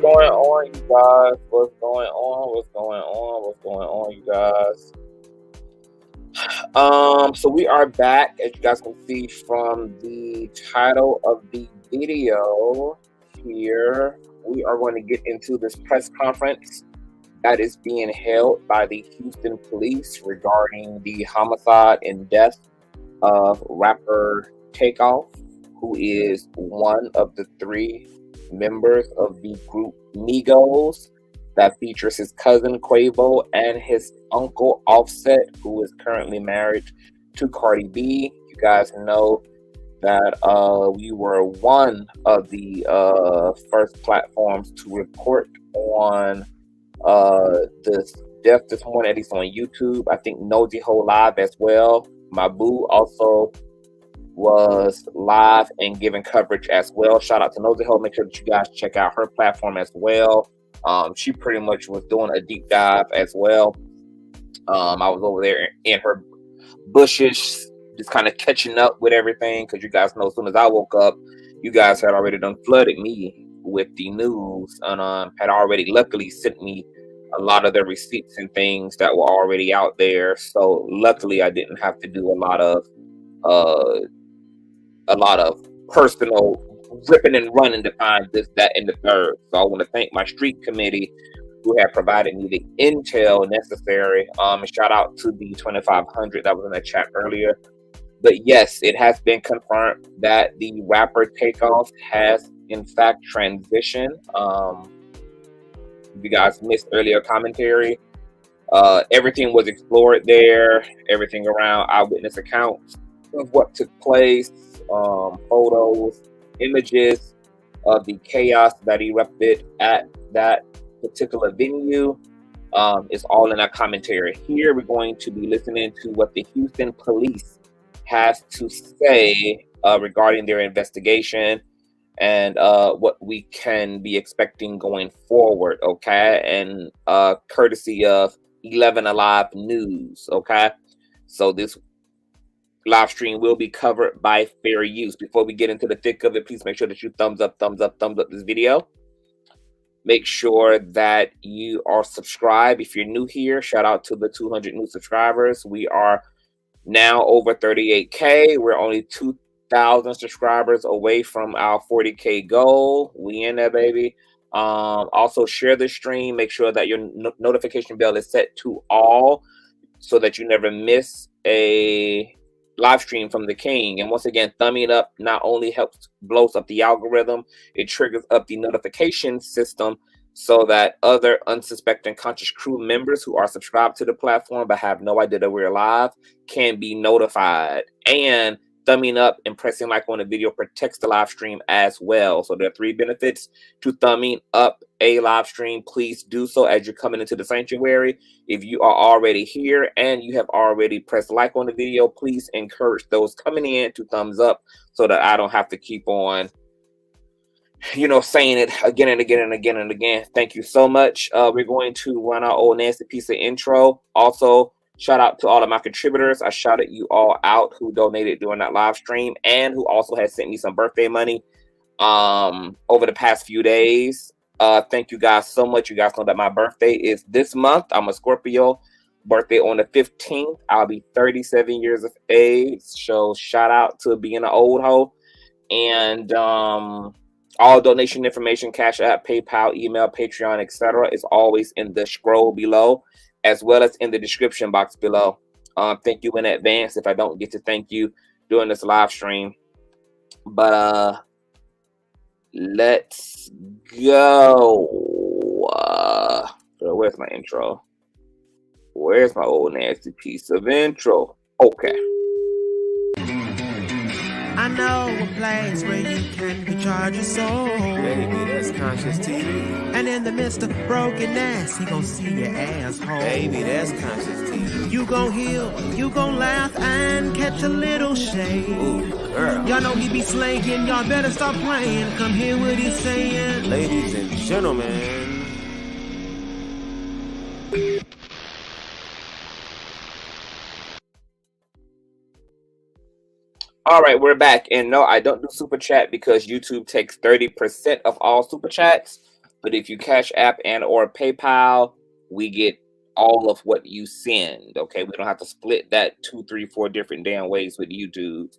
going on, you guys? What's going on? What's going on? What's going on, you guys? So we are back, as you guys can see from the title of the video here. We are going to get into this press conference that is being held by the Houston police regarding the homicide and death of rapper Takeoff, who is one of the three members of the group Migos that features his cousin Quavo and his uncle Offset, who is currently married to Cardi B. You guys know that we were one of the first platforms to report on this death this morning, at least on YouTube. I think Nosy Ho live as well. My boo also was live and giving coverage as well. Shout out to Nosy Ho. Make sure that you guys check out her platform as well. She pretty much was doing a deep dive as well. I was over there in her bushes, just kind of catching up with everything, because you guys know as soon as I woke up, you guys had already done flooded me with the news, and had already luckily sent me a lot of the receipts and things that were already out there. So luckily I didn't have to do a lot of personal ripping and running to find this, that, and the third. So I want to thank my street committee who had provided me the intel necessary. And shout out to the 2500 that was in the chat earlier. But yes, it has been confirmed that the rapper Takeoff has in fact transitioned. If you guys missed earlier commentary, everything was explored there. Everything around eyewitness accounts of what took place, photos, images of the chaos that erupted at that particular venue, is all in our commentary. Here we're going to be listening to what the Houston police has to say regarding their investigation and what we can be expecting going forward, okay? And courtesy of 11 Alive News, okay? So this live stream will be covered by fair use. Before we get into the thick of it, please make sure that you thumbs up this video. Make sure that you are subscribed. If you're new here, shout out to the 200 new subscribers. We are now over 38K. We're only 2,000 subscribers away from our 40K goal. We in there, baby. Also share the stream. Make sure that your notification bell is set to all so that you never miss a live stream from the king. And once again, thumbing up not only helps blows up the algorithm, it triggers up the notification system so that other unsuspecting conscious crew members who are subscribed to the platform but have no idea that we're live can be notified. And thumbing up and pressing like on the video protects the live stream as well. So there are 3 benefits to thumbing up a live stream. Please do so as you're coming into the sanctuary. If you are already here and you have already pressed like on the video, please encourage those coming in to thumbs up so that I don't have to keep on, saying it again and again and again and again. Thank you so much. We're going to run our old nasty piece of intro. Also, shout out to all of my contributors. I shouted you all out who donated during that live stream and who also has sent me some birthday money over the past few days. Thank you guys so much. You guys know that my birthday is this month. I'm a Scorpio. Birthday on the 15th. I'll be 37 years of age. So shout out to being an old hoe. And all donation information, Cash App, PayPal, email, Patreon, etc. is always in the scroll below, as well as in the description box below. Thank you in advance if I don't get to thank you during this live stream. But let's go. Where's my intro? Where's my old nasty piece of intro? Okay. I know a place where you can recharge your soul. Baby, that's Consciouztv. And in the midst of brokenness, he gon' see your asshole. Baby, that's Consciouztv. You gon' heal, you gon' laugh and catch a little shade. Ooh, girl. Y'all know he be slaying, y'all better stop playing. Come hear what he's saying. Ladies and gentlemen. All right, we're back. And no, I don't do super chat because YouTube takes 30% of all super chats. But if you Cash App and or PayPal, we get all of what you send. Okay, we don't have to split that 2, 3, 4 different damn ways with YouTube,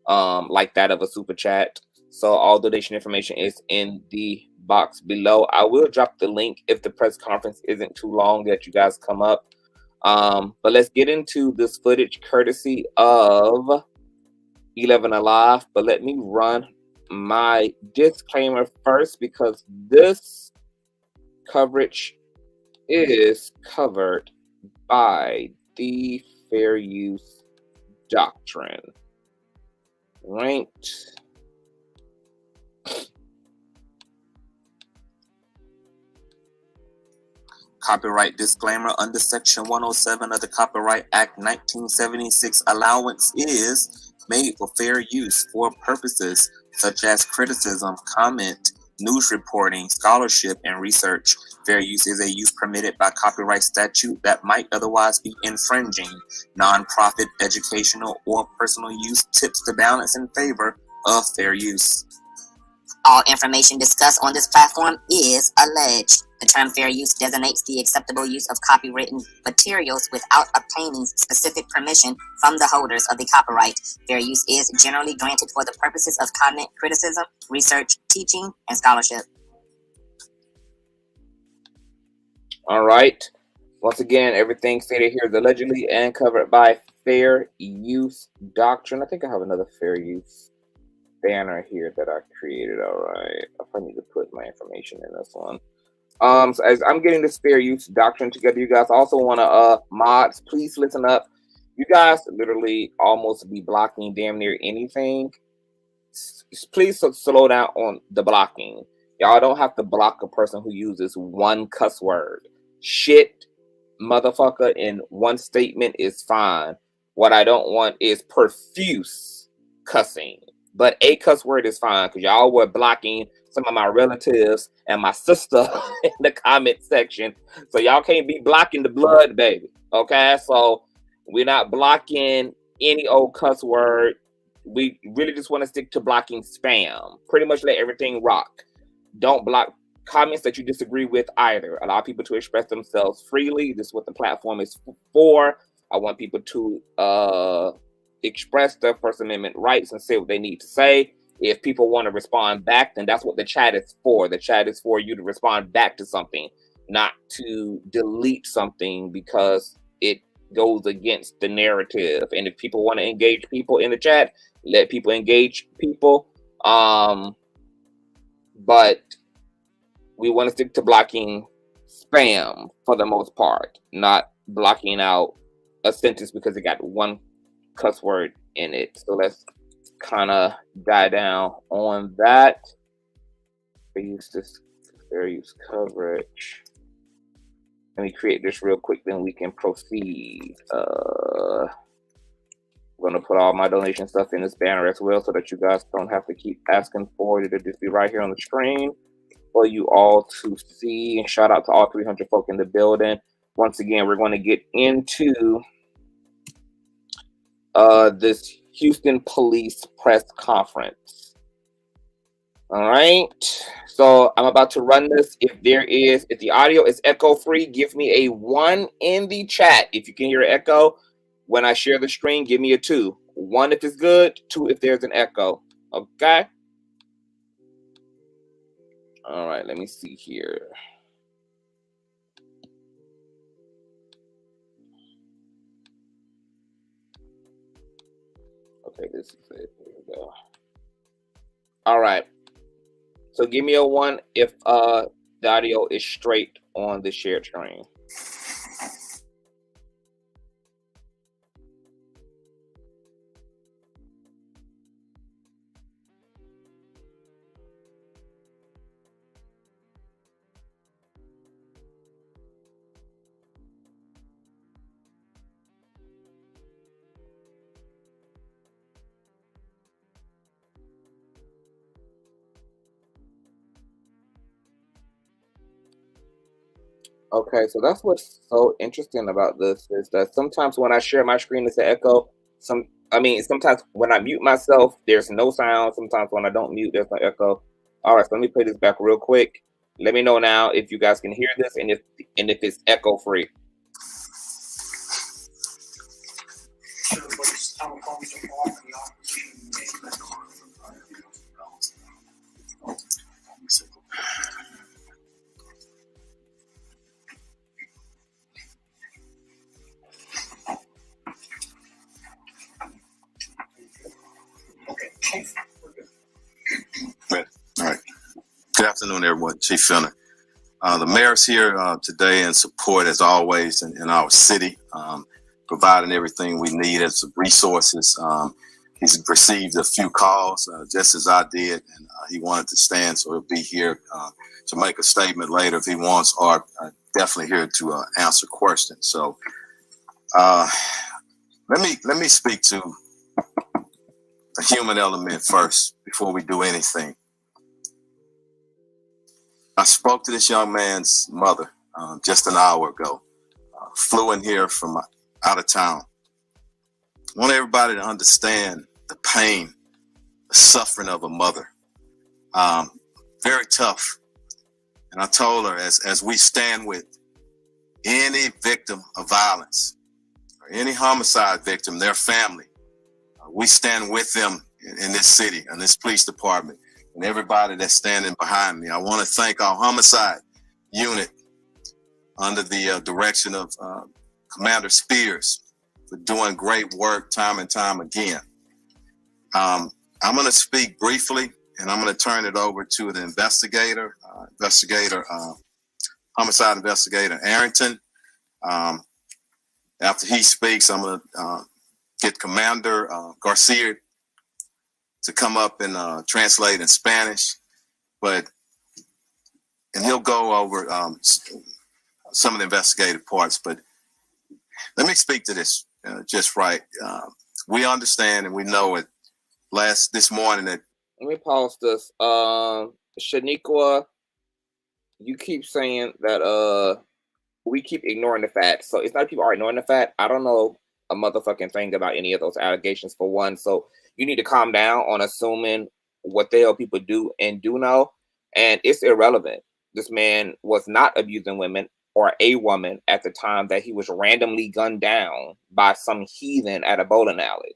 like that of a super chat. So all donation information is in the box below. I will drop the link if the press conference isn't too long that you guys come up. But let's get into this footage courtesy of 11 Alive. But let me run my disclaimer first, because this coverage is covered by the fair use doctrine. Right? Copyright disclaimer: under Section 107 of the Copyright Act 1976, allowance is made for fair use for purposes such as criticism, comment, news reporting, scholarship, and research. Fair use is a use permitted by copyright statute that might otherwise be infringing. Non-profit, educational, or personal use tips the balance in favor of fair use. All information discussed on this platform is alleged. The term fair use designates the acceptable use of copywritten materials without obtaining specific permission from the holders of the copyright. Fair use is generally granted for the purposes of comment, criticism, research, teaching, and scholarship. All right. Once again, everything stated here is allegedly and covered by fair use doctrine. I think I have another fair use banner here that I created. All right. I probably need to put my information in this one. So as I'm getting this fair use doctrine together, you guys also want to mods, please listen up. You guys literally almost be blocking damn near anything. Please slow down on the blocking. Y'all don't have to block a person who uses one cuss word. Shit, motherfucker, in one statement is fine. What I don't want is profuse cussing. But a cuss word is fine, because y'all were blocking some of my relatives and my sister in the comment section. So y'all can't be blocking the blood, baby. Okay? So we're not blocking any old cuss word. We really just want to stick to blocking spam. Pretty much let everything rock. Don't block comments that you disagree with either. Allow people to express themselves freely. This is what the platform is for. I want people to express their First Amendment rights and say what they need to say. If people want to respond back, then that's what the chat is for. The chat is for you to respond back to something, not to delete something because it goes against the narrative. And if people want to engage people in the chat, let people engage people. But we want to stick to blocking spam for the most part, not blocking out a sentence because it got one cuss word in it. So let's kind of die down on that. We use this fair use coverage. Let me create this real quick, then we can proceed. I'm gonna put all my donation stuff in this banner as well, so that you guys don't have to keep asking for it. It'll just be right here on the screen for you all to see. And shout out to all 300 folk in the building. Once again, we're going to get into this Houston police press conference. All right, so I'm about to run this. If the audio is echo free, give me a 1 in the chat. If you can hear echo when I share the screen, give me a 2. 1 if it's good, 2 if there's an echo. Okay. All right, let me see here. Okay, this is it. Here we go. All right. So give me a 1 if the audio is straight on the shared screen. Okay, so that's what's so interesting about this is that sometimes when I share my screen, it's an echo. Sometimes when I mute myself, there's no sound. Sometimes when I don't mute, there's no echo. All right, so let me play this back real quick. Let me know now if you guys can hear this and if it's echo free. All right. Good afternoon, everyone. Chief Finner. The mayor's here today in support, as always, in our city, providing everything we need as resources. He's received a few calls, just as I did, and he wanted to stand, so he'll be here to make a statement later if he wants, or definitely here to answer questions. So let me speak to the human element first before we do anything. I spoke to this young man's mother just an hour ago. Flew in here from out of town. I want everybody to understand the pain, the suffering of a mother. Very tough. And I told her, as we stand with any victim of violence, or any homicide victim, their family, we stand with them in this city, in this police department, and everybody that's standing behind me. I want to thank our homicide unit under the direction of Commander Spears for doing great work time and time again. I'm going to speak briefly, and I'm going to turn it over to the homicide investigator Arrington. After he speaks, I'm going to get Commander Garcia to come up and translate in Spanish, and he'll go over some of the investigative parts. But let me speak to this just right. We understand and we know it. This morning that. Let me pause this. Shaniqua, you keep saying that we keep ignoring the facts. So it's not people are ignoring the fact. I don't know a motherfucking thing about any of those allegations, for one. So you need to calm down on assuming what the hell people do and do know. And it's irrelevant. This man was not abusing women or a woman at the time that he was randomly gunned down by some heathen at a bowling alley.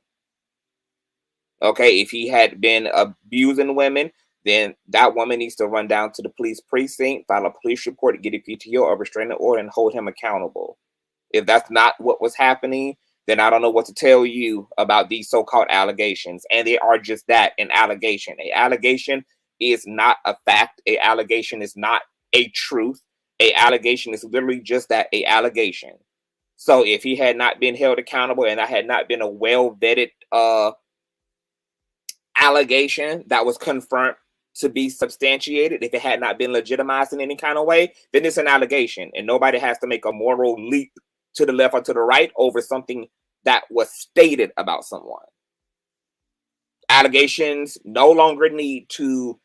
Okay, if he had been abusing women, then that woman needs to run down to the police precinct, file a police report, get a PTO or restraining order, and hold him accountable. If that's not what was happening, then I don't know what to tell you about these so-called allegations. And they are just that, an allegation. An allegation is not a fact. An allegation is not a truth. An allegation is literally just that, an allegation. So if he had not been held accountable and that had not been a well-vetted allegation that was confirmed to be substantiated, if it had not been legitimized in any kind of way, then it's an allegation. And nobody has to make a moral leap to the left or to the right over something that was stated about someone. Allegations no longer need to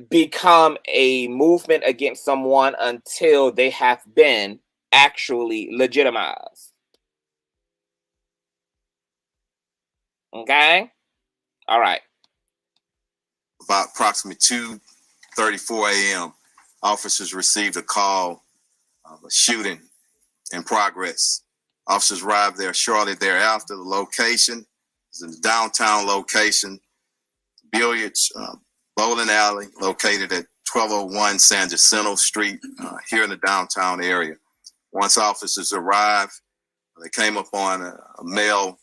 become a movement against someone until they have been actually legitimized. Okay? All right. About approximately 2:34 a.m., officers received a call of a shooting in progress. Officers arrived there shortly thereafter. The location is a downtown location, billiards bowling alley located at 1201 San Jacinto Street here in the downtown area. Once officers arrived, they came upon a male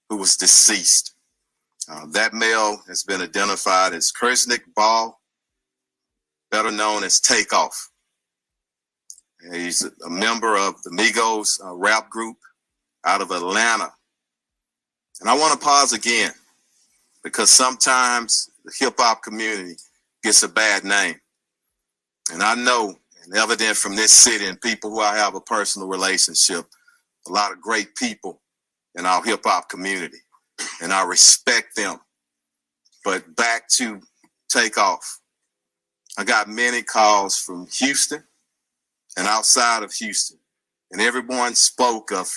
who was deceased. That male has been identified as Kersnick Ball, better known as Takeoff. He's a member of the Migos rap group out of Atlanta. And I want to pause again because sometimes the hip hop community gets a bad name. And I know, and evident from this city and people who I have a personal relationship, a lot of great people in our hip hop community. And I respect them. But back to Takeoff. I got many calls from Houston and outside of Houston. And everyone spoke of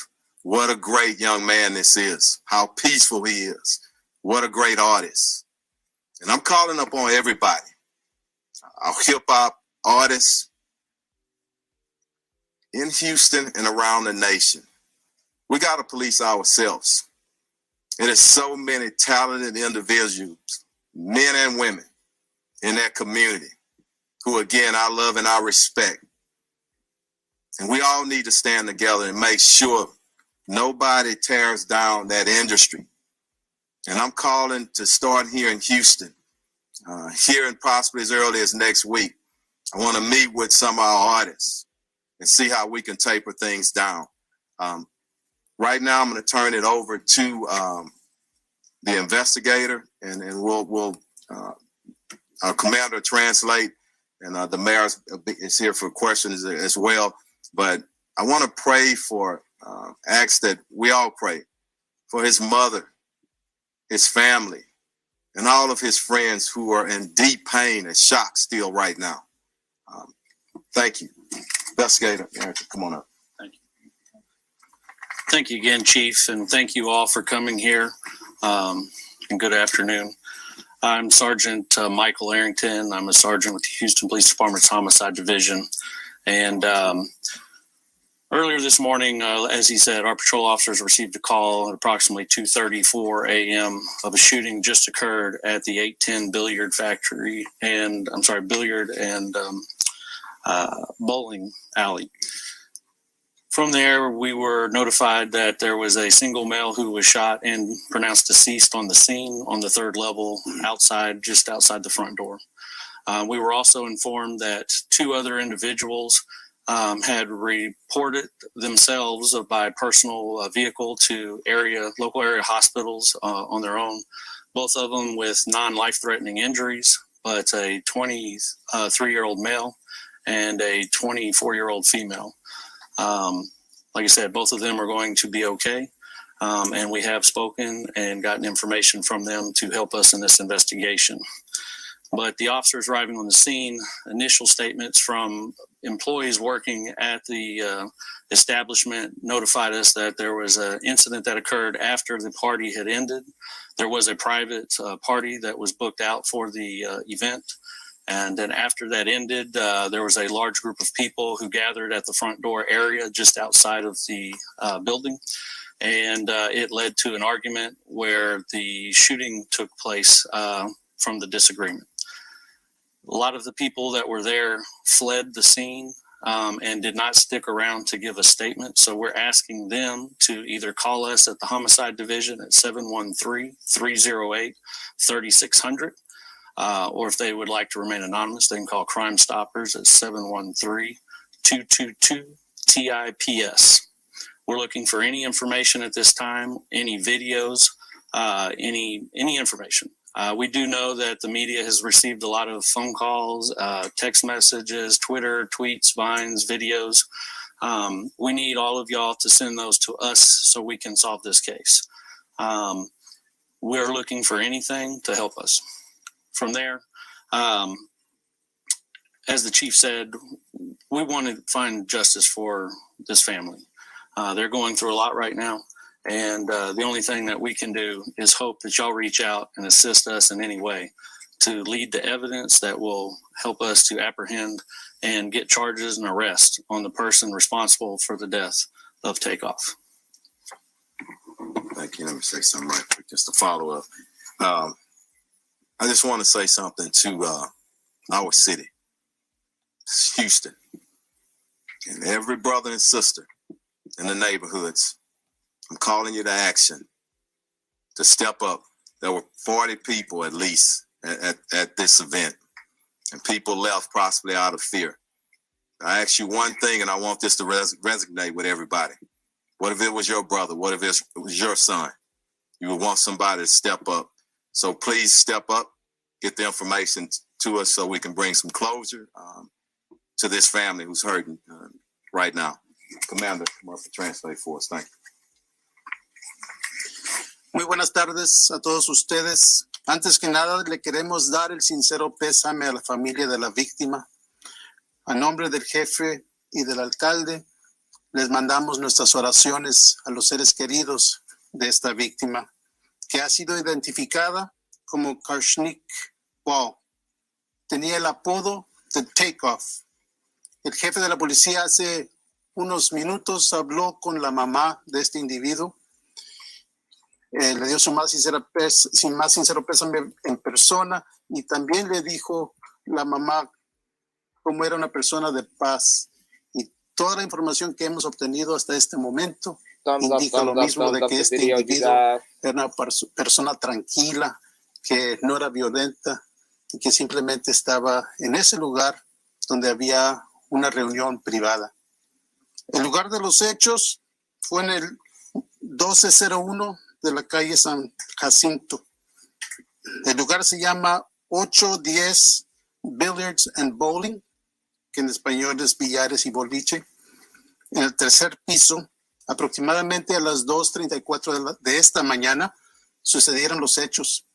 what a great young man this is, how peaceful he is, what a great artist. And I'm calling upon everybody. our hip hop artists in Houston and around the nation. We got to police ourselves. It is so many talented individuals, men and women in that community who, again, I love and I respect. And we all need to stand together and make sure nobody tears down that industry. And I'm calling to start here in Houston, here and possibly as early as next week. I want to meet with some of our artists and see how we can taper things down. Right now, I'm going to turn it over to the investigator, and we'll our commander translate, and the mayor is here for questions as well. But I want to pray for, ask that we all pray for his mother, his family, and all of his friends who are in deep pain and shock still right now. Thank you. Investigator, come on up. Thank you. Thank you again, Chief, and thank you all for coming here, and good afternoon. I'm Sergeant Michael Arrington. I'm a sergeant with the Houston Police Department's Homicide Division. And earlier this morning, as he said, our patrol officers received a call at approximately 2:34 a.m. of a shooting just occurred at the 810 billiard and bowling alley. From there, we were notified that there was a single male who was shot and pronounced deceased on the scene on the third level just outside the front door. We were also informed that two other individuals had reported themselves by personal vehicle to local area hospitals on their own, both of them with non-life-threatening injuries, but a 23-year-old male and a 24-year-old female. Like I said, both of them are going to be okay. And we have spoken and gotten information from them to help us in this investigation. But the officers arriving on the scene, initial statements from employees working at the establishment notified us that there was an incident that occurred after the party had ended. There was a private party that was booked out for the event. And then after that ended, there was a large group of people who gathered at the front door area just outside of the building. And it led to an argument where the shooting took place from the disagreement. A lot of the people that were there fled the scene and did not stick around to give a statement. So we're asking them to either call us at the Homicide Division at 713-308-3600. Or if they would like to remain anonymous, they can call Crime Stoppers at 713-222-TIPS. We're looking for any information at this time, any videos, any information. We do know that the media has received a lot of phone calls, text messages, Twitter, tweets, vines, videos. We need all of y'all to send those to us so we can solve this case. We're looking for anything to help us. From there, as the chief said, we want to find justice for this family. They're going through a lot right now, and the only thing that we can do is hope that y'all reach out and assist us in any way to lead the evidence that will help us to apprehend and get charges and arrest on the person responsible for the death of Takeoff. Thank you. Let me say something right quick, just to follow up. I just want to say something to our city, Houston, and every brother and sister in the neighborhoods. I'm calling you to action, to step up. There were 40 people at least at this event, and people left possibly out of fear. I ask you one thing, and I want this to resonate with everybody. What if it was your brother? What if it was your son? You would want somebody to step up. So please step up, get the information to us so we can bring some closure to this family who's hurting right now. Commander, come up and translate for us. Thank you. Muy buenas tardes a todos ustedes. Antes que nada, le queremos dar el sincero pésame a la familia de la víctima. A nombre del jefe y del alcalde, les mandamos nuestras oraciones a los seres queridos de esta víctima, que ha sido identificada como Quavo. tenía el apodo de Takeoff. El jefe de la policía hace unos minutos habló con la mamá de este individuo. Le dio su más sincero pésame en persona y también le dijo la mamá cómo era una persona de paz. Y toda la información que hemos obtenido hasta este momento indica lo mismo de que este individuo era una persona tranquila, que no era violenta y que simplemente estaba en ese lugar donde había una reunión privada. El lugar de los hechos fue en el 1201 de la calle San Jacinto. El lugar se llama 810 Billiards and Bowling, que en español es billares y boliche. En el tercer piso, aproximadamente a las 2:34 de esta mañana, sucedieron los hechos.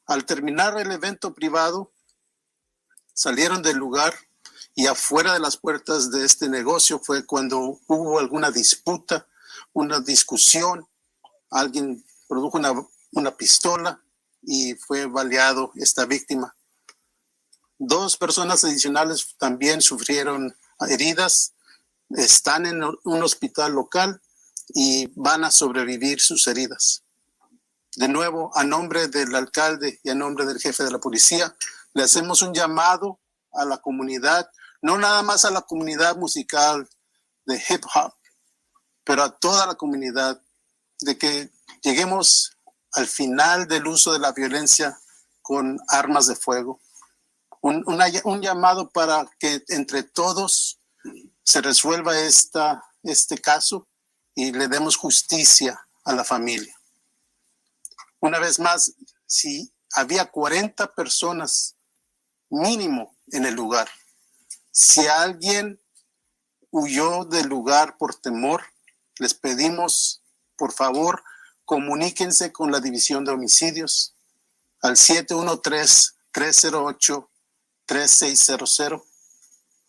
Al terminar el evento privado, salieron del lugar y afuera de las puertas de este negocio fue cuando hubo alguna disputa, una discusión. Alguien produjo una pistola y fue baleado esta víctima. 2 personas adicionales también sufrieron heridas, están en un hospital local y van a sobrevivir sus heridas. De nuevo, a nombre del alcalde y a nombre del jefe de la policía, le hacemos un llamado a la comunidad, no nada más a la comunidad musical de hip hop, pero a toda la comunidad, de que lleguemos al final del uso de la violencia con armas de fuego. Un llamado para que entre todos se resuelva este caso y le demos justicia a la familia. Una vez más, si había 40 personas mínimo en el lugar, si alguien huyó del lugar por temor, les pedimos, por favor, comuníquense con la División de Homicidios al 713-308-3600.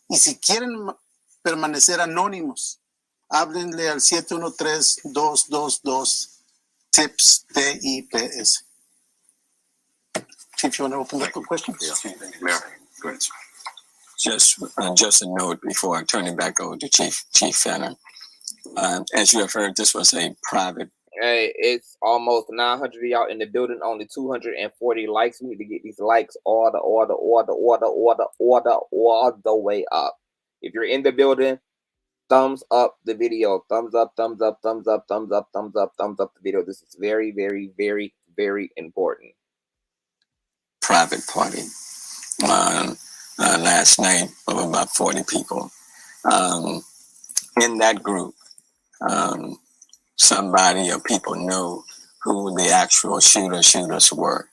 Y si quieren permanecer anónimos, háblenle al 713-222-TIPS, TIPS. Chief, you want to open up for questions? Yeah. Mayor, go ahead, sir. Just a note before I turn it back over to Chief Fenner. As you have heard, this was a private. Hey, it's almost 900 of y'all in the building. Only 240 likes. We need to get these likes all the way up. If you're in the building, thumbs up the video. Thumbs up the video. This is very, very, very, very important. Private party last night of about 40 people. In that group, somebody or people know who the actual shooters were.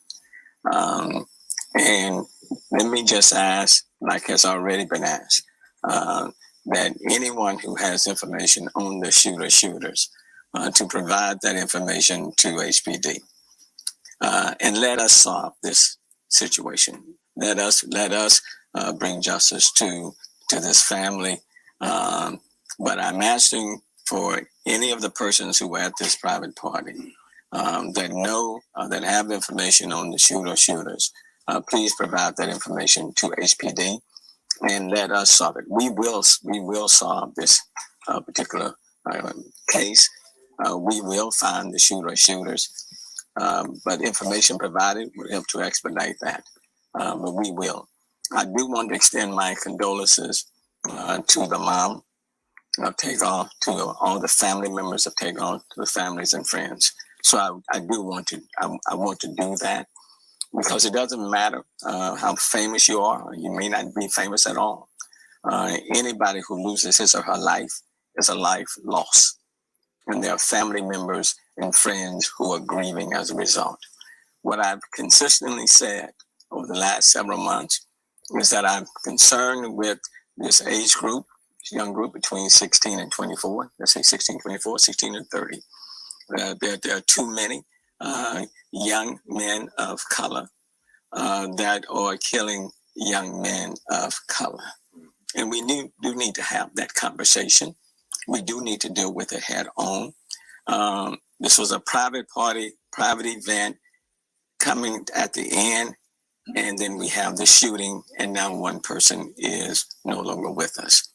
And let me just ask, like has already been asked, that anyone who has information on the shooters to provide that information to HPD. And let us solve this situation. Let us bring justice to this family. But I'm asking for any of the persons who were at this private party that know, that have information on the shooters, please provide that information to HPD and let us solve it. We will solve this particular case. We will find the shooters, but information provided will help to expedite that. But we will. I do want to extend my condolences to the mom of Takeoff, to all the family members of Takeoff, to the families and friends. So I do want to, I want to do that, because it doesn't matter how famous you are. You may not be famous at all. Anybody who loses his or her life is a life lost. And there are family members and friends who are grieving as a result. What I've consistently said over the last several months is that I'm concerned with this age group, young group between 16 and 24, let's say 16, 24, 16 and 30. There are too many young men of color that are killing young men of color. And we do need to have that conversation. We do need to deal with it head on. This was a private party, private event coming at the end. and then we have the shooting, and now one person is no longer with us.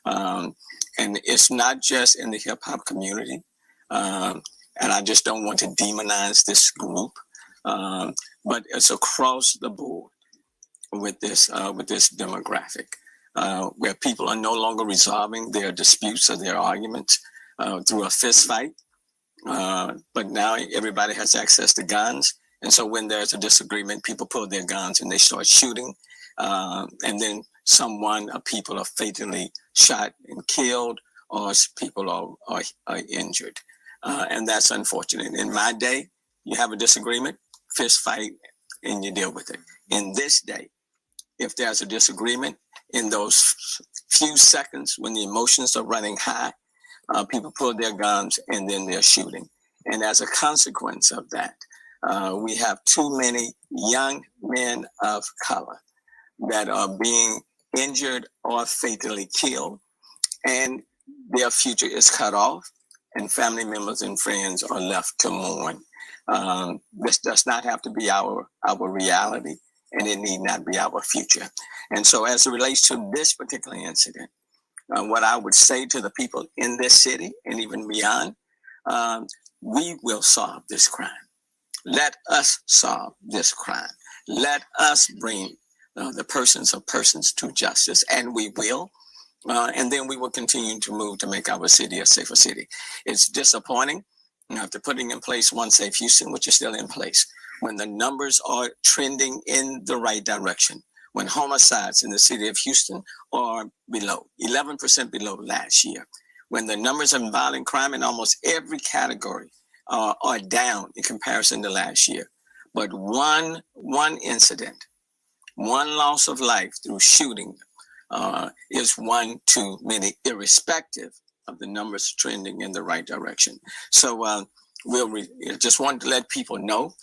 And it's not just in the hip hop community, and I just don't want to demonize this group, but it's across the board with this demographic, where people are no longer resolving their disputes or their arguments through a fist fight, but now everybody has access to guns. And so when there's a disagreement, people pull their guns and they start shooting. And then people are fatally shot and killed, or people are injured. And that's unfortunate. In my day, you have a disagreement, fist fight, and you deal with it. In this day, if there's a disagreement, in those few seconds when the emotions are running high, people pull their guns and then they're shooting. And as a consequence of that, we have too many young men of color that are being injured or fatally killed, and their future is cut off, and family members and friends are left to mourn. This does not have to be our reality, and it need not be our future. And so as it relates to this particular incident, what I would say to the people in this city and even beyond, we will solve this crime. Let us solve this crime. Let us bring the persons to justice, and we will. And then we will continue to move to make our city a safer city. It's disappointing after putting in place One Safe Houston, which is still in place, when the numbers are trending in the right direction, when homicides in the city of Houston are below, 11% below last year, when the numbers of violent crime in almost every category are down in comparison to last year. But one incident, one loss of life through shooting is one too many, irrespective of the numbers trending in the right direction. So just wanted to let people know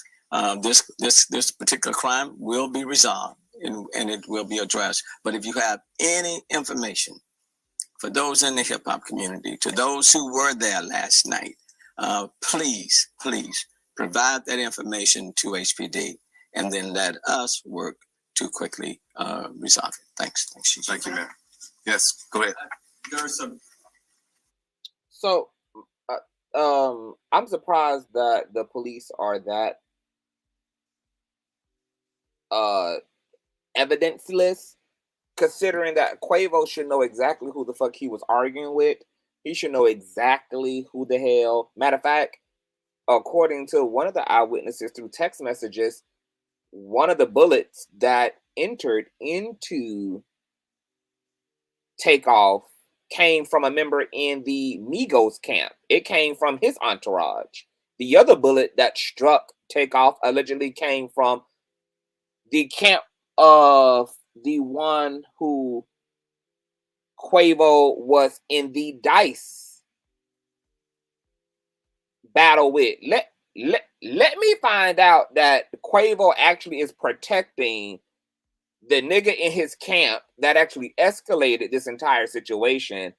this particular crime will be resolved and it will be addressed. But if you have any information for those in the hip hop community, to those who were there last night, please provide that information to HPD, and then let us work to quickly resolve it. Thanks. Thank you, Mayor. Yes, go ahead. There's some. So, I'm surprised that the police are that evidenceless, considering that Quavo should know exactly who the fuck he was arguing with. He should know exactly who the hell. Matter of fact, according to one of the eyewitnesses through text messages, one of the bullets that entered into Takeoff came from a member in the Migos camp. It came from his entourage. The other bullet that struck Takeoff allegedly came from the camp of the one who Quavo was in the dice battle with. Let me find out that Quavo actually is protecting the nigga in his camp that actually escalated this entire situation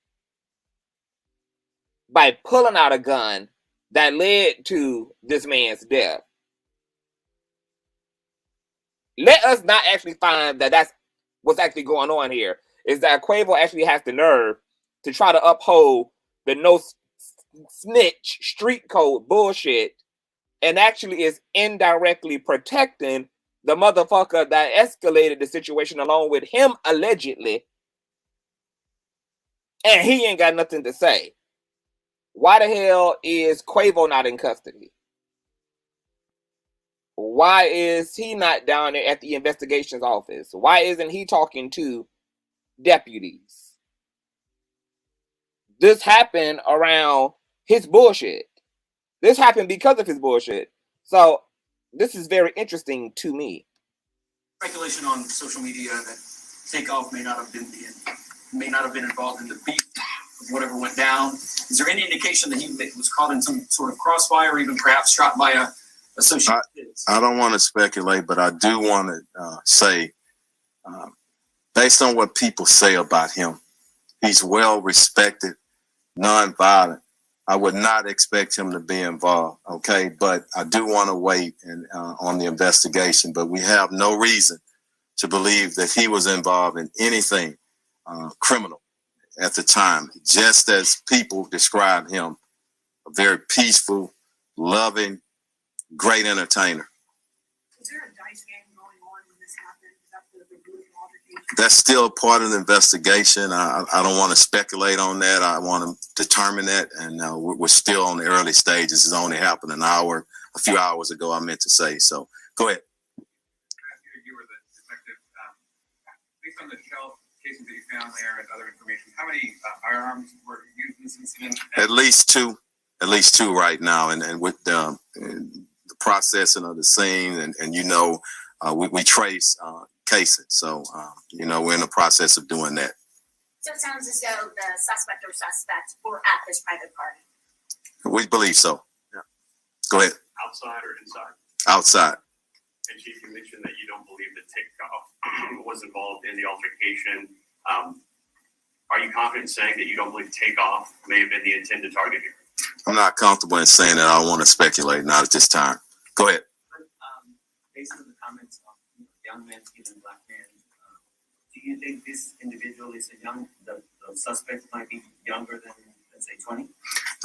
by pulling out a gun that led to this man's death. Let us not actually find that that's what's actually going on here, is that Quavo actually has the nerve to try to uphold the no snitch street code bullshit, and actually is indirectly protecting the motherfucker that escalated the situation along with him allegedly, and he ain't got nothing to say. Why the hell is Quavo not in custody? Why is he not down there at the investigations office? Why isn't he talking to deputies? This happened around his bullshit. This happened because of his bullshit. So this is very interesting to me. Speculation on social media that Takeoff may not have been involved in the beat of whatever went down. Is there any indication that he was caught in some sort of crossfire, or even perhaps shot by a associate? I don't want to speculate, but I do want to say, based on what people say about him, he's well respected, nonviolent, I would not expect him to be involved. Okay, but I do want to wait on the investigation. But we have no reason to believe that he was involved in anything criminal at the time, just as people describe him, a very peaceful, loving, great entertainer. Is there a dice game going on when this happened? Is that the brutal altercation? That's still part of the investigation. I don't want to speculate on that. I want to determine that, and we're still on the early stages. It's only happened a few hours ago, I meant to say. So go ahead. You were the detective. Based on the shell casings that you found there and other information, how many firearms were used in this incident? At least two right now, and with the processing of the scene, and we trace casing. So we're in the process of doing that. So it sounds as though the suspect or suspects were at this private party. We believe so. Yeah. Go ahead. Outside or inside? Outside. And Chief, you mentioned that you don't believe that Takeoff was involved in the altercation. Are you confident in saying that you don't believe Takeoff may have been the intended target here? I'm not comfortable in saying that. I don't want to speculate, not at this time. Go ahead. Based on the comments of young men, even black men, do you think this individual is the suspect might be younger than, let's say, 20?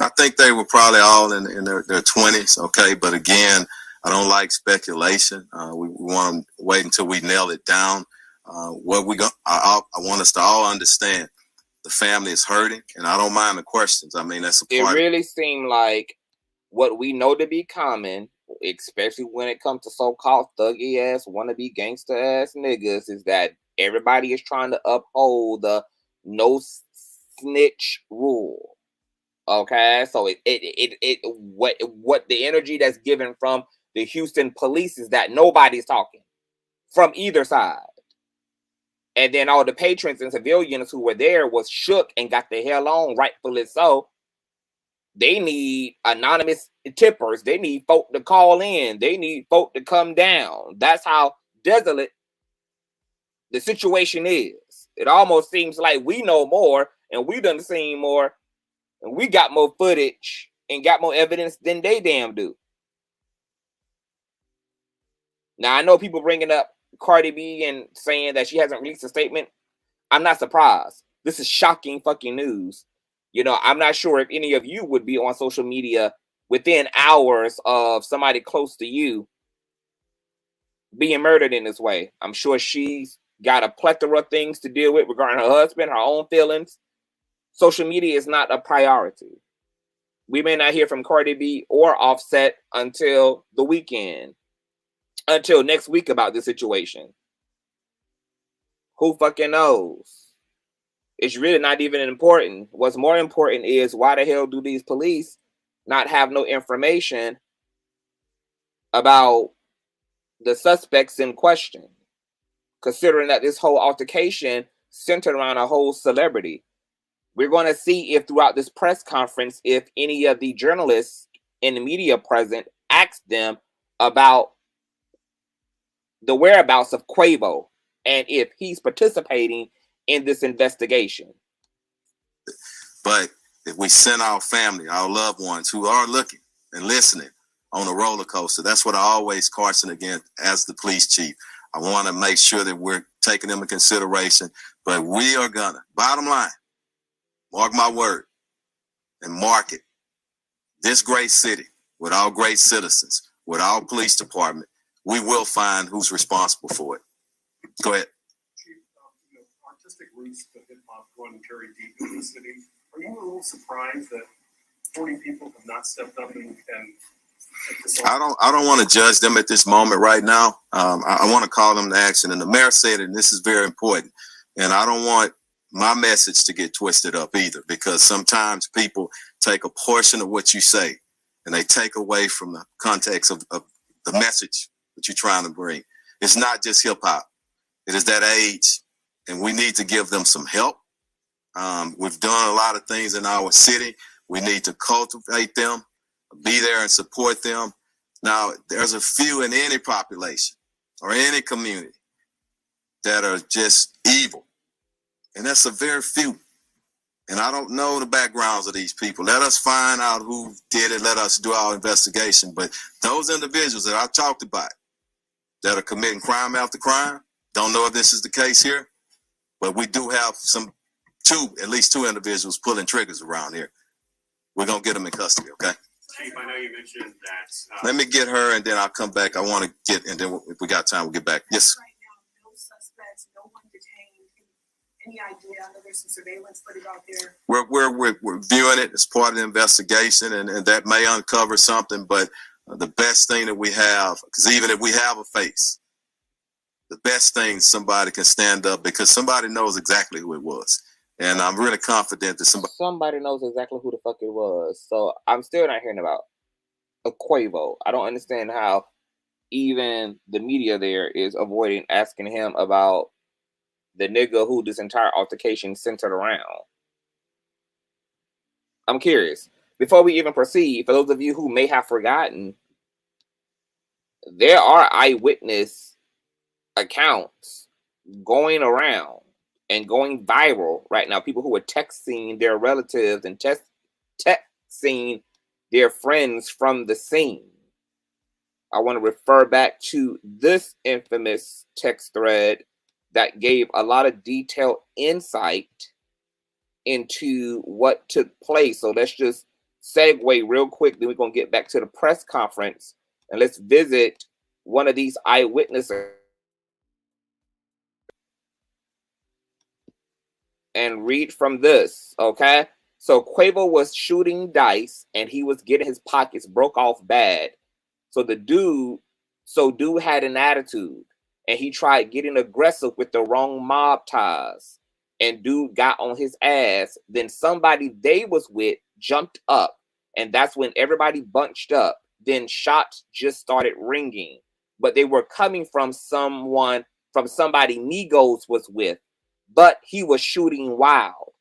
I think they were probably all in their 20s, okay? But again, I don't like speculation. We want to wait until we nail it down. I want us to all understand the family is hurting, and I don't mind the questions. I mean, that's a part. It really seemed like what we know to be common, especially when it comes to so-called thuggy ass, wannabe gangster ass niggas, is that everybody is trying to uphold the no snitch rule. Okay, so what the energy that's given from the Houston police is that nobody's talking from either side. And then all the patrons and civilians who were there was shook and got the hell on, rightfully so. They need anonymous tippers. They need folk to call in. They need folk to come down. That's how desolate the situation is. It almost seems like we know more and we done seen more and we got more footage and got more evidence than they damn do. Now, I know people bringing up Cardi B and saying that she hasn't released a statement. I'm not surprised. This is shocking fucking news. I'm not sure if any of you would be on social media within hours of somebody close to you being murdered in this way. I'm sure she's got a plethora of things to deal with regarding her husband, her own feelings. Social media is not a priority. We may not hear from Cardi B or Offset until the weekend. Until next week about this situation. Who fucking knows? It's really not even important. What's more important is why the hell do these police not have no information about the suspects in question? Considering that this whole altercation centered around a whole celebrity. We're going to see if throughout this press conference, if any of the journalists in the media present asked them about the whereabouts of Quavo and if he's participating in this investigation. But if we send our family, our loved ones who are looking and listening on a roller coaster, that's what I always caution against as the police chief. I want to make sure that we're taking them in consideration, but we are gonna, bottom line, mark my word and mark it. This great city with our great citizens, with our police department, we will find who's responsible for it. Go ahead. Chief, artistic roots of hip hop run very deep in the city. Are you a little surprised that 40 people have not stepped up and I don't want to judge them at this moment right now. I want to call them to action. And the mayor said, and this is very important, and I don't want my message to get twisted up either, because sometimes people take a portion of what you say and they take away from the context of the message that you're trying to bring. It's not just hip hop. It is that age, and we need to give them some help. We've done a lot of things in our city. We need to cultivate them, be there and support them. Now, there's a few in any population or any community that are just evil, and that's a very few. And I don't know the backgrounds of these people. Let us find out who did it. Let us do our investigation. But those individuals that I talked about that are committing crime after crime, don't know if this is the case here, but we do have at least two individuals pulling triggers around here. We're going to get them in custody, okay? Chief, I know you mentioned that. Let me get her, and then I'll come back. I want to get, and then if we got time, we'll get back. Yes. Right now, no suspects, no one detained. Any idea? I know there's some surveillance footage out there. We're viewing it as part of the investigation, and that may uncover something, but the best thing that we have, because even if we have a face, the best thing somebody can stand up, because somebody knows exactly who it was. And I'm really confident that somebody knows exactly who the fuck it was. So I'm still not hearing about a Quavo. I don't understand how even the media there is avoiding asking him about the nigga who this entire altercation centered around. I'm curious. Before we even proceed, for those of you who may have forgotten, there are eyewitness accounts going around and going viral right now. People who are texting their relatives and texting their friends from the scene. I want to refer back to this infamous text thread that gave a lot of detailed insight into what took place. So let's just segue real quick. Then we're going to get back to the press conference and let's visit one of these eyewitnesses and read from this, okay? So Quavo was shooting dice and he was getting his pockets broke off bad. So dude had an attitude and he tried getting aggressive with the wrong mob ties and dude got on his ass. Then somebody they was with jumped up and that's when everybody bunched up. Then shots just started ringing, but they were coming from somebody Migos was with. But he was shooting wild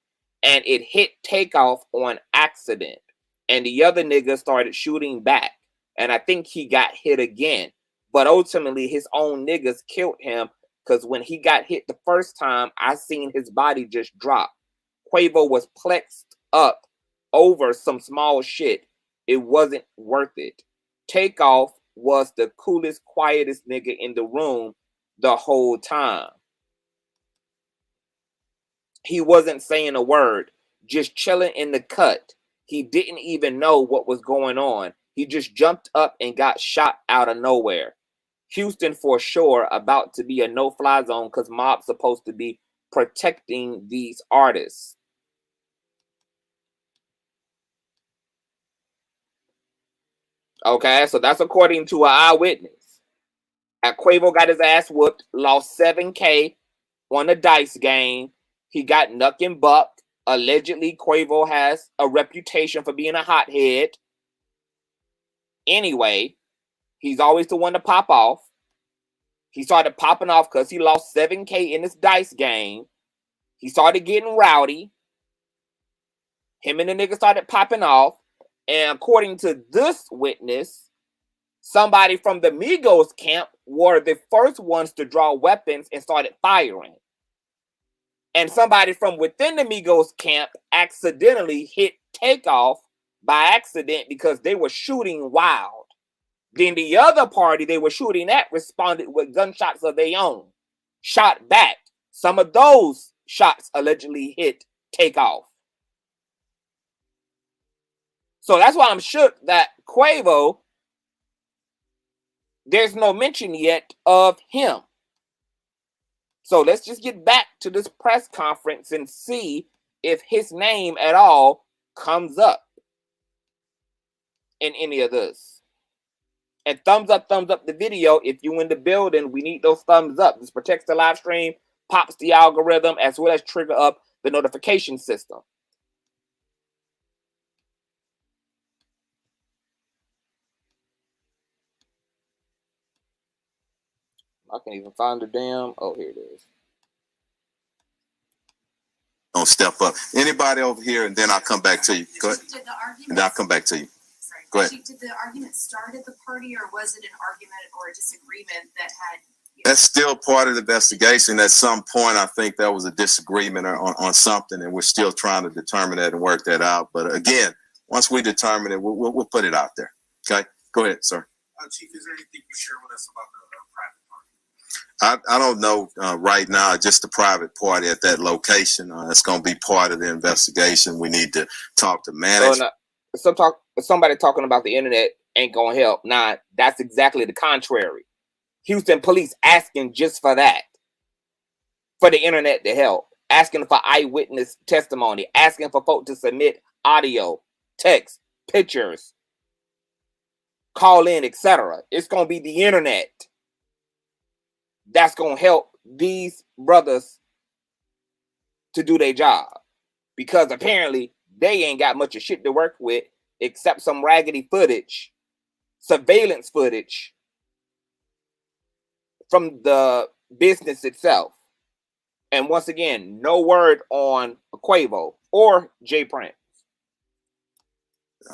and it hit Takeoff on accident and the other nigga started shooting back and I think he got hit again, but ultimately his own niggas killed him because when he got hit the first time, I seen his body just drop. Quavo was plexed up over some small shit. It wasn't worth it. Takeoff was the coolest, quietest nigga in the room the whole time. He wasn't saying a word, just chilling in the cut. He didn't even know what was going on. He just jumped up and got shot out of nowhere. Houston for sure about to be a no-fly zone because mob's supposed to be protecting these artists. Okay, so that's according to an eyewitness. Quavo got his ass whooped, lost $7K on a dice game. He got knuck and buck. Allegedly, Quavo has a reputation for being a hothead. Anyway, he's always the one to pop off. He started popping off because he lost $7K in this dice game. He started getting rowdy. Him and the nigga started popping off. And according to this witness, somebody from the Migos camp were the first ones to draw weapons and started firing. And somebody from within the Migos camp accidentally hit Takeoff by accident because they were shooting wild. Then the other party they were shooting at responded with gunshots of their own. Shot back. Some of those shots allegedly hit Takeoff. So that's why I'm shook that Quavo, there's no mention yet of him. So let's just get back to this press conference and see if his name at all comes up in any of this. And thumbs up the video if you in the building. We need those thumbs up. This protects the live stream, pops the algorithm, as well as trigger up the notification system. I can't even find the damn. Oh, here it is. Don't step up. Anybody over here, and then I'll come back to you. Go ahead. Did the argument, And I'll come back to you. sorry, Go ahead. Did the argument start at the party, or was it an argument or a disagreement that had That's still part of the investigation. At some point, I think there was a disagreement on something, and we're still trying to determine that and work that out. But again, once we determine it, we'll put it out there. Okay, go ahead, sir. Chief, is there anything you share with us about the private party? I don't know right now, just the private party at that location. It's going to be part of the investigation. We need to talk to management. Somebody talking about the internet ain't going to help. Nah, that's exactly the contrary. Houston police asking just for that, for the internet to help, asking for eyewitness testimony, asking for folks to submit audio, text, pictures, call in, etc. It's going to be the internet that's going to help these brothers to do their job, because apparently they ain't got much of shit to work with except some raggedy footage, surveillance footage from the business itself. And once again, no word on Quavo or Jay Prince.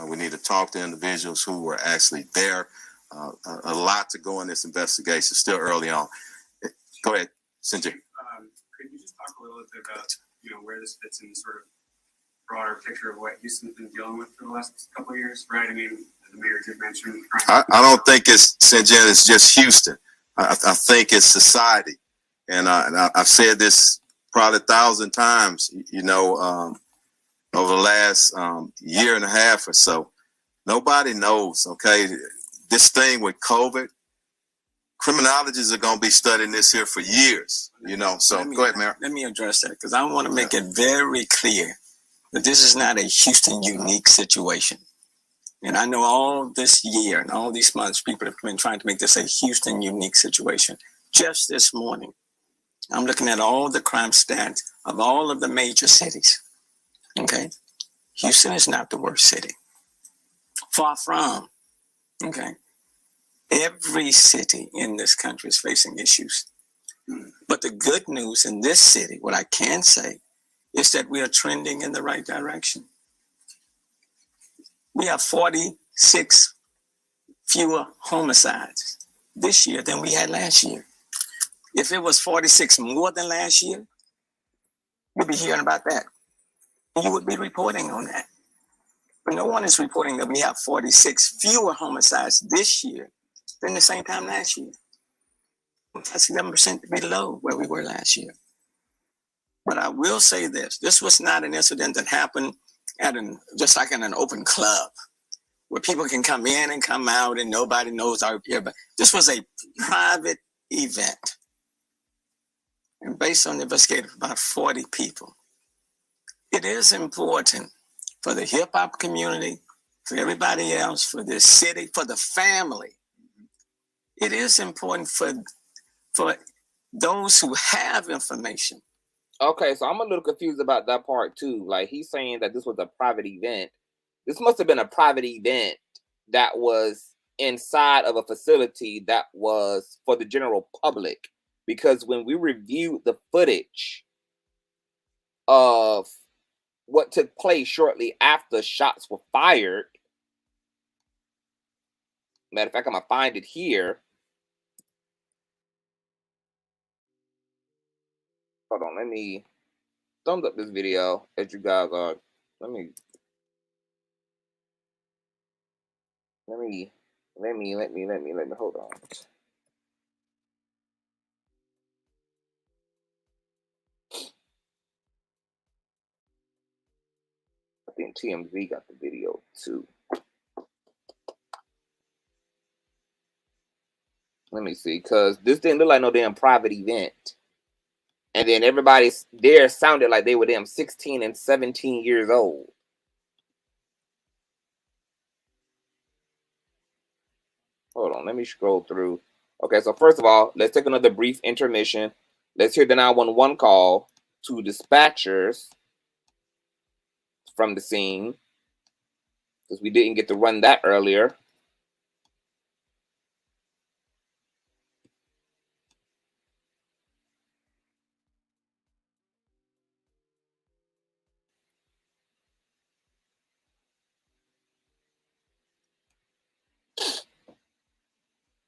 We need to talk to individuals who were actually there. A lot to go in this investigation, still early on. Go ahead, Sinjay. Could you just talk a little bit about, where this fits in sort of broader picture of what Houston's been dealing with for the last couple of years, right? I mean, the mayor did mention. I don't think it's Sinjay. It's just Houston. I think it's society, and I've said this probably 1,000 times. Over the last year and a half or so, nobody knows. Okay, this thing with COVID, criminologists are going to be studying this here for years. So go ahead, Mayor. Let me address that, because I want to make it very clear that this is not a Houston unique situation. And I know all this year and all these months, people have been trying to make this a Houston unique situation. Just this morning, I'm looking at all the crime stats of all of the major cities. Okay. Houston is not the worst city. Far from. Okay. Every city in this country is facing issues. But the good news in this city, what I can say, is that we are trending in the right direction. We have 46 fewer homicides this year than we had last year. If it was 46 more than last year, you'd be hearing about that. You would be reporting on that. But no one is reporting that we have 46 fewer homicides this year than the same time last year. That's 11% below where we were last year. But I will say this was not an incident that happened just like in an open club where people can come in and come out and nobody knows our here. But this was a private event. And based on the investigation of about 40 people. It is important for the hip hop community, for everybody else, for the city, for the family. It is important for those who have information. Okay, so I'm a little confused about that part too. Like, he's saying that this was a private event. This must have been a private event that was inside of a facility that was for the general public. Because when we reviewed the footage of what took place shortly after shots were fired, matter of fact, I'm gonna find it here. Hold on, let me thumbs up this video as you guys are. Let me hold on. I think TMZ got the video too. Let me see, because this didn't look like no damn private event. And then everybody there sounded like they were damn 16 and 17 years old. Hold on, let me scroll through. Okay, so first of all, let's take another brief intermission. Let's hear the 911 call to dispatchers from the scene, because we didn't get to run that earlier.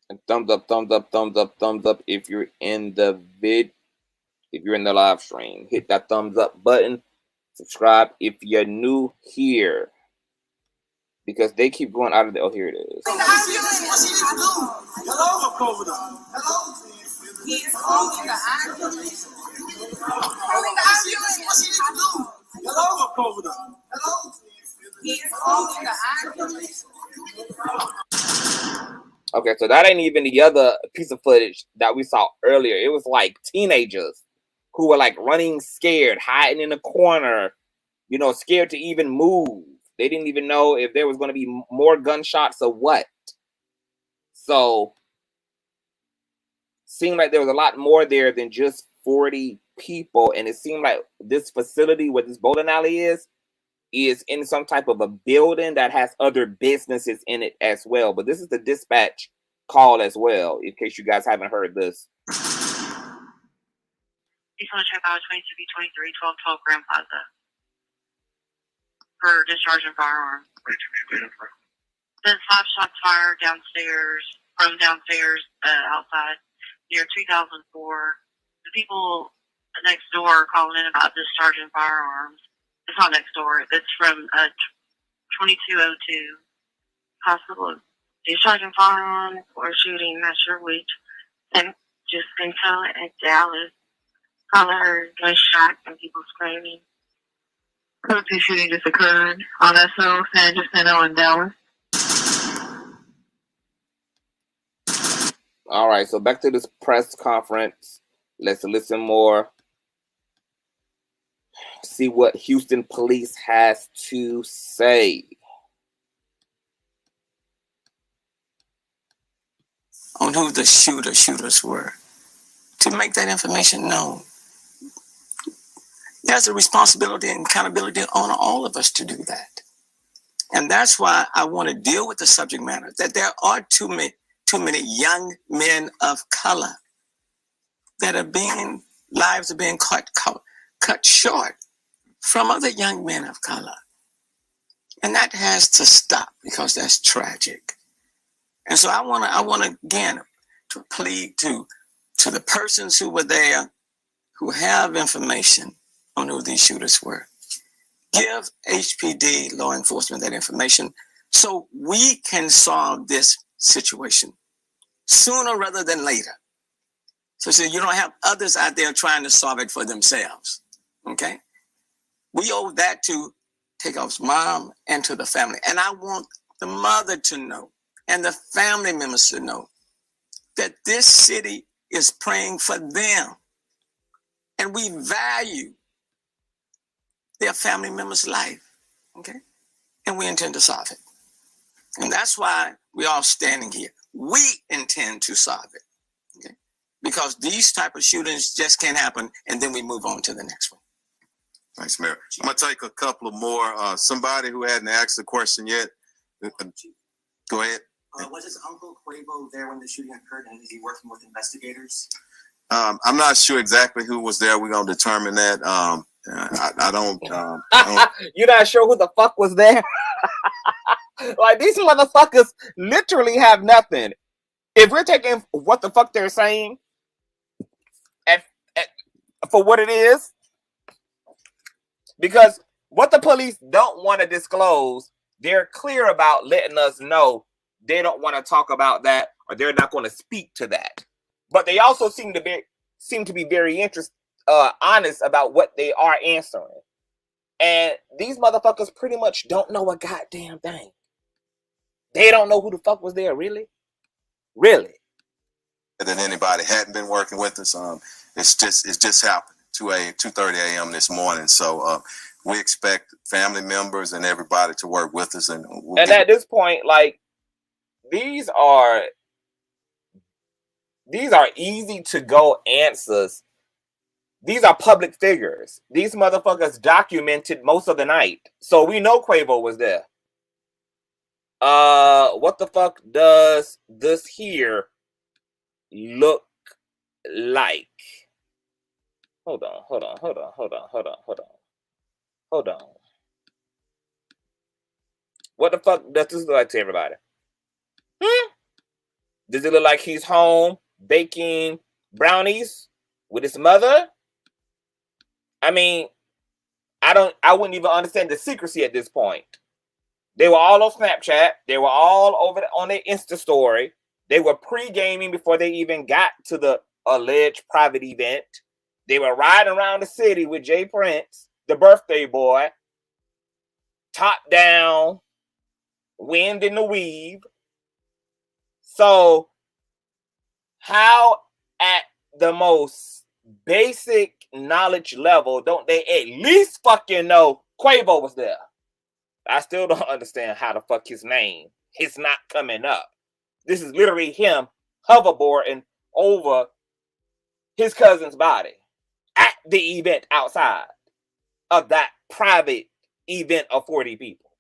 And thumbs up, thumbs up, thumbs up, thumbs up. If you're in the live stream, hit that thumbs up button. Subscribe if you're new here, because they keep going out of the. Oh, here it is. Okay, so that ain't even the other piece of footage that we saw earlier. It was like teenagers who were like running scared, hiding in a corner, you know, scared to even move. They didn't even know if there was going to be more gunshots or what. So, seemed like there was a lot more there than just 40 people. And it seemed like this facility where this bowling alley is in some type of a building that has other businesses in it as well. But this is the dispatch call as well, in case you guys haven't heard this. He's on check out 22B23 1212 Grand Plaza for discharging firearm. There's 5 shots fired from downstairs outside near 2004. The people next door are calling in about discharging firearms. It's not next door. It's from 2202 possible discharging firearms or shooting. Not sure which. And just intel at Dallas. Probably heard gunshot and people screaming. Could be shooting just occurred on that San Jacinto in Dallas. All right, so back to this press conference. Let's listen more. See what Houston police has to say. On who the shooters were, to make that information known. There's a responsibility and accountability on all of us to do that. And that's why I want to deal with the subject matter, that there are too many young men of color that lives are being cut short from other young men of color. And that has to stop, because that's tragic. And so I want to again to plead to the persons who were there, who have information on who these shooters were. Give HPD law enforcement that information so we can solve this situation sooner rather than later. So you don't have others out there trying to solve it for themselves. Okay? We owe that to Takeoff's mom and to the family. And I want the mother to know and the family members to know that this city is praying for them. And we value their family members' life. Okay? And we intend to solve it. And that's why we're all standing here. We intend to solve it. Okay? Because these type of shootings just can't happen, and then we move on to the next one. Thanks, Mayor. I'm going to take a couple of more. Somebody who hadn't asked the question yet. Go ahead. Was his uncle Quavo there when the shooting occurred, and is he working with investigators? I'm not sure exactly who was there. We're going to determine that. I don't. You're not sure who the fuck was there? Like, these motherfuckers literally have nothing. If we're taking what the fuck they're saying and for what it is, because what the police don't want to disclose, they're clear about letting us know they don't want to talk about that, or they're not going to speak to that. But they also seem to be very honest about what they are answering. And these motherfuckers pretty much don't know a goddamn thing. They don't know who the fuck was there, really? Really? That anybody hadn't been working with us. It's just happened 2:30 a.m. this morning. So we expect family members and everybody to work with us. And at this point, like, these are easy to go answers. These are public figures. These motherfuckers documented most of the night. So we know Quavo was there. What the fuck does this here look like? Hold on. What the fuck does this look like to everybody? Does it look like he's home baking brownies with his mother? I mean, I wouldn't even understand the secrecy at this point. They were all on Snapchat. They were all over on their Insta story. They were pre-gaming before they even got to the alleged private event. They were riding around the city with Jay Prince, the birthday boy, top down, wind in the weave. So, how at the most basic knowledge level don't they at least fucking know Quavo was there? I still don't understand how the fuck his name is not coming up. This is literally him hoverboarding over his cousin's body at the event outside of that private event of 40 people.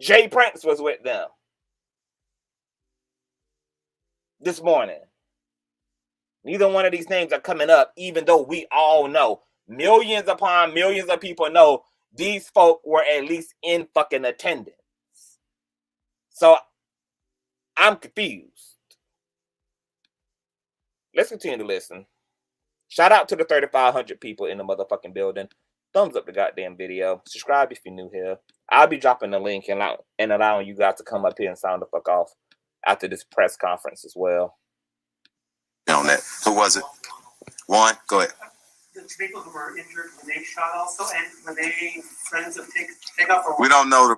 Jay Prince was with them this morning. Neither one of these names are coming up, even though we all know, millions upon millions of people know these folk were at least in fucking attendance. So I'm confused. Let's continue to listen. Shout out to the 3,500 people in the motherfucking building. Thumbs up the goddamn video. Subscribe if you're new here. I'll be dropping the link and allowing you guys to come up here and sound the fuck off after this press conference as well. On that. Who was it? One? Go ahead. The people who were injured, were they shot also? And were they friends of Takeoff? We don't know.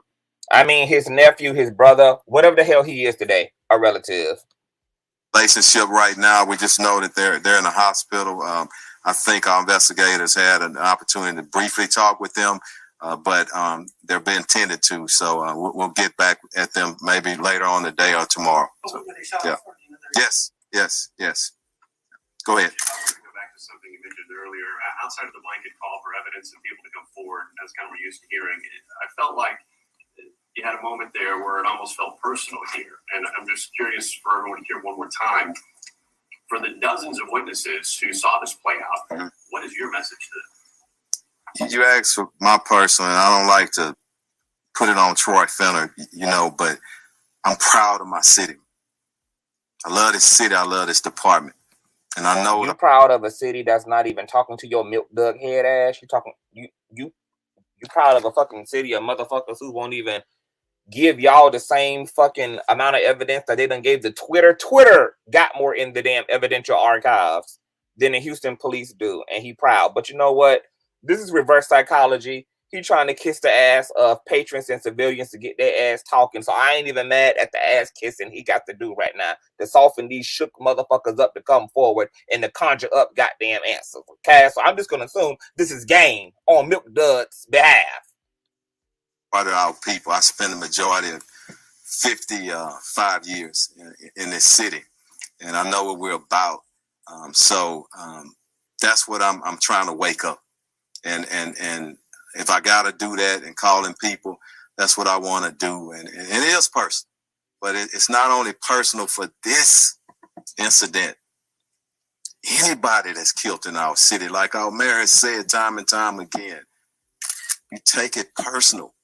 I mean, his nephew, his brother, whatever the hell he is today, a relative. Relationship right now, we just know that they're in a hospital. I think our investigators had an opportunity to briefly talk with them, but they're being tended to. So we'll get back at them maybe later on today or tomorrow. So, yeah. Yes. Go ahead. Go back to something you mentioned earlier. Outside of the blanket call for evidence and people to come forward, as kind of we're used to hearing, I felt like you had a moment there where it almost felt personal here. And I'm just curious for everyone to hear one more time. For the dozens of witnesses who saw this play out, what is your message to them? You asked for my personal, and I don't like to put it on Troy Fenner, but I'm proud of my city. I love this city. I love this department. And I know you're proud of a city that's not even talking to your milk dug head ass. You proud of a fucking city of motherfuckers who won't even give y'all the same fucking amount of evidence that they done gave the Twitter. Twitter got more in the damn evidential archives than the Houston police do, and he proud. But you know what? This is reverse psychology. He trying to kiss the ass of patrons and civilians to get their ass talking. So I ain't even mad at the ass kissing he got to do right now to soften these shook motherfuckers up to come forward and to conjure up goddamn answers. Okay, so I'm just gonna assume this is game on Milk Dud's behalf. Part of our people. I spent the majority of 55 years in this city, and I know what we're about. So that's what I'm trying to wake up, and if I gotta do that and calling people, that's what I want to do. And it is personal, but it's not only personal for this incident. Anybody that's killed in our city, like our mayor has said time and time again, you take it personal.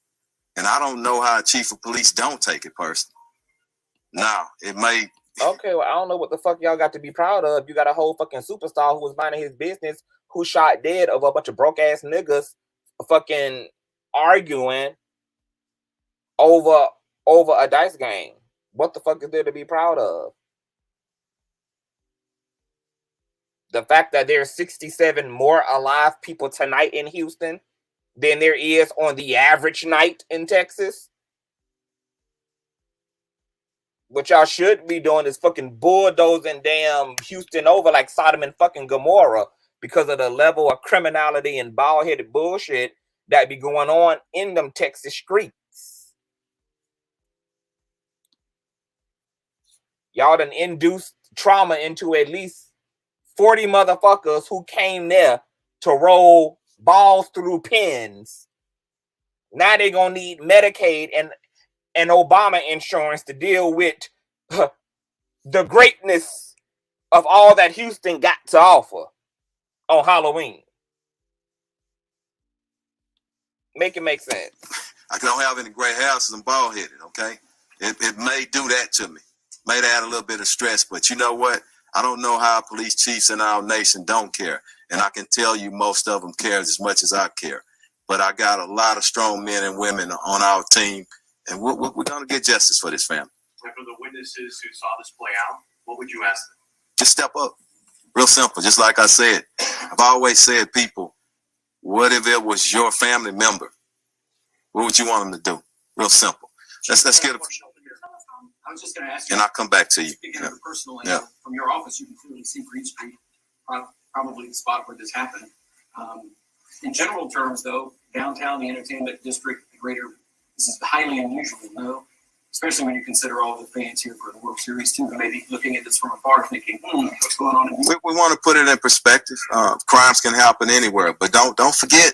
And I don't know how a chief of police don't take it personal. Now, it may... Okay, well, I don't know what the fuck y'all got to be proud of. You got a whole fucking superstar who was minding his business, who shot dead of a bunch of broke-ass niggas fucking arguing over a dice game. What the fuck is there to be proud of? The fact that there's 67 more alive people tonight in Houston than there is on the average night in Texas. What y'all should be doing is fucking bulldozing damn Houston over like Sodom and fucking Gomorrah because of the level of criminality and bald-headed bullshit that be going on in them Texas streets. Y'all done induced trauma into at least 40 motherfuckers who came there to roll balls through pens. Now they're gonna need Medicaid and Obama insurance to deal with the greatness of all that Houston got to offer on Halloween. Make it make sense. I don't have any gray houses. I'm bald-headed, okay? It may do that to me. May add a little bit of stress, but you know what? I don't know how police chiefs in our nation don't care. And I can tell you most of them care as much as I care. But I got a lot of strong men and women on our team, and we're going to get justice for this family. And for the witnesses who saw this play out, what would you ask them? Just step up. Real simple. Just like I said, I've always said, people, what if it was your family member? What would you want them to do? Real simple. Let's get it. I was just going to ask you. And I'll come back to you. Speaking of personal, from your office, you can clearly see Green Street, probably the spot where this happened. In general terms, though, downtown, the entertainment district, the greater, this is highly unusual, no? Especially when you consider all the fans here for the World Series, too, and maybe looking at this from afar thinking, what's going on in here? We want to put it in perspective. Crimes can happen anywhere, but don't forget,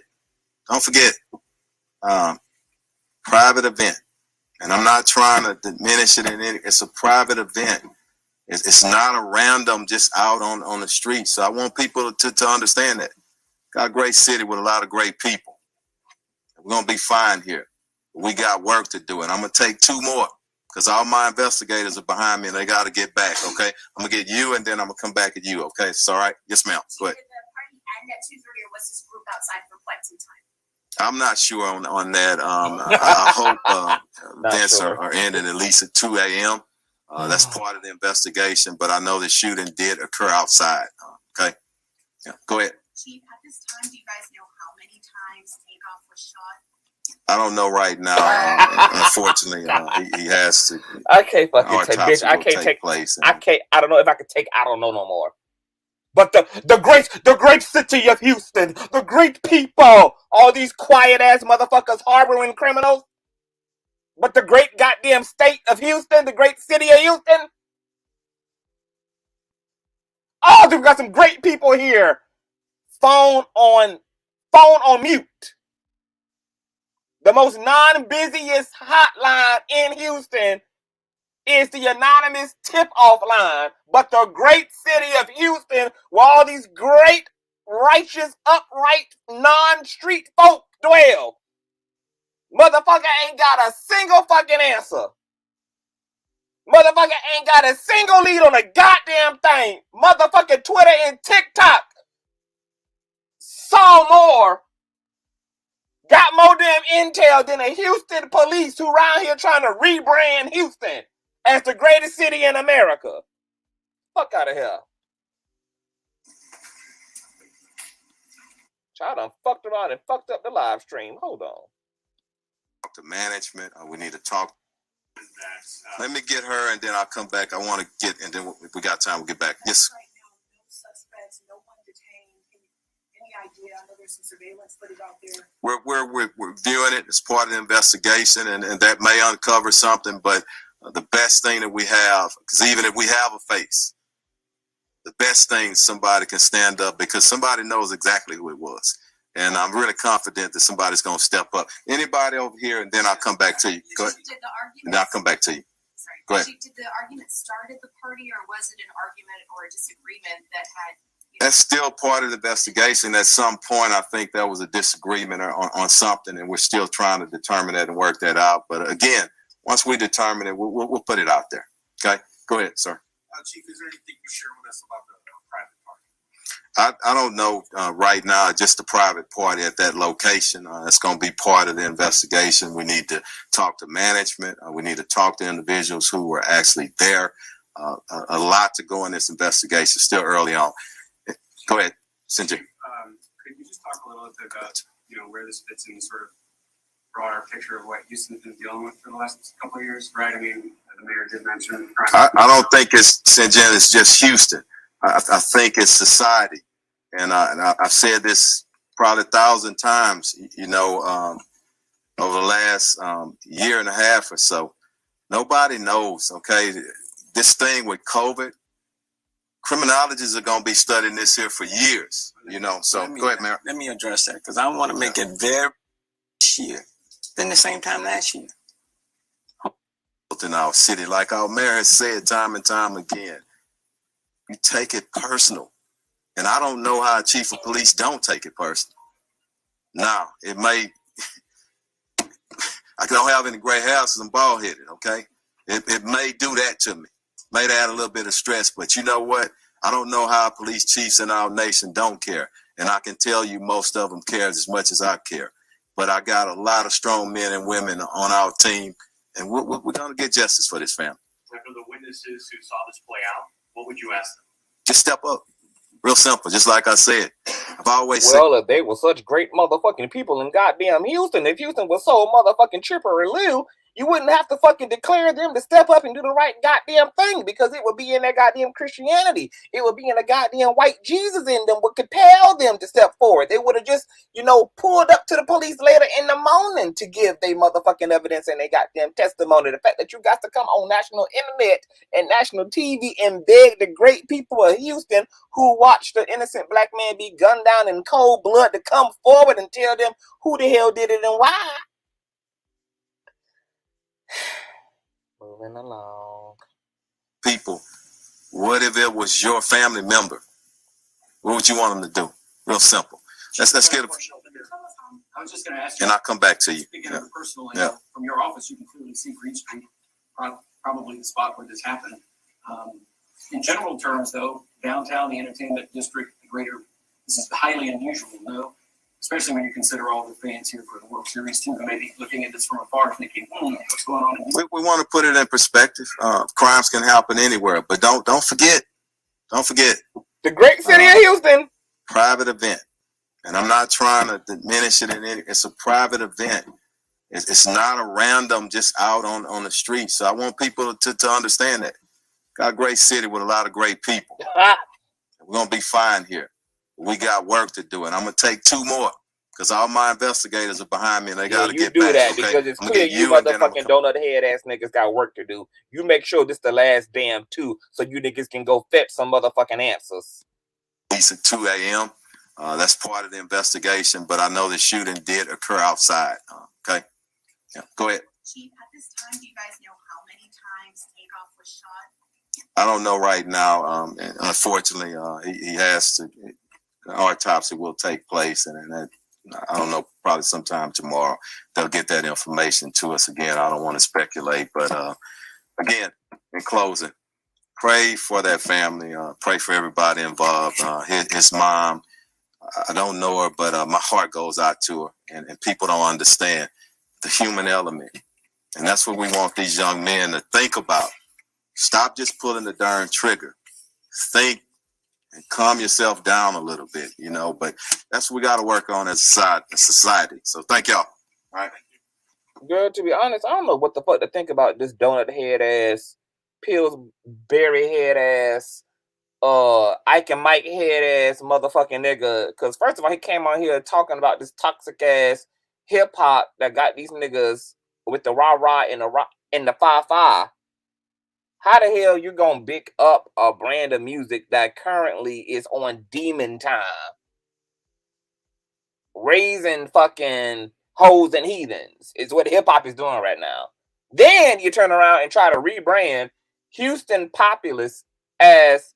private event. And I'm not trying to diminish it in any, it's a private event. It's not a random just out on the street. So I want people to understand that. Got a great city with a lot of great people. We're going to be fine here. We got work to do, and I'm going to take 2 more because all my investigators are behind me, and they got to get back, okay? I'm going to get you, and then I'm going to come back at you, okay? It's all right? Yes, ma'am. Go ahead. Did the party end at 2:30, or was this group outside for quite some time? I'm not sure on that. I hope events are ending at least at 2 a.m. That's part of the investigation, but I know the shooting did occur outside, okay? Yeah, go ahead. Chief, at this time, do you guys know how many times Takeoff was shot? I don't know right now. Unfortunately, he has to. I can't fucking take, bitch. I can't take place. I can't. I don't know if I can take. I don't know no more. But the great city of Houston, the great people, all these quiet ass motherfuckers harboring criminals. But the great goddamn state of Houston, the great city of Houston. Oh, we've got some great people here. Phone on mute. The most non-busiest hotline in Houston is the anonymous tip-off line. But the great city of Houston, where all these great, righteous, upright, non-street folk dwell, motherfucker ain't got a single fucking answer. Motherfucker ain't got a single lead on a goddamn thing. Motherfucking Twitter and TikTok saw more, got more damn intel than the Houston police who around here trying to rebrand Houston as the greatest city in America. Fuck out of here. Child done fucked around and fucked up the live stream. Hold on. Talk to management. We need to talk. Let me get her and then I'll come back. I want to get, and then if we got time, we'll get back. Yes. Right now, no suspects, no one detained. Any idea? I know there's some surveillance footage out there. We're viewing it as part of the investigation, and that may uncover something, but the best thing that we have, because even if we have a face, the best thing somebody can stand up because somebody knows exactly who it was. And I'm really confident that somebody's going to step up. Anybody over here, and then I'll come back to you. Go ahead. Did the argument, and I'll come back to you. Sorry. Go ahead. Did the argument start at the party, or was it an argument or a disagreement that had... That's still part of the investigation. At some point, I think there was a disagreement on something, and we're still trying to determine that and work that out. But again, once we determine it, we'll put it out there. Okay? Go ahead, sir. Chief, is there anything you share with us about the private party? I don't know right now, just the private party at that location. That's going to be part of the investigation. We need to talk to management. We need to talk to individuals who were actually there. A lot to go in this investigation, still early on. Go ahead, Cindy. Could you just talk a little bit about, where this fits in the sort of broader picture of what Houston's been dealing with for the last couple of years, right? I mean, the mayor did mention. I don't think it's just Houston. I think it's society, and I've said this probably 1,000 times. Over the last year and a half or so, nobody knows. Okay, this thing with COVID, criminologists are going to be studying this here for years. So go ahead, Mayor. Let me address that because I want to make it very clear. Then the same time last year. In our city, like our mayor has said time and time again, you take it personal. And I don't know how a chief of police don't take it personal. Now, it may, I don't have any gray hairs because I'm bald-headed, okay? It may do that to me. May add a little bit of stress, but you know what? I don't know how police chiefs in our nation don't care. And I can tell you most of them care as much as I care. But I got a lot of strong men and women on our team, and we're going to get justice for this family. For the witnesses who saw this play out, what would you ask them? Just step up. Real simple, just like I said. I've always said. Well, if they were such great motherfucking people in goddamn Houston, if Houston was so motherfucking chipper and Lou, you wouldn't have to fucking declare them to step up and do the right goddamn thing, because it would be in their goddamn Christianity. It would be in a goddamn white Jesus in them would compel them to step forward. They would have just, pulled up to the police later in the morning to give their motherfucking evidence and their goddamn testimony. The fact that you got to come on national internet and national TV and beg the great people of Houston who watched the innocent black man be gunned down in cold blood to come forward and tell them who the hell did it and why. Moving along. People, what if it was your family member? What would you want them to do? Real simple. Let's get it. I was just going to ask you. And I'll come back to you. Speaking of personal, from your office, you can clearly see Green Street, probably the spot where this happened. In general terms, though, downtown, the entertainment district, the greater, this is highly unusual, no? Especially when you consider all the fans here for the World Series too, maybe looking at this from afar, thinking, what's going on? We want to put it in perspective. Crimes can happen anywhere, but don't forget. Don't forget. The great city of Houston. Private event. And I'm not trying to diminish it in any. It's a private event. It's not a random just out on the street. So I want people to understand that. Got a great city with a lot of great people. We're going to be fine here. We got work to do, and I'm going to take 2 more because all my investigators are behind me, and they got to get back. You do that because it's clear you motherfucking donut head ass niggas got work to do. You make sure this the last damn 2 so you niggas can go fetch some motherfucking answers. It's at 2 a.m. That's part of the investigation, but I know the shooting did occur outside. Okay? Yeah, go ahead. Chief, at this time, do you guys know how many times Takeoff was shot? I don't know right now. And unfortunately, he has to. Autopsy will take place, and I don't know, probably sometime tomorrow they'll get that information to us again. I don't want to speculate, but again, in closing, pray for that family. Pray for everybody involved. His mom, I don't know her, but my heart goes out to her, and people don't understand the human element, and that's what we want these young men to think about. Stop just pulling the darn trigger. Think. And calm yourself down a little bit, but that's what we got to work on as a society. So thank y'all. All right. Girl, to be honest, I don't know what the fuck to think about this donut head ass, Pillsbury head ass, Ike and Mike head ass motherfucking nigga. Because first of all, he came on here talking about this toxic ass hip hop that got these niggas with the rah-rah and the fa-fa. How the hell you gonna pick up a brand of music that currently is on demon time? Raising fucking hoes and heathens is what hip hop is doing right now. Then you turn around and try to rebrand Houston populace as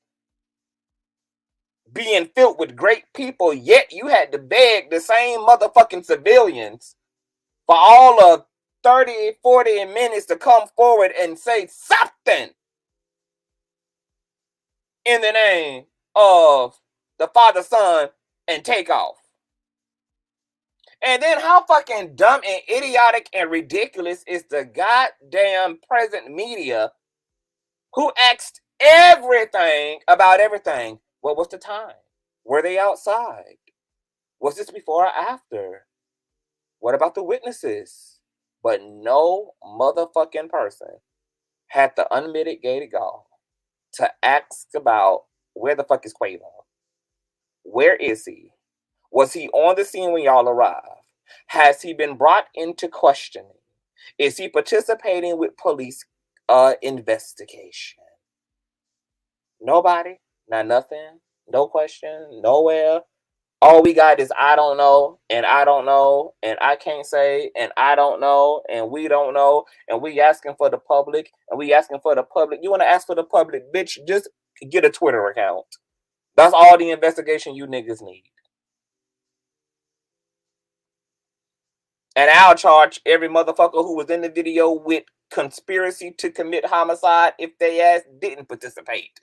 being filled with great people, yet you had to beg the same motherfucking civilians for all of 30, 40 minutes to come forward and say something in the name of the Father, Son, and Takeoff. And then how fucking dumb and idiotic and ridiculous is the goddamn present media who asked everything about everything. What was the time? Were they outside? Was this before or after? What about the witnesses? But no motherfucking person had the unmitigated gall to ask about where the fuck is Quavo? Where is he? Was he on the scene when y'all arrived? Has he been brought into questioning? Is he participating with police investigation? Nobody, not nothing, no question, nowhere. All we got is I don't know, and I don't know, and I can't say, and I don't know, and we don't know, and we asking for the public, and we asking for the public. You want to ask for the public, bitch, just get a Twitter account. That's all the investigation you niggas need. And I'll charge every motherfucker who was in the video with conspiracy to commit homicide if they ass didn't participate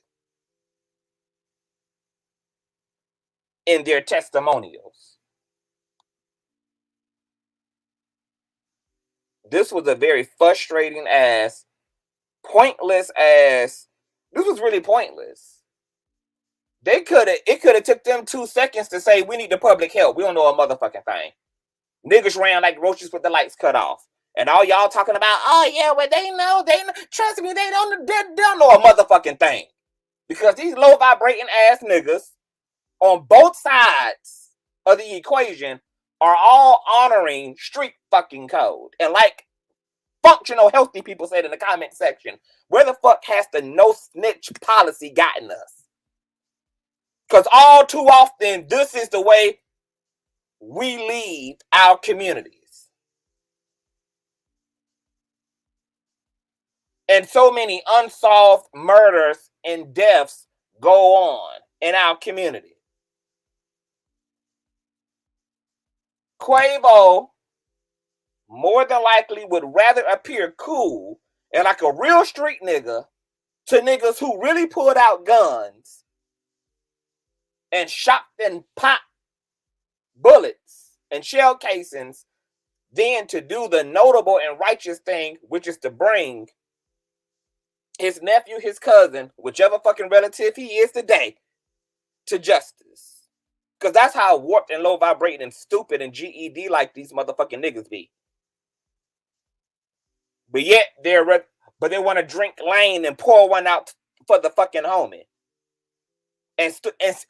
in their testimonials. This was a very frustrating ass, pointless ass. This was really pointless. It could have took them 2 seconds to say, we need the public help. We don't know a motherfucking thing. Niggas ran like roaches with the lights cut off. And all y'all talking about, oh yeah, well they know, trust me, they don't know a motherfucking thing. Because these low vibrating ass niggas on both sides of the equation are all honoring street fucking code. And like functional healthy people said in the comment section, where the fuck has the no snitch policy gotten us? Because all too often, this is the way we lead our communities. And so many unsolved murders and deaths go on in our community. Quavo more than likely would rather appear cool and like a real street nigga to niggas who really pulled out guns and shot and popped bullets and shell casings than to do the notable and righteous thing, which is to bring his nephew, his cousin, whichever fucking relative he is today, to justice. Because that's how warped and low vibrating and stupid and GED like these motherfucking niggas be. But yet they want to drink Lane and pour one out for the fucking homie. And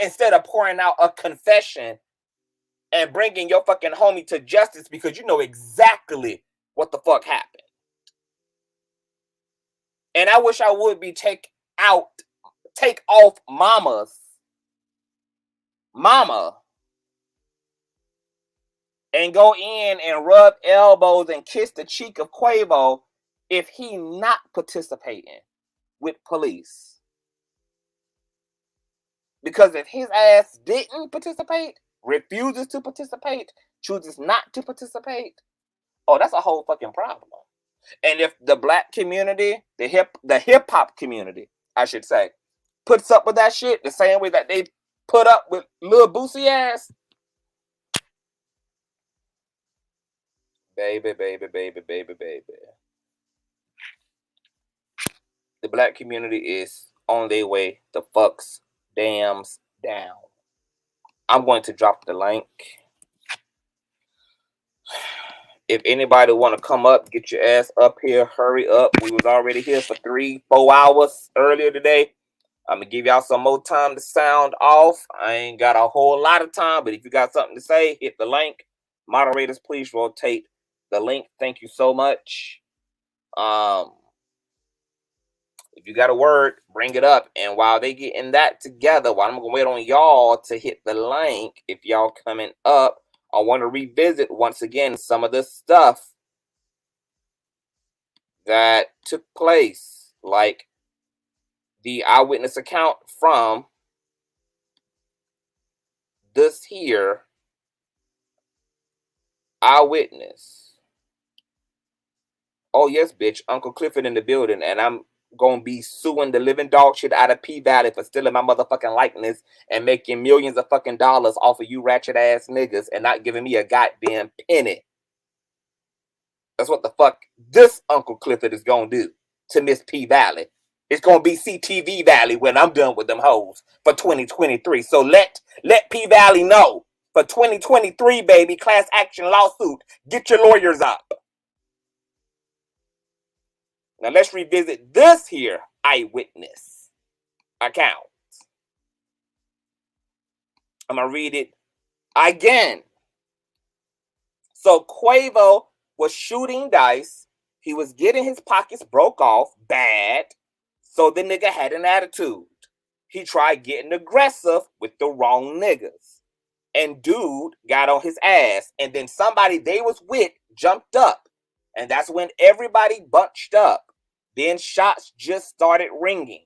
instead of pouring out a confession and bringing your fucking homie to justice because you know exactly what the fuck happened. And I wish I would be take off mama and go in and rub elbows and kiss the cheek of Quavo if he not participating with police. Because if his ass didn't participate, refuses to participate, chooses not to participate, oh, that's a whole fucking problem. And if the black community, the hip hop community, I should say, puts up with that shit the same way that they put up with Lil Boosie ass, baby. The black community is on their way to fucks dams down. I'm going to drop the link. If anybody want to come up, get your ass up here, hurry up. We was already here for 3-4 hours earlier today. I'm going to give y'all some more time to sound off. I ain't got a whole lot of time, but if you got something to say, hit the link. Moderators, please rotate the link. Thank you so much. If you got a word, bring it up. And while they getting that together, while I'm going to wait on y'all to hit the link, if y'all coming up, I want to revisit once again some of the stuff that took place, like the eyewitness account from this here Eyewitness. Oh, yes, bitch. Uncle Clifford in the building, and I'm going to be suing the living dog shit out of P-Valley for stealing my motherfucking likeness and making millions of fucking dollars off of you ratchet ass niggas and not giving me a goddamn penny. That's what the fuck this Uncle Clifford is going to do to Miss P-Valley. It's going to be CTV Valley when I'm done with them hoes for 2023. So let P-Valley know for 2023, baby, class action lawsuit. Get your lawyers up. Now let's revisit this here eyewitness account. I'm going to read it again. So Quavo was shooting dice. He was getting his pockets broke off bad. So the nigga had an attitude. He tried getting aggressive with the wrong niggas. And dude got on his ass. And then somebody they was with jumped up. And that's when everybody bunched up. Then shots just started ringing.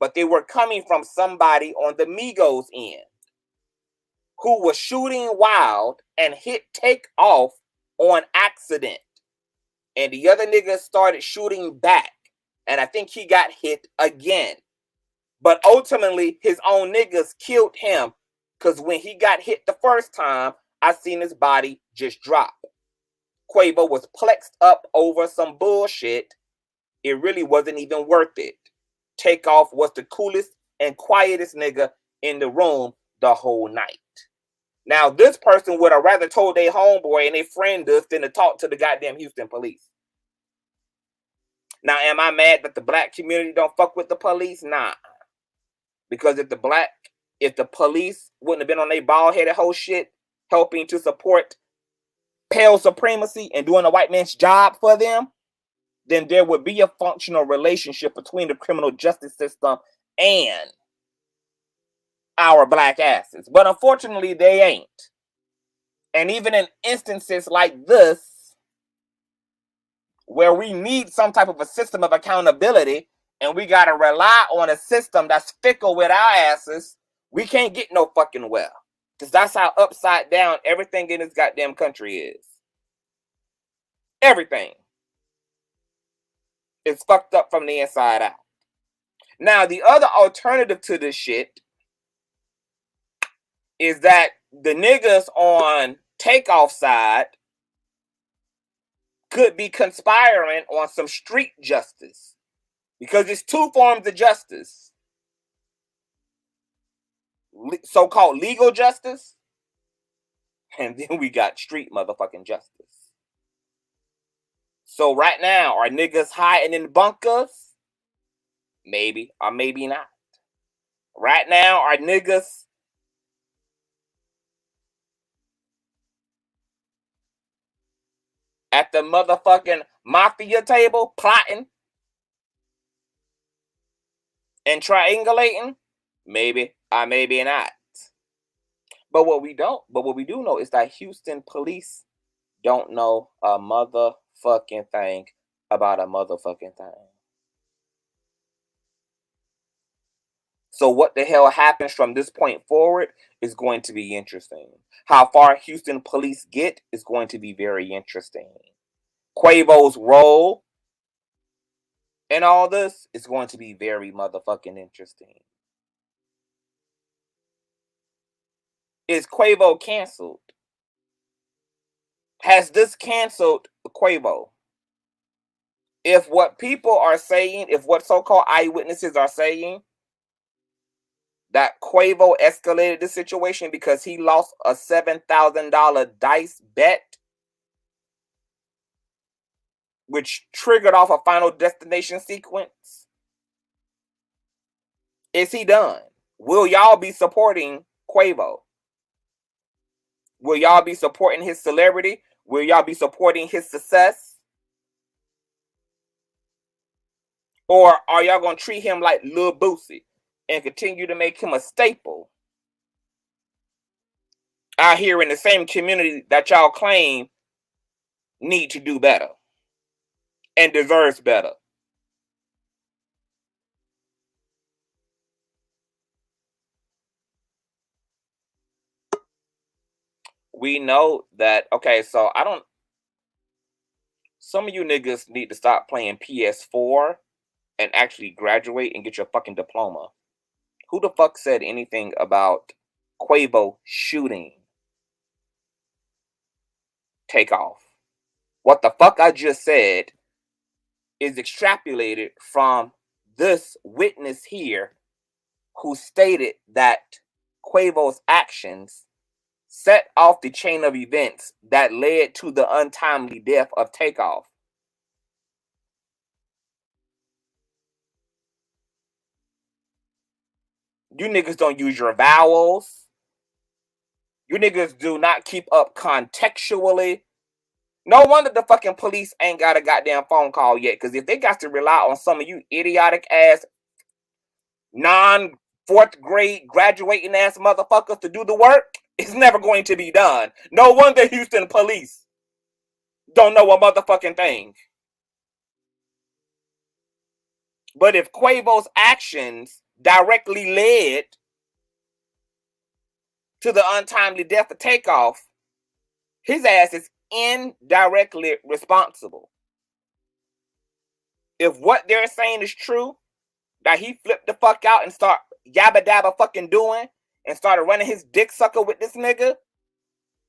But they were coming from somebody on the Migos end who was shooting wild and hit Takeoff on accident. And the other nigga started shooting back. And I think he got hit again. But ultimately, his own niggas killed him. Because when he got hit the first time, I seen his body just drop. Quavo was plexed up over some bullshit. It really wasn't even worth it. Takeoff was the coolest and quietest nigga in the room the whole night. Now, this person would have rather told their homeboy and their friend this than to talk to the goddamn Houston police. Now, am I mad that the black community don't fuck with the police? Nah. Because if the police wouldn't have been on their bald-headed whole shit, helping to support pale supremacy and doing a white man's job for them, then there would be a functional relationship between the criminal justice system and our black asses. But unfortunately, they ain't. And even in instances like this, where we need some type of a system of accountability, and we got to rely on a system that's fickle with our asses, we can't get no fucking well. Because that's how upside down everything in this goddamn country is. Everything. It's fucked up from the inside out. Now, the other alternative to this shit is that the niggas on Takeoff side could be conspiring on some street justice. Because it's two forms of justice. So-called legal justice. And then we got street motherfucking justice. So right now, are niggas hiding in bunkers? Maybe or maybe not. Right now, are niggas at the motherfucking mafia table plotting and triangulating? Maybe or maybe not. But what we do know is that Houston police don't know a motherfucking thing about a motherfucking thing. So what the hell happens from this point forward is going to be interesting. How far Houston police get is going to be very interesting. Quavo's role in all this is going to be very motherfucking interesting. Is Quavo canceled? Has this canceled Quavo? If what people are saying, if what so-called eyewitnesses are saying, that Quavo escalated the situation because he lost a $7,000 dice bet, which triggered off a Final Destination sequence, is he done? Will y'all be supporting Quavo? Will y'all be supporting his celebrity? Will y'all be supporting his success? Or are y'all going to treat him like Lil Boosie and continue to make him a staple out here in the same community that y'all claim need to do better and deserves better? We know that, okay, so some of you niggas need to stop playing PS4 and actually graduate and get your fucking diploma. Who the fuck said anything about Quavo shooting Takeoff? What the fuck I just said is extrapolated from this witness here who stated that Quavo's actions set off the chain of events that led to the untimely death of Takeoff. You niggas don't use your vowels. You niggas do not keep up contextually. No wonder the fucking police ain't got a goddamn phone call yet. Because if they got to rely on some of you idiotic ass non-4th grade graduating ass motherfuckers to do the work, it's never going to be done. No wonder Houston police don't know a motherfucking thing. But if Quavo's actions directly led to the untimely death of Takeoff, his ass is indirectly responsible. If what they're saying is true, that he flipped the fuck out and start yabba dabba fucking doing and started running his dick sucker with this nigga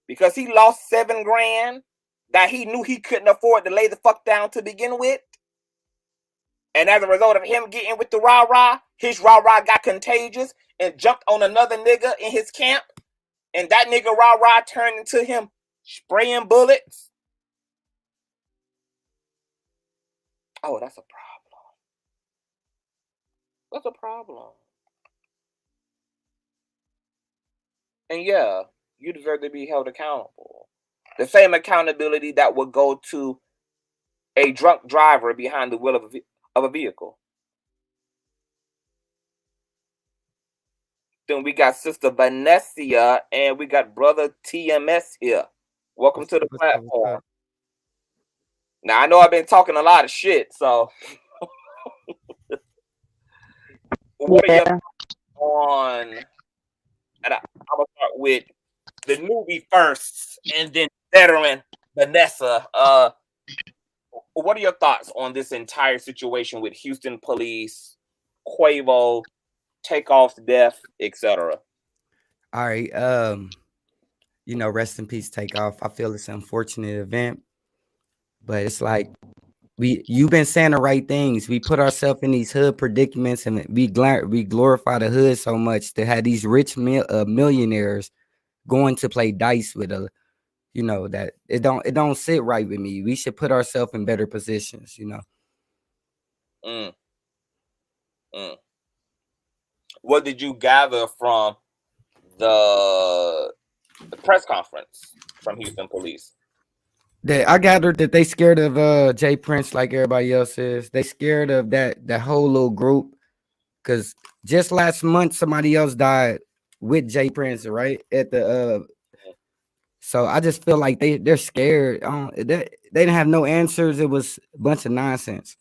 because he lost $7,000 that he knew he couldn't afford to lay the fuck down to begin with. And as a result of him getting with the rah-rah, his rah-rah got contagious and jumped on another nigga in his camp. And that nigga rah-rah turned into him spraying bullets. Oh, that's a problem. That's a problem. And yeah, you deserve to be held accountable. The same accountability that would go to a drunk driver behind the wheel of a vehicle. Then we got Sister Vanessa and we got Brother TMS here. Welcome to the platform. Now, I know I've been talking a lot of shit, so what are your thoughts on, and I'm going to start with the newbie first and then veteran Vanessa. What are your thoughts on this entire situation with Houston police, Quavo, Takeoff's death, etc.? All right. You know, rest in peace, Takeoff. I feel it's an unfortunate event, but it's like you've been saying the right things. We put ourselves in these hood predicaments, and we glorify the hood so much to have these rich millionaires going to play dice with a, you know, that it don't sit right with me. We should put ourselves in better positions, you know. What did you gather from the press conference from Houston police? I gathered that they scared of Jay Prince like everybody else is. They scared of that whole little group, because just last month somebody else died with Jay Prince, right? At the so I just feel like they're scared. They didn't have no answers. It was a bunch of nonsense.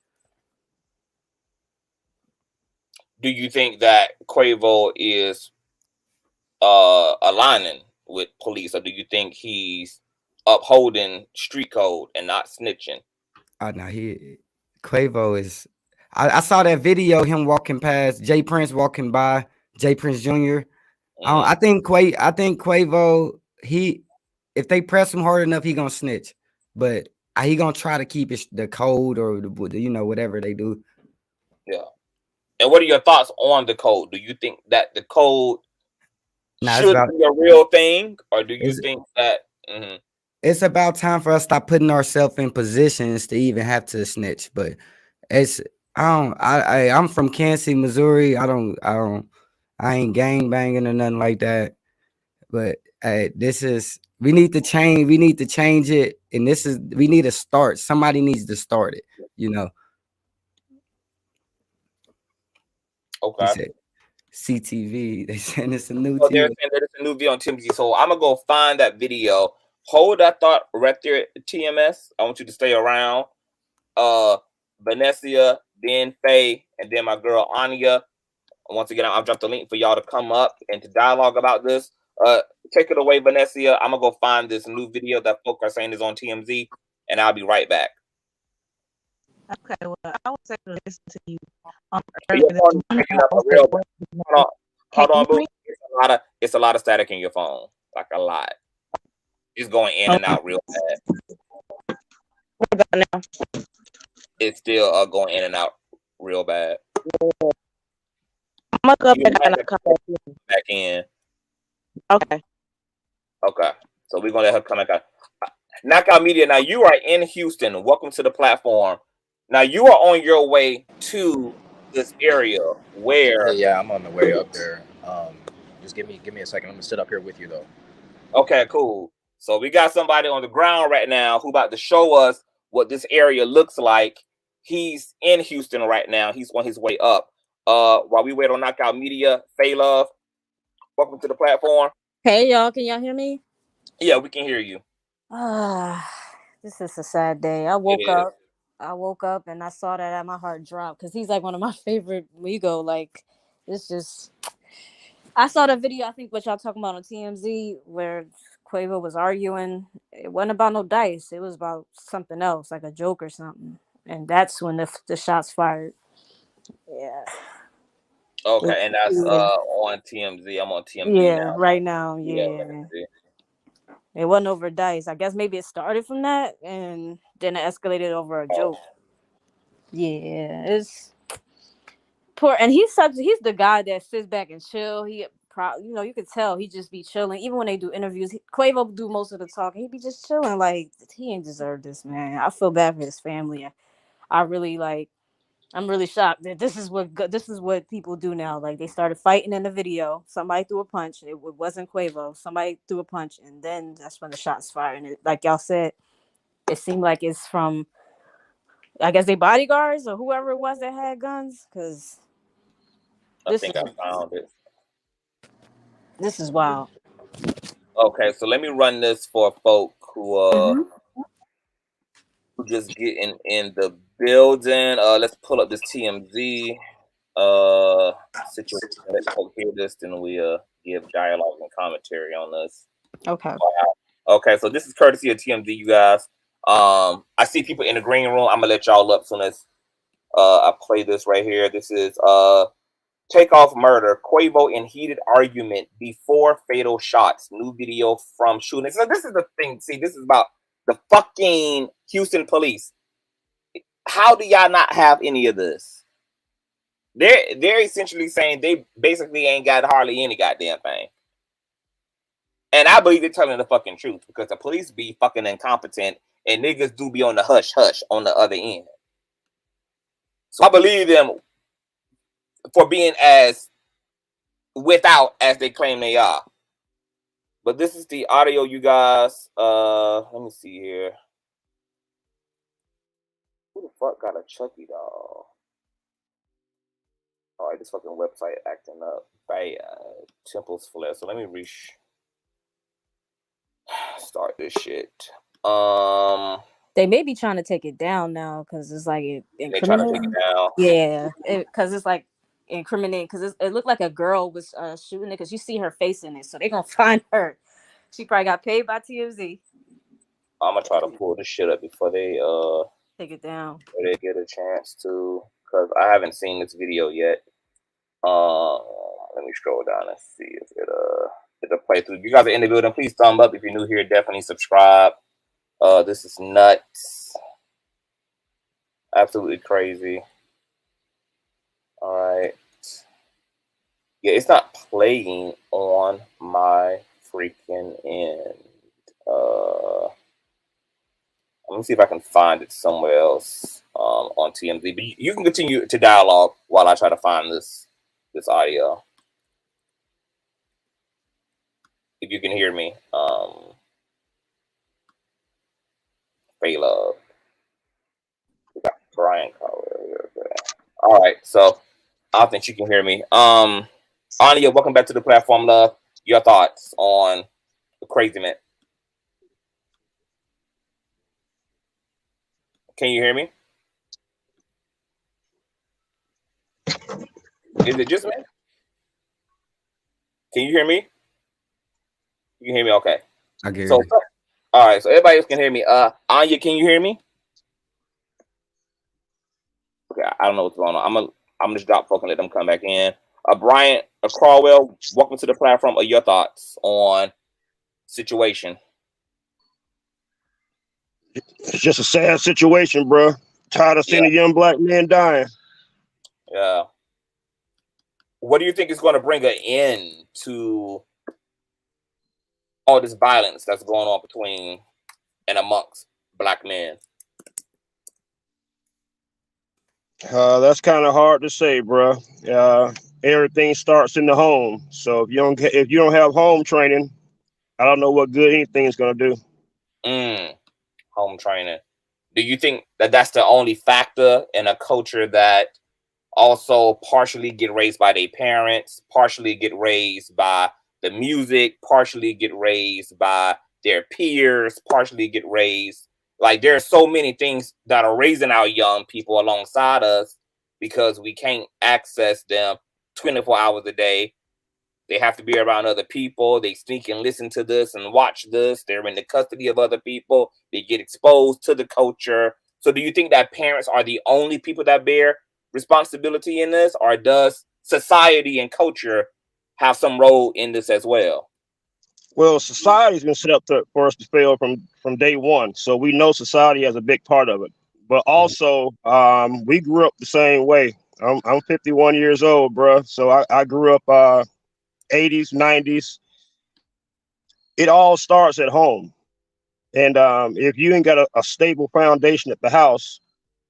Do you think that Quavo is aligning with police, or do you think he's upholding street code and not snitching? Oh no, Quavo is. I saw that video, him walking past Jay Prince, walking by Jay Prince Jr. I think Quavo, if they press him hard enough, he gonna snitch, but he gonna try to keep the code or the, you know, whatever they do. Yeah. And what are your thoughts on the code? Do you think that the code should be a real thing, or do you think that it's about time for us to stop putting ourselves in positions to even have to snitch? But I'm from Kansas, Missouri. I ain't gang banging or nothing like that. But we need to change. We need to change it, and we need to start. Somebody needs to start it. You know. Okay. CTV. They saying it's a new. Oh, they're saying that it's a new video on TMZ. So I'm gonna go find that video. Hold that thought right there, TMS. I want you to stay around. Vanessa, then Faye, and then my girl Anya. Once again, I'll drop the link for y'all to come up and to dialogue about this. Take it away, Vanessa. I'm gonna go find this new video that folk are saying is on TMZ, and I'll be right back. Okay, well, I was able to listen to you. Hold on, boo. It's a lot of static in your phone, like a lot. It's going in and out real bad. What about now? It's still going in and out real bad. I'm gonna go back in. Okay. Okay. So we're gonna let her come back out. Knockout Media. Now you are in Houston. Welcome to the platform. Now you are on your way to this area where. Yeah, I'm on the way up there. Just give me a second. I'm gonna sit up here with you though. Okay, cool. So we got somebody on the ground right now who about to show us what this area looks like. He's in Houston right now. He's on his way up. While we wait on Knockout Media, Faye Love, welcome to the platform. Hey y'all, can y'all hear me? Yeah, we can hear you. This is a sad day. I woke up and I saw that and my heart dropped because he's like one of my favorite Migos. Like, it's just, I saw the video, I think what y'all talking about on TMZ, where Quavo was arguing. It wasn't about no dice. It was about something else, like a joke or something. And that's when the shots fired. Yeah. Okay, and that's Yeah. on TMZ. I'm on TMZ Yeah, now. right now, Yeah, let me yeah. see. It wasn't over dice. I guess maybe it started from that and then it escalated over a joke. Yeah, it's poor. And he's the guy that sits back and chill. You could tell he just be chilling. Even when they do interviews, Quavo do most of the talking. He be just chilling. Like, he ain't deserve this, man. I feel bad for his family. I really I'm really shocked that this is what people do now. Like, they started fighting in the video. Somebody threw a punch. It wasn't Quavo. Somebody threw a punch, and then that's when the shots fired. And like y'all said, it seemed like it's from, I guess, they bodyguards or whoever it was that had guns. Because I think I found it. this is wild. Okay, so let me run this for folk who just getting in the building. Let's pull up this TMZ situation. Let folk hear this, then we give dialogue and commentary on this. Okay. Okay, so this is courtesy of TMZ, you guys. I see people in the green room. I'm gonna let y'all up soon as I play this right here. This is Takeoff murder. Quavo in heated argument before fatal shots. New video from shooting. So this is the thing. See, this is about the fucking Houston police. How do y'all not have any of this? They're essentially saying they basically ain't got hardly any goddamn thing. And I believe they're telling the fucking truth because the police be fucking incompetent and niggas do be on the hush hush on the other end. So I believe them for being as without as they claim they are. But this is the audio, you guys. Let me see here. Who the fuck got a Chucky doll? All right, this fucking website acting up. Bad. Temples flare. So let me start this shit. They may be trying to take it down now because it's like they trying to take it down. Yeah, because it's like incriminating. Because it looked like a girl was shooting it because you see her face in it, so they're gonna find her. She probably got paid by TMZ. I'm gonna try to pull this shit up before they take it down. Before they get a chance to, because I haven't seen this video yet. Let me scroll down and see if it'll play through. You guys are in the building. Please thumb up if you're new here. Definitely subscribe. This is nuts. Absolutely crazy. All right. Yeah, it's not playing on my freaking end. Let me see if I can find it somewhere else on TMZ. But you can continue to dialogue while I try to find this audio. If you can hear me. Love. We got Brian Collier here. All right, so I don't think you can hear me. Anya, welcome back to the platform, love. Your thoughts on the crazy man? Can you hear me? Is it just me? Can you hear me? You can hear me, okay. I can hear so, you. All right, so everybody else can hear me. Anya, can you hear me? Okay, I don't know what's going on. I'm gonna just drop folk and let them come back in. Brian Crawwell, welcome to the platform. What are your thoughts on situation? It's just a sad situation, bro. Tired of seeing a young black man dying. Yeah. What do you think is going to bring an end to all this violence that's going on between and amongst black men? That's kind of hard to say, bro. Everything starts in the home. So if you don't have home training, I don't know what good anything is gonna do. Home training. Do you think that that's the only factor in a culture that also partially get raised by their parents, partially get raised by the music, partially get raised by their peers, partially get raised? Like, there are so many things that are raising our young people alongside us because we can't access them 24 hours a day They have to be around other people. They sneak and listen to this and watch this. They're in the custody of other people. They get exposed to the culture. So do you think that parents are the only people that bear responsibility in this, or does society and culture have some role in this as well? Well, society's been set up for us to fail from day one, so we know society has a big part of it. But also, we grew up the same way. I'm 51 years old, bro. So I grew up 80s, 90s. It all starts at home, and if you ain't got a stable foundation at the house,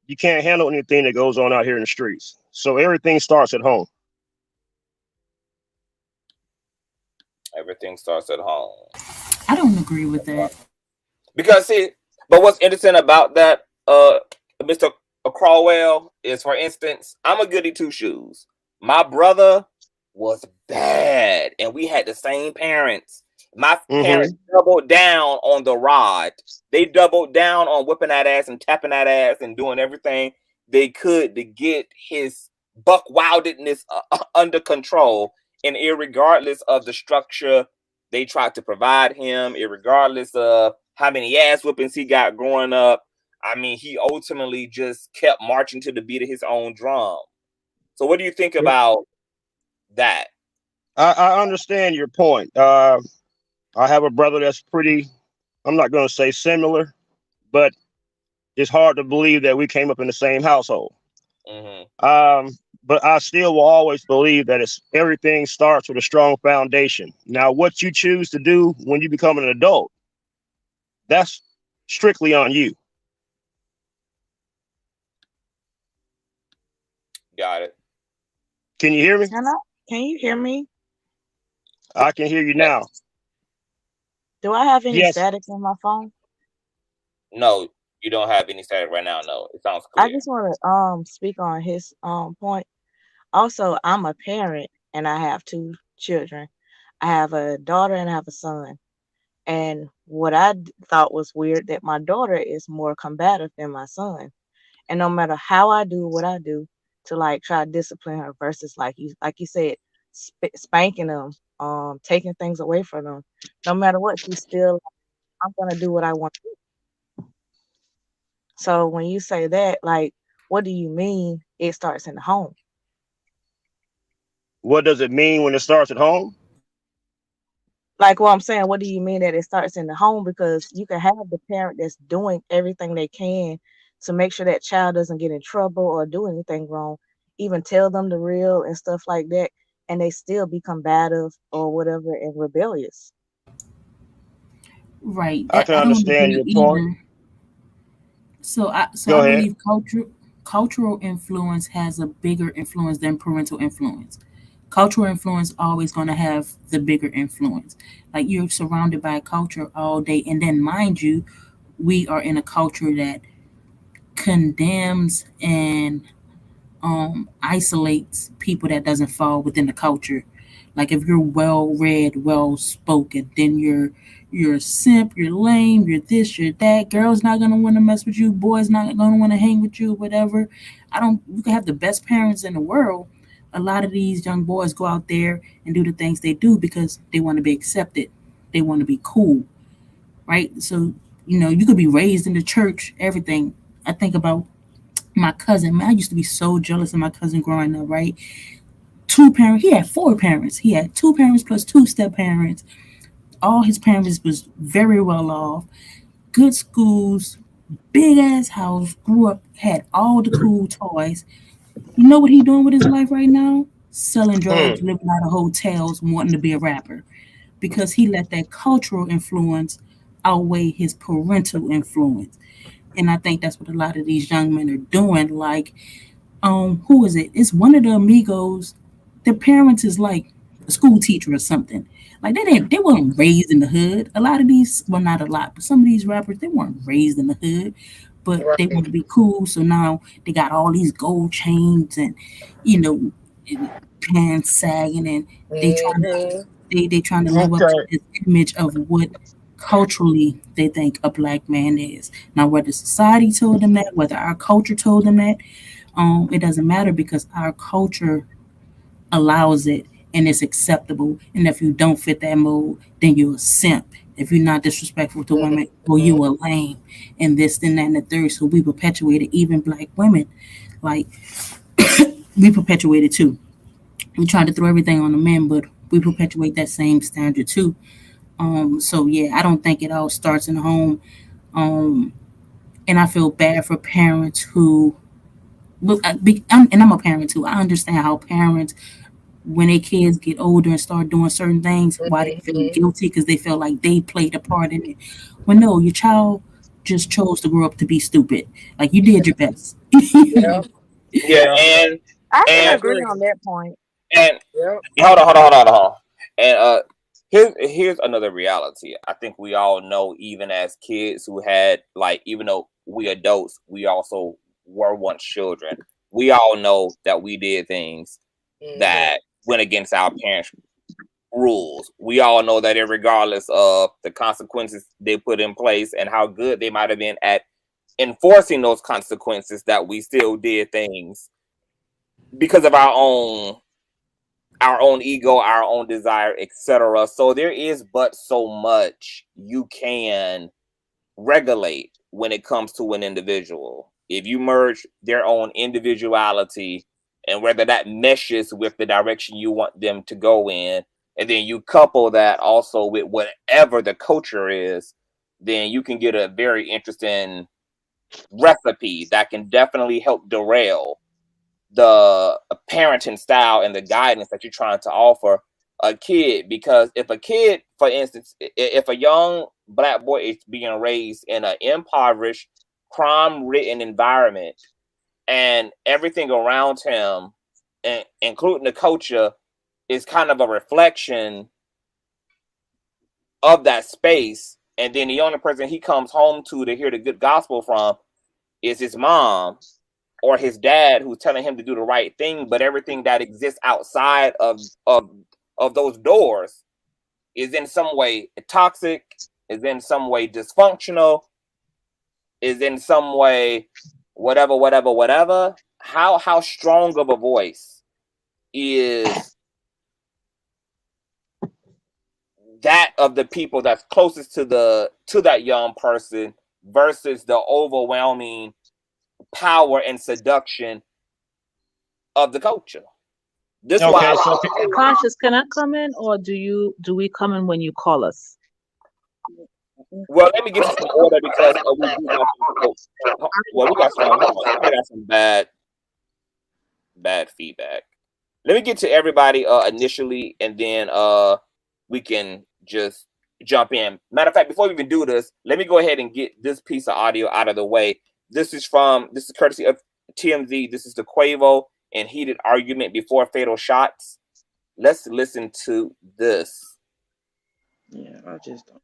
you can't handle anything that goes on out here in the streets. So everything starts at home. Everything starts at home. I don't agree with that. Because but what's interesting about that, Mr. Crawwell, is, for instance, I'm a goody two shoes. My brother was bad, and we had the same parents. My parents doubled down on the rod. They doubled down on whipping that ass and tapping that ass and doing everything they could to get his buck wildedness under control. And irregardless of the structure they tried to provide him, irregardless of how many ass whippings he got growing up, I mean, he ultimately just kept marching to the beat of his own drum. So what do you think about that? I understand your point. I have a brother that's pretty, I'm not going to say similar, but it's hard to believe that we came up in the same household. But I still will always believe that everything starts with a strong foundation. Now, what you choose to do when you become an adult, that's strictly on you. Got it. Can you hear me? Can you hear me? I can hear you now. Do I have any Yes. static on my phone? No, you don't have any static right now. No, it sounds clear. I just want to speak on his point. Also, I'm a parent and I have 2 children. I have a daughter and I have a son. And what I thought was weird, that my daughter is more combative than my son. And no matter how I do what I do to like try to discipline her versus like you said, spanking them, taking things away from them, no matter what, she's still, I'm gonna do what I want to do. So when you say that, like, what do you mean it starts in the home? What does it mean when it starts at home? Like what I'm saying, what do you mean that it starts in the home? Because you can have the parent that's doing everything they can to make sure that child doesn't get in trouble or do anything wrong, even tell them the real and stuff like that, and they still be combative or whatever and rebellious. Right. I can I don't understand agree your point. either. So I Go ahead. believe cultural influence has a bigger influence than parental influence. Cultural influence always going to have the bigger influence. Like, you're surrounded by culture all day, and then mind you, we are in a culture that condemns and isolates people that doesn't fall within the culture. Like, if you're well read, well spoken, then you're a simp, you're lame, you're this, you're that. Girls not gonna want to mess with you, boys not gonna want to hang with you, whatever. You can have the best parents in the world. A lot of these young boys go out there and do the things they do because they want to be accepted. They want to be cool, right? So, you could be raised in the church, everything. I think about my cousin. Man, I used to be so jealous of my cousin growing up, right? 2 parents. He had 4 parents. He had 2 parents plus 2 step parents. All his parents was very well off, good schools, big ass house, grew up, had all the cool toys. You know what he doing with his life right now? Selling drugs, living out of hotels, wanting to be a rapper. Because he let that cultural influence outweigh his parental influence. And I think that's what a lot of these young men are doing. Like, who is it? It's one of the Migos. Their parents is like a school teacher or something. Like, they weren't raised in the hood. A lot of these, well, not a lot, but some of these rappers, they weren't raised in the hood, but they want to be cool. So now they got all these gold chains and, pants sagging, and they trying to live up to this image of what culturally they think a black man is. Now, whether society told them that, whether our culture told them that, it doesn't matter, because our culture allows it, and it's acceptable. And if you don't fit that mold, then you're a simp. If you're not disrespectful to women, or you a lame, and this, then that, and the third. So we perpetuated, even black women, like we perpetuated too. We try to throw everything on the men, but we perpetuate that same standard too. So yeah, I don't think it all starts in the home. And I feel bad for parents who, and I'm a parent too. I understand how parents, when their kids get older and start doing certain things, why they feel guilty because they feel like they played a part in it. Well, no, your child just chose to grow up to be stupid. Like you did your best. Yeah, I can and agree on that point. and hold on. And here's another reality. I think we all know, even as kids who had, like, even though we adults, we also were once children. We all know that we did things that went against our parents' rules. We all know that, regardless of the consequences they put in place and how good they might have been at enforcing those consequences, that we still did things because of our own ego, our own desire, etc. So there is but so much you can regulate when it comes to an individual. If you merge their own individuality, and whether that meshes with the direction you want them to go in, and then you couple that also with whatever the culture is, then you can get a very interesting recipe that can definitely help derail the parenting style and the guidance that you're trying to offer a kid. Because if a kid, for instance, if a young black boy is being raised in an impoverished, crime-ridden environment, and everything around him, including the culture, is kind of a reflection of that space, and then the only person he comes home to hear the good gospel from is his mom or his dad, who's telling him to do the right thing, but everything that exists outside of those doors is in some way toxic, is in some way dysfunctional, is in some way whatever. How strong of a voice is that of the people that's closest to that young person versus the overwhelming power and seduction of the culture? This Okay, why so Conscious, can I come in, or do we come in when you call us? well, let me get to some order, because we do got we got some bad feedback. Let me get to everybody initially, and then we can just jump in. Matter of fact, before we even do this, let me go ahead and get this piece of audio out of the way. This is courtesy of TMZ. This is the Quavo and Heated Argument Before Fatal Shots. Let's listen to this. Yeah, I just don't.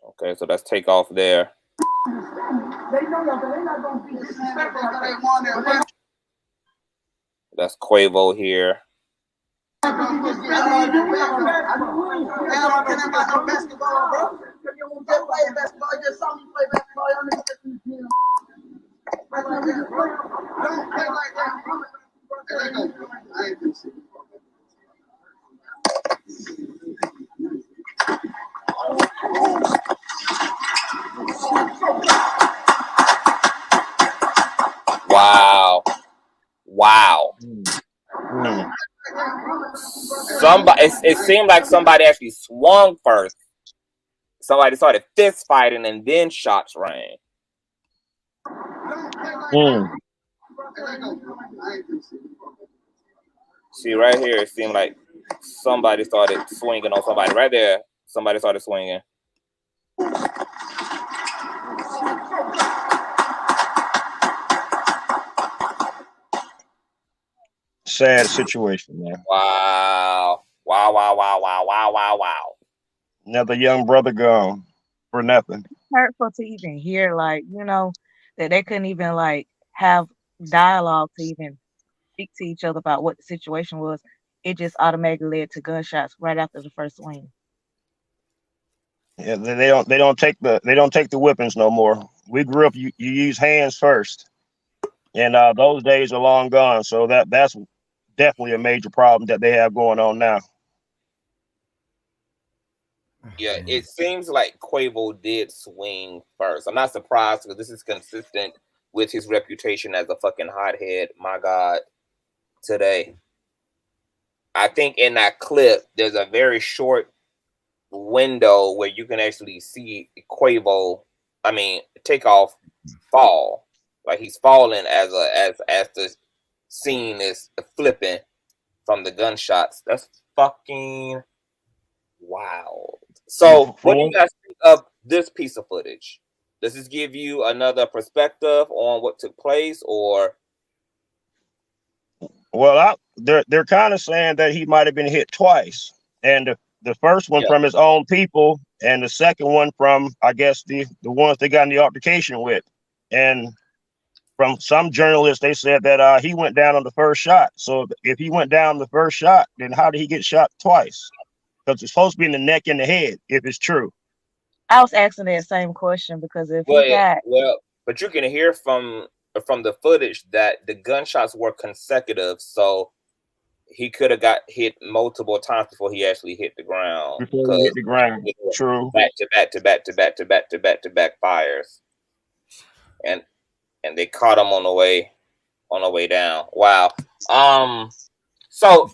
Okay, so that's Takeoff there. That's Quavo here. Wow. It seemed like somebody actually swung first. Somebody started fist fighting, and then shots rang. See, right here, it seemed like somebody started swinging on somebody. Right there, somebody started swinging. Sad situation, man. Wow. Another young brother gone for nothing. Hurtful to even hear, like, that they couldn't even like have dialogue to even speak to each other about what the situation was. it just automatically led to gunshots right after the first swing. Yeah, they don't take the weapons no more. We grew up, you use hands first, and those days are long gone. So that's definitely a major problem that they have going on now. Yeah, it seems like Quavo did swing first. I'm not surprised because this is consistent with his reputation as a fucking hothead. My God, today. I think in that clip, there's a very short window where you can actually see Takeoff fall. Like he's falling as the scene is flipping from the gunshots. That's fucking wild. So, what do you guys think of this piece of footage? Does this give you another perspective on what took place, or? Well, they're kind of saying that he might have been hit twice, and the first one from his own people, and the second one from, I guess, the ones they got in the altercation with. And from some journalists, they said that he went down on the first shot. So if he went down the first shot, then how did he get shot twice? Because it's supposed to be in the neck and the head, if it's true. I was asking that same question because if he got But you can hear from the footage that the gunshots were consecutive, so he could have got hit multiple times before he actually hit the ground. Before he hit the ground, true. Back to back fires, and they caught him on the way down. Wow. So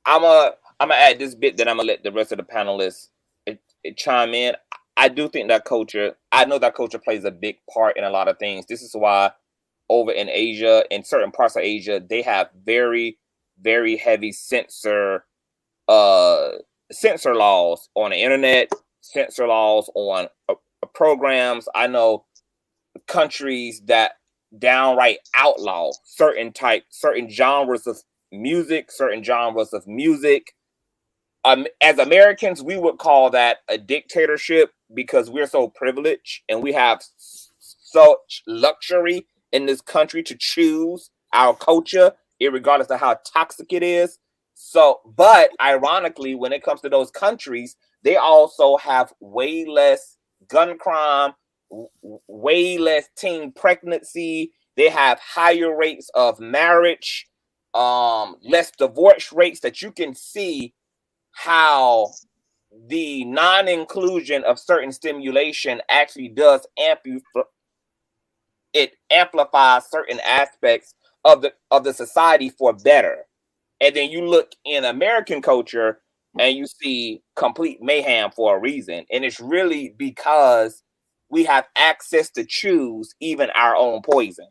I'm gonna add this bit that I'm gonna let the rest of the panelists chime in. I do think that culture, I know that culture plays a big part in a lot of things. This is why over in Asia, in certain parts of Asia, they have very, very heavy censor laws on the internet, censor laws on programs. I know countries that downright outlaw certain genres of music, as Americans, we would call that a dictatorship because we're so privileged and we have such luxury in this country to choose our culture, regardless of how toxic it is. So, but ironically, when it comes to those countries, they also have way less gun crime, way less teen pregnancy. They have higher rates of marriage, less divorce rates, that you can see how the non-inclusion of certain stimulation actually does amplifies certain aspects of the society for better. And then you look in American culture and you see complete mayhem for a reason. And it's really because we have access to choose even our own poison.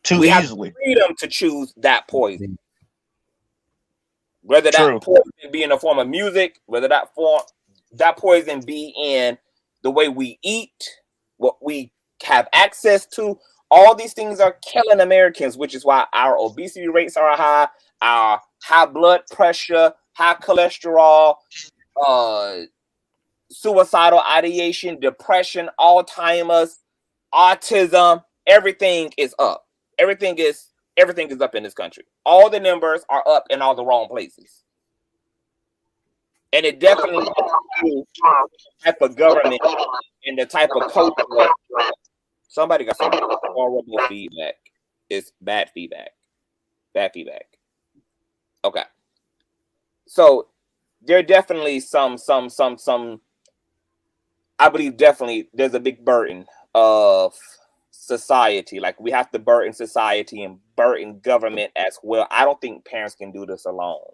Too easily. Have freedom to choose that poison. Whether that poison be in the form of music, whether that poison be in the way we eat, what we have access to, all these things are killing Americans, which is why our obesity rates are high, our high blood pressure, high cholesterol, suicidal ideation, depression, Alzheimer's, autism, everything is up. Everything is up in this country. All the numbers are up in all the wrong places. And it definitely has to do with the type of government and the type of culture. Somebody got some horrible feedback. It's bad feedback. Bad feedback. Okay. So there are definitely some I believe definitely there's a big burden of society. Like we have to burden society and burden government as well. I don't think parents can do this alone.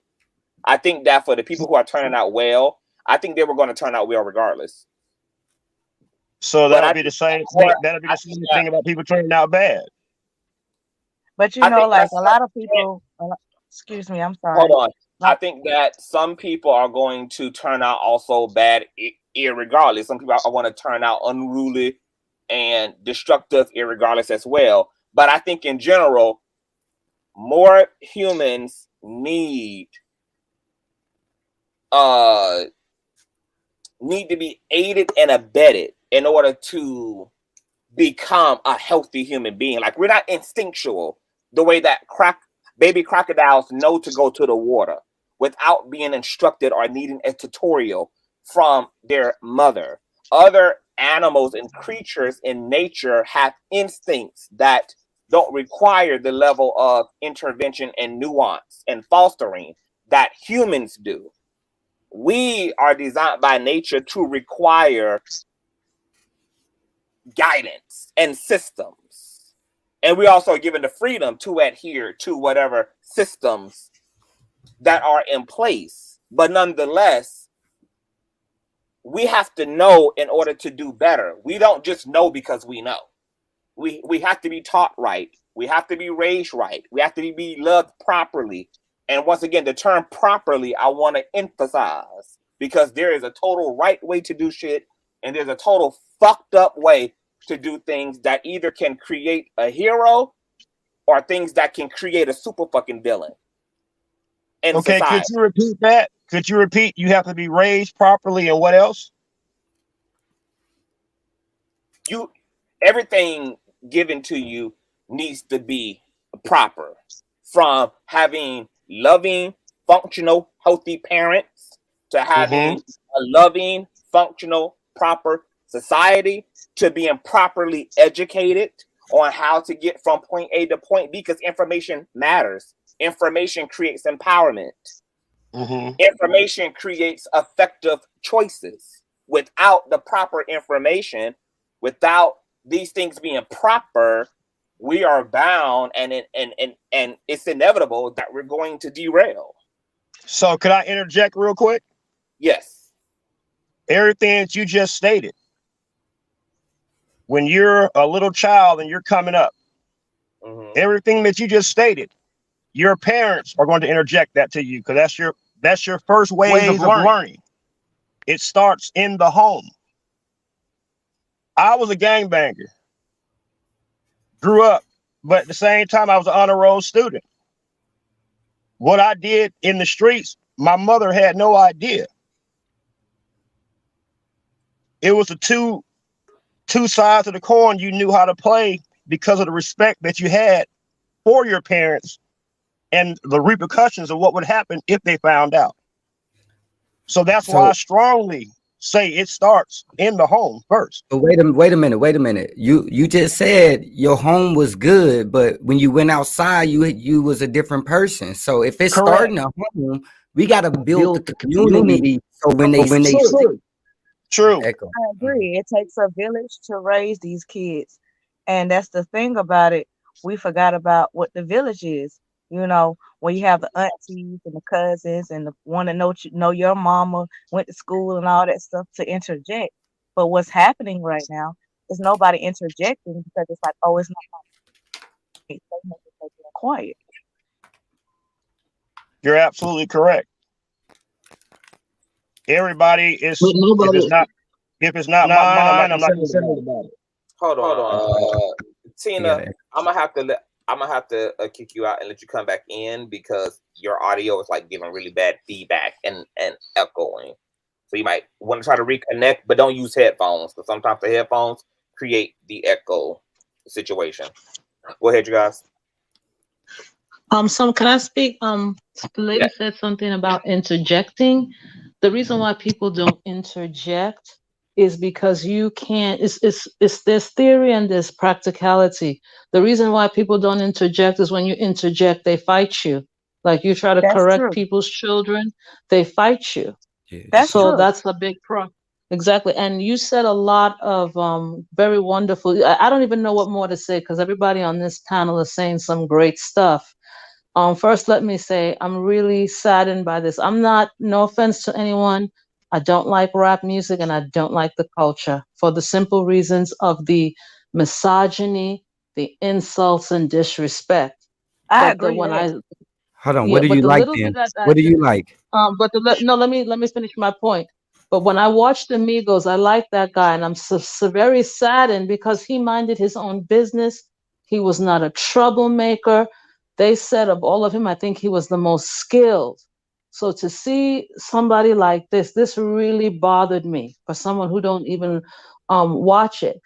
I think that for the people who are turning out well, I think they were going to turn out well regardless. So that'll be the same thing. That'll be the same thing about people turning out bad. But you know, like a lot of people. Excuse me, I'm sorry. Hold on. I think that some people are going to turn out also bad, irregardless. Some people are going to turn out unruly and destructive, irregardless as well. But I think in general, more humans need to be aided and abetted in order to become a healthy human being. Like we're not instinctual. the way that baby crocodiles know to go to the water without being instructed or needing a tutorial from their mother. Other animals and creatures in nature have instincts that don't require the level of intervention and nuance and fostering that humans do. We are designed by nature to require guidance and systems. And we also are given the freedom to adhere to whatever systems that are in place. But nonetheless, we have to know in order to do better. We don't just know because we know. We have to be taught right. We have to be raised right. We have to be loved properly. And once again, the term properly, I want to emphasize, because there is a total right way to do shit, and there's a total fucked up way to do things that either can create a hero or things that can create a super fucking villain. Okay, could you repeat that? Could you repeat? You have to be raised properly, and what else? Everything given to you needs to be proper, from having loving, functional, healthy parents to having a loving, functional, proper society, to being properly educated on how to get from point A to point B, because information matters. Information creates empowerment. Information creates effective choices. Without the proper information, without these things being proper, we are bound, and it's inevitable that we're going to derail. So could I interject real quick? Yes. Everything that you just stated, when you're a little child and you're coming up, everything that you just stated, your parents are going to interject that to you, because that's your first ways of learning. It starts in the home. I was a gangbanger, grew up, but at the same time, I was an honor roll student. What I did in the streets, my mother had no idea. It was the two sides of the coin you knew how to play, because of the respect that you had for your parents and the repercussions of what would happen if they found out. So that's why I strongly say it starts in the home first. But wait a minute. You just said your home was good, but when you went outside, you was a different person. So if it's starting at home, we gotta build the community. So when they True. I agree. It takes a village to raise these kids. And that's the thing about it. We forgot about what the village is. You know, when you have the aunties and the cousins and the one to know your mama went to school and all that stuff to interject. But what's happening right now is nobody interjecting, because it's like, oh, it's not quiet. You're absolutely correct. Everybody is, if it's not mine, I'm not concerned about it. Hold on. Tina, I'm gonna have to kick you out and let you come back in, because your audio is like giving really bad feedback and echoing. So you might want to try to reconnect, but don't use headphones, because sometimes the headphones create the echo situation. Go ahead, you guys. So can I speak? The lady said something about interjecting. The reason why people don't interject is because you can't. It's there's theory and there's practicality. The reason why people don't interject is when you interject, they fight you. Like you try to correct people's children, they fight you. That's a big problem. Exactly. And you said a lot of very wonderful. I don't even know what more to say, because everybody on this panel is saying some great stuff. First, let me say I'm really saddened by this. No offense to anyone, I don't like rap music and I don't like the culture, for the simple reasons of the misogyny, the insults and disrespect. I agree. Hold on, what do you like then? What do you like? Let me finish my point. But when I watched the Migos, I like that guy, and I'm so very saddened because he minded his own business. He was not a troublemaker. They said of all of him, I think he was the most skilled. So to see somebody like this really bothered me, for someone who don't even watch it.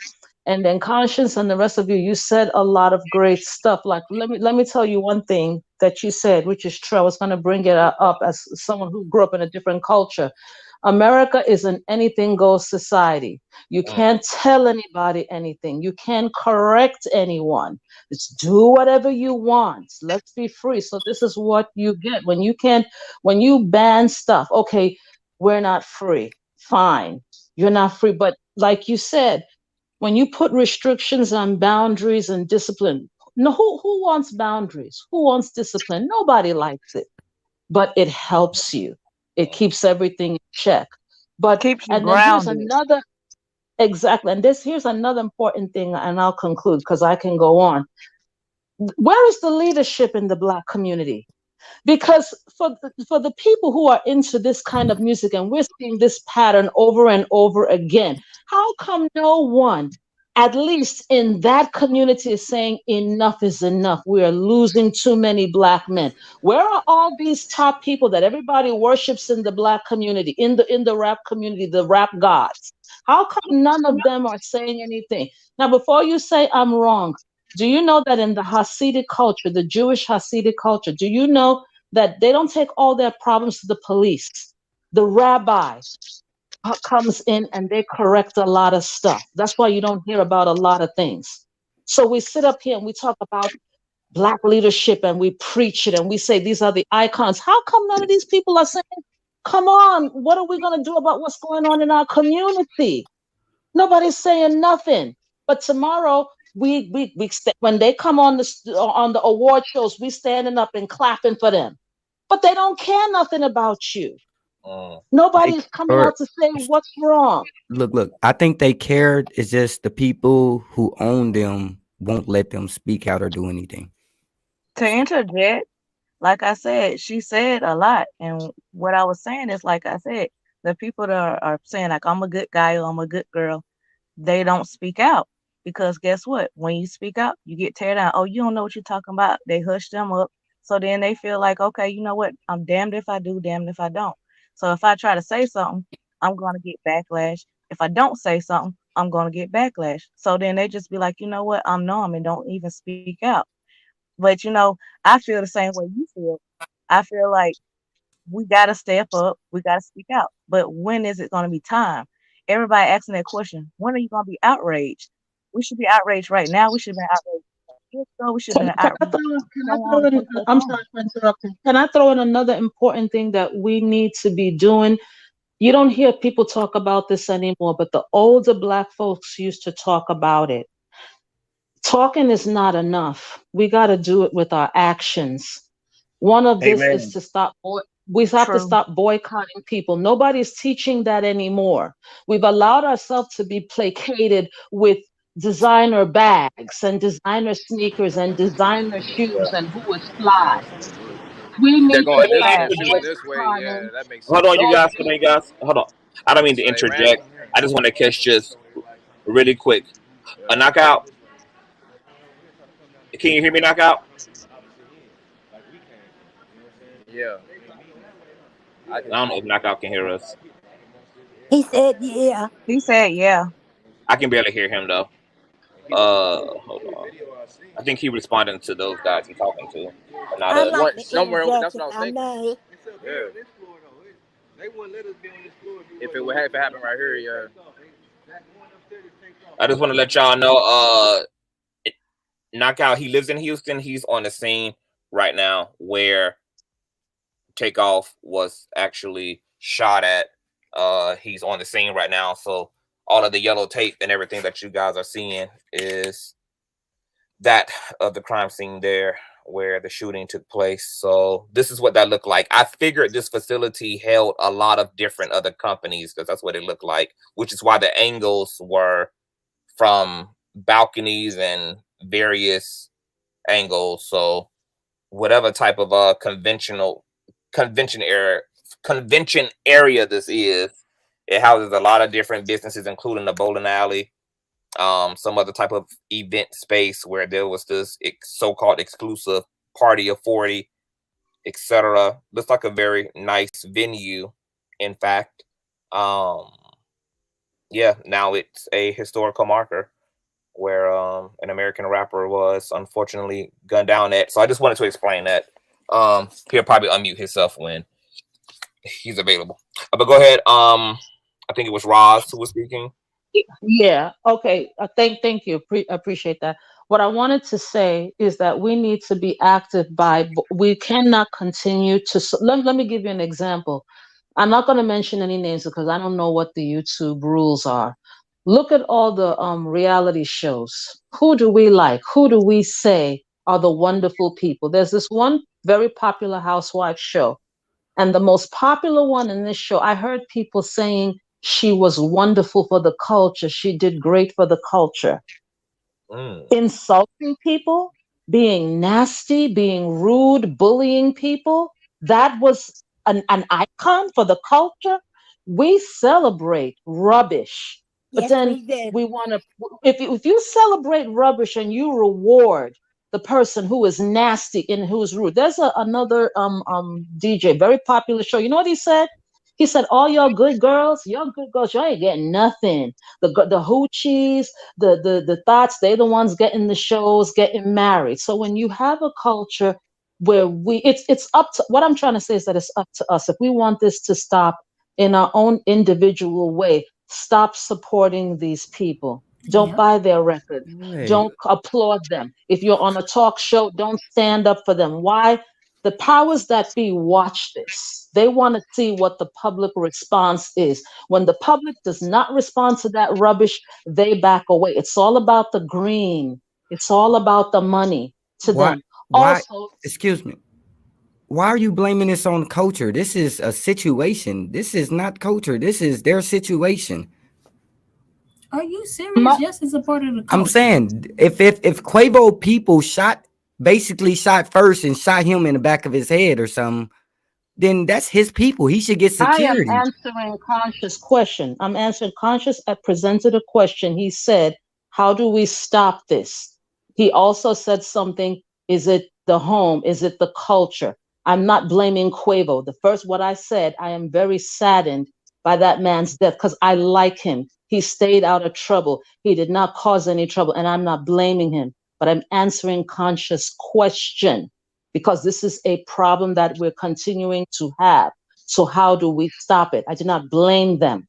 And then Conscience and the rest of you, you said a lot of great stuff. Like, let me tell you one thing that you said, which is true. I was going to bring it up as someone who grew up in a different culture. America is an anything goes society. You can't tell anybody anything. You can't correct anyone. Just do whatever you want. Let's be free. So this is what you get when you ban stuff. Okay, we're not free. Fine. You're not free. But like you said, when you put restrictions on boundaries and discipline, no, who wants boundaries? Who wants discipline? Nobody likes it, but it helps you. It keeps everything in check. But Keeps you and then here's grounded. another exactly, and here's another important thing, and I'll conclude because I can go on. Where is the leadership in the Black community? Because for the people who are into this kind of music, and we're seeing this pattern over and over again, how come no one, at least in that community, is saying enough is enough? We are losing too many Black men. Where are all these top people that everybody worships in the Black community, in the rap community, the rap gods? How come none of them are saying anything? Now, before you say I'm wrong, do you know that in the Hasidic culture, the Jewish Hasidic culture, do you know that they don't take all their problems to the police? The rabbi comes in and they correct a lot of stuff. That's why you don't hear about a lot of things. So we sit up here and we talk about Black leadership and we preach it and we say these are the icons. How come none of these people are saying, come on, what are we going to do about what's going on in our community? Nobody's saying nothing. But tomorrow, when they come on the award shows, we standing up and clapping for them. But they don't care nothing about you. Nobody's coming out to say what's wrong. Look, I think they cared. It's just the people who own them won't let them speak out or do anything. To interject, like I said, she said a lot. And what I was saying is, like I said, the people that are saying, like, I'm a good guy or I'm a good girl, they don't speak out. Because guess what? When you speak out, you get teared down. Oh, you don't know what you're talking about. They hush them up. So then they feel like, okay, you know what? I'm damned if I do, damned if I don't. So if I try to say something, I'm going to get backlash. If I don't say something, I'm going to get backlash. So then they just be like, you know what? I'm numb and don't even speak out. But, I feel the same way you feel. I feel like we got to step up. We got to speak out. But when is it going to be time? Everybody asking that question. When are you going to be outraged? We should be outraged right now. We should be outraged. We should be outraged. I'm sorry for interrupting. Can I throw in another important thing that we need to be doing? You don't hear people talk about this anymore, but the older Black folks used to talk about it. Talking is not enough. We got to do it with our actions. One of this is to stop. We have to stop boycotting people. Nobody's teaching that anymore. We've allowed ourselves to be placated with designer bags and designer sneakers and designer shoes and who is fly. We need They're going to this stop way, shooting this way. Yeah, boycotting. that makes Hold sense. on, you guys. Hold on. I don't mean to So they ran interject. from here. I just want to catch just really quick a knockout. Can you hear me, knockout? Yeah. I don't know if knockout can hear us. He said, yeah. He said, yeah. I can barely hear him though. Hold on. I think he responding to those guys he's talking to, but not I'd us. like to Somewhere, interject that's if what I was I thinking. may. Yeah. If it happened right here, yeah. I just want to let y'all know. Knockout. He lives in Houston. He's on the scene right now where Takeoff was actually shot at. He's on the scene right now. So all of the yellow tape and everything that you guys are seeing is that of the crime scene there where the shooting took place. So this is what that looked like. I figured this facility held a lot of different other companies because that's what it looked like, which is why the angles were from balconies and various angles. So whatever type of convention area this is, it houses a lot of different businesses, including the bowling alley, some other type of event space where there was this so-called exclusive party of 40, etc. Looks like a very nice venue, in fact. Yeah, now it's a historical marker. where an American rapper was unfortunately gunned down at. So I just wanted to explain that. He'll probably unmute himself when he's available. But go ahead. I think it was Roz who was speaking. Yeah. Okay. Thank you. Appreciate that. What I wanted to say is that we need to be active we cannot continue to, let me give you an example. I'm not going to mention any names because I don't know what the YouTube rules are. Look at all the reality shows. Who do we like? Who do we say are the wonderful people? There's this one very popular housewife show. And the most popular one in this show, I heard people saying she was wonderful for the culture. She did great for the culture. Insulting people, being nasty, being rude, bullying people. That was an icon for the culture. We celebrate rubbish. But Yes, then we did. we want to, if you celebrate rubbish and you reward the person who is nasty and who is rude. There's another DJ, very popular show. You know what he said? He said, all y'all good girls, y'all ain't getting nothing. The hoochies, the thoughts, they're the ones getting the shows, getting married. So when you have a culture where it's up to, what I'm trying to say is that it's up to us. If we want this to stop in our own individual way, stop supporting these people. Don't buy their records. Right. Don't applaud them. If you're on a talk show, don't stand up for them. Why? The powers that be watch this. They want to see what the public response is. When the public does not respond to that rubbish, they back away. It's all about the green. It's all about the money to them. Why? Also, Excuse me. Why are you blaming this on culture? This is a situation. This is not culture. This is their situation. Are you serious? Yes, it's a part of the culture. I'm saying if Quavo people basically shot first and shot him in the back of his head or something, then that's his people. He should get security. I am answering Conscious question. I'm answering Conscious presented a question. He said, how do we stop this? He also said something, is it the home? Is it the culture? I'm not blaming Quavo. What I said, I am very saddened by that man's death because I like him. He stayed out of trouble. He did not cause any trouble, and I'm not blaming him, but I'm answering Conscious question because this is a problem that we're continuing to have. So how do we stop it? I do not blame them.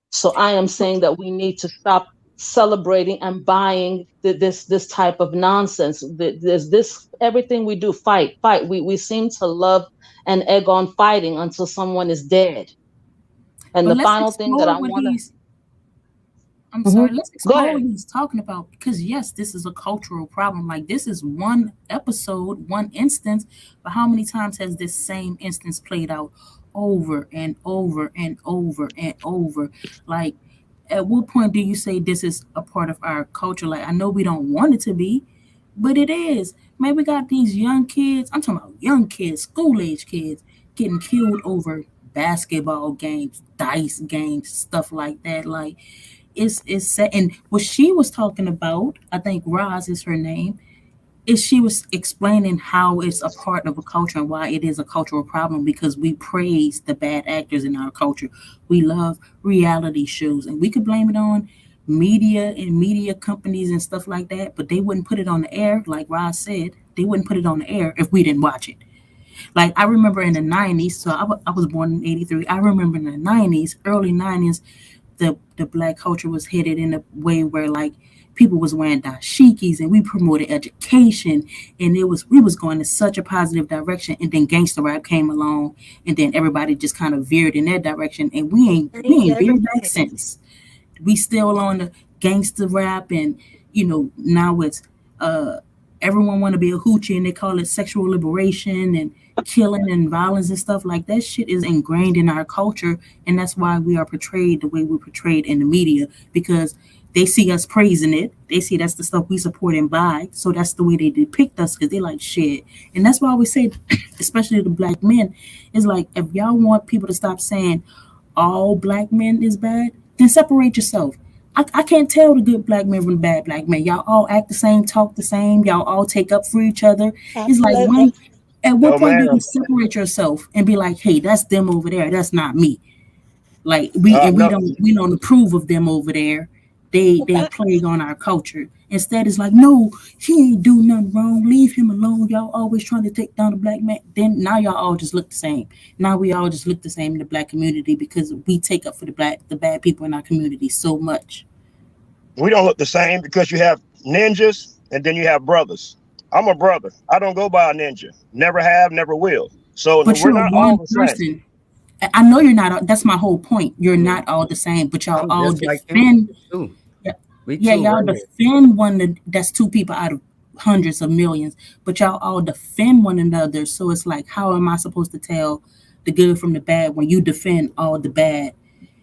So I am saying that we need to stop celebrating and buying this type of nonsense. There's this, everything we do, fight. We seem to love and egg on fighting until someone is dead. And the final thing that I want to... I'm sorry, let's explore what he's talking about, because yes, this is a cultural problem. Like, this is one episode, one instance, but how many times has this same instance played out over and over and over and over? Like, at what point do you say this is a part of our culture? Like, I know we don't want it to be, but it is. Man, we got these young kids, I'm talking about young kids, school-age kids, getting killed over basketball games, dice games, stuff like that. Like, it's sad. And what she was talking about, I think Roz is her name, is she was explaining how it's a part of a culture and why it is a cultural problem, because we praise the bad actors in our culture. We love reality shows, and we could blame it on media and media companies and stuff like that, but they wouldn't put it on the air. Like Roz said, they wouldn't put it on the air if we didn't watch it. Like, I remember in the 90s, so I was born in 83. I remember in the 90s, early 90s, the black culture was headed in a way where, like, people was wearing dashikis and we promoted education, and we was going in such a positive direction. And then gangster rap came along, and then everybody just kind of veered in that direction, and we ain't veered back since. We still on the gangster rap, and now it's everyone want to be a hoochie, and they call it sexual liberation and killing and violence and stuff. Like, that shit is ingrained in our culture, and that's why we are portrayed the way we're portrayed in the media, because they see us praising it. They see that's the stuff we support and buy, so that's the way they depict us, because they like shit. And that's why we say, especially the black men, is like, if y'all want people to stop saying all black men is bad, then separate yourself. I can't tell the good black men from the bad black men. Y'all all act the same, talk the same. Y'all all take up for each other. It's like, at what point do you separate yourself and be like, hey, that's them over there, that's not me. Like, we don't approve of them over there. they plague on our culture. Instead, it's like, no, he ain't do nothing wrong. Leave him alone. Y'all always trying to take down a black man. Then now y'all all just look the same. Now we all just look the same in the black community because we take up for the bad people in our community so much. We don't look the same because you have ninjas and then you have brothers. I'm a brother. I don't go by a ninja. Never have, never will. So But we're you're not all one the same. person. I know you're not. That's my whole point. You're not all the same, but y'all I'm all just like defend. him too. We Yeah, two y'all right here. defend one. That's two people out of hundreds of millions, but y'all all defend one another. So it's like, how am I supposed to tell the good from the bad when you defend all the bad?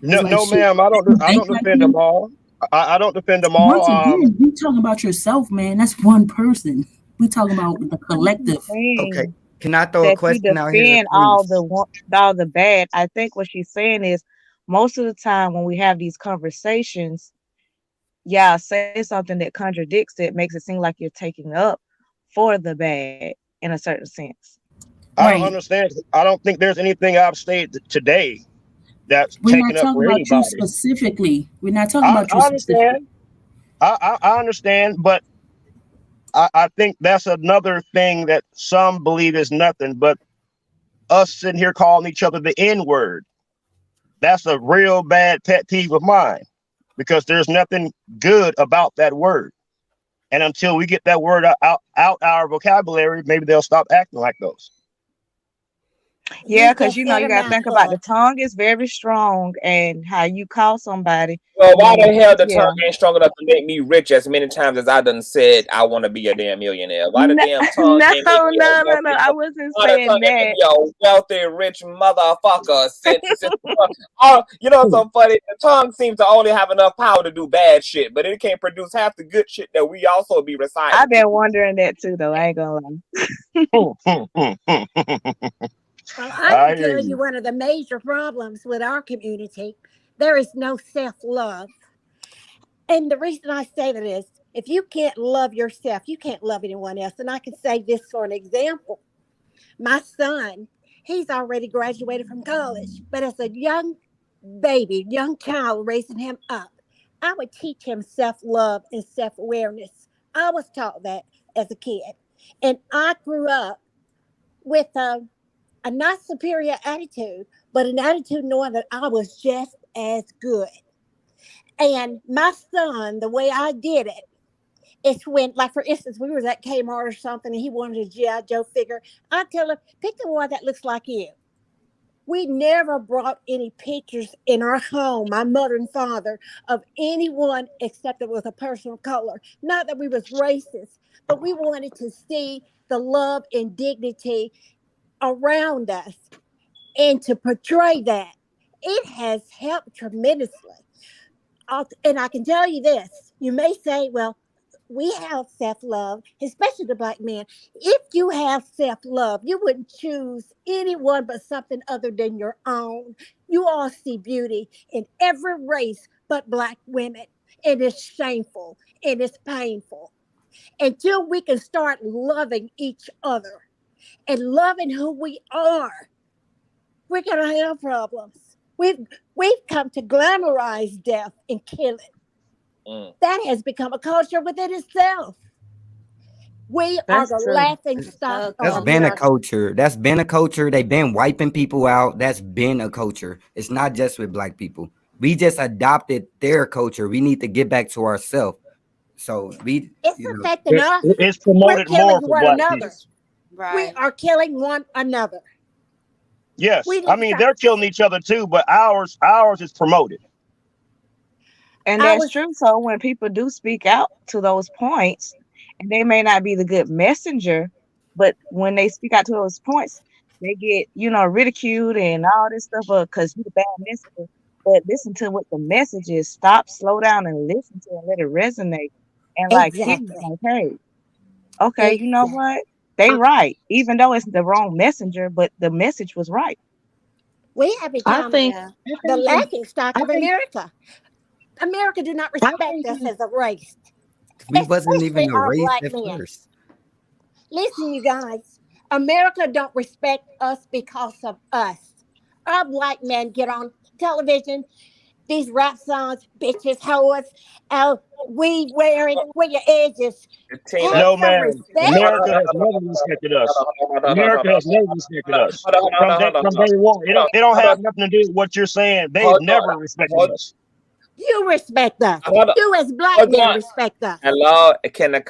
No, It's like, no, shit, ma'am. I you don't think like defend them him? all. I don't defend them Once all. again, you talking about yourself, man. That's one person. We talking about the collective. Okay. Saying Can I throw a that you question out here, defend please? all the bad. I think what she's saying is most of the time when we have these conversations, y'all say something that contradicts it, makes it seem like you're taking up for the bad in a certain sense. I don't understand. I don't think there's anything I've stated today that's We're not taken up talking for about you anybody. specifically. We're not talking I about you specifically. understand. I understand, but I think that's another thing that some believe is nothing, but us sitting here calling each other the N-word. That's a real bad pet peeve of mine because there's nothing good about that word. And until we get that word out our vocabulary, maybe they'll stop acting like those. Yeah, because you got to think about the tongue is very strong and how you call somebody. Well, why the hell the Yeah. tongue ain't strong enough to make me rich as many times as I done said I want to be a damn millionaire? Why the No, damn tongue can't make me a wealthy? I wasn't Why the tongue saying can't make that. me a wealthy, rich motherfucker? You know what's so funny? The tongue seems to only have enough power to do bad shit, but it can't produce half the good shit that we also be reciting. I've been wondering that too, though. I ain't gonna lie. Well, I can tell you one of the major problems with our community, there is no self-love. And the reason I say that is if you can't love yourself, you can't love anyone else. And I can say this for an example. My son, he's already graduated from college, but as a young baby, young child raising him up, I would teach him self-love and self-awareness. I was taught that as a kid. And I grew up with a not superior attitude, but an attitude knowing that I was just as good. And my son, the way I did it, it's when, like for instance, we was at Kmart or something, and he wanted a G.I. Joe figure. I tell him, pick the one that looks like you. We never brought any pictures in our home, my mother and father, of anyone except it was a person of color. Not that we was racist, but we wanted to see the love and dignity around us and to portray that. It has helped tremendously. And I can tell you this, you may say, well, we have self-love, especially the black man. If you have self-love, you wouldn't choose anyone but something other than your own. You all see beauty in every race but black women. And it's shameful and it's painful. Until we can start loving each other and loving who we are, we're going to have problems. We've come to glamorize death and kill it. That has become a culture within itself. We are That's the true. laughing stock That's of been a America. culture. That's been a culture. They've been wiping people out. That's been a culture. It's not just with black people. We just adopted their culture. We need to get back to ourselves. So It's affecting us. It's We're promoted killing more for one black another. people. We are killing one another. Yes, We I need to mean stop. they're killing each other too, but ours is promoted. And that's true. So when people do speak out to those points, and they may not be the good messenger, but when they speak out to those points, they get, ridiculed and all this stuff because you're the bad messenger. But listen to what the message is. Stop, slow down, and listen to it. Let it resonate. And Exactly. hey, okay, you know what? They right. Even though it's the wrong messenger, but the message was right. We have become the think laughing stock I of think America. America do not I respect think us as a race, we wasn't especially even a our race black at men. first. Listen, you guys, America don't respect us because of us. Our black men get on television, these rap songs, bitches, hoes, weed wearing, where your edges. Tina. No, Have some man. respect. America has never respected us. America has never respected us. From day one. They don't have nothing to do with what you're saying. They've never respected us. You respect us. You as black Hold men on. respect us. Hello, can the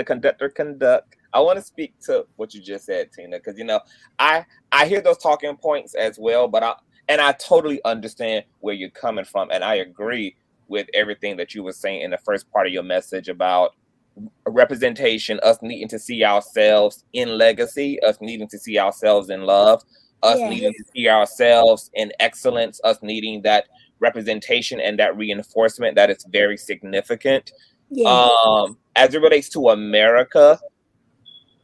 conductor conduct? I want to speak to what you just said, Tina, because I hear those talking points as well, but I totally understand where you're coming from, and I agree with everything that you were saying in the first part of your message about representation, us needing to see ourselves in legacy, us needing to see ourselves in love, us needing to see ourselves in excellence, us needing that representation and that reinforcement that is very significant. As it relates to America,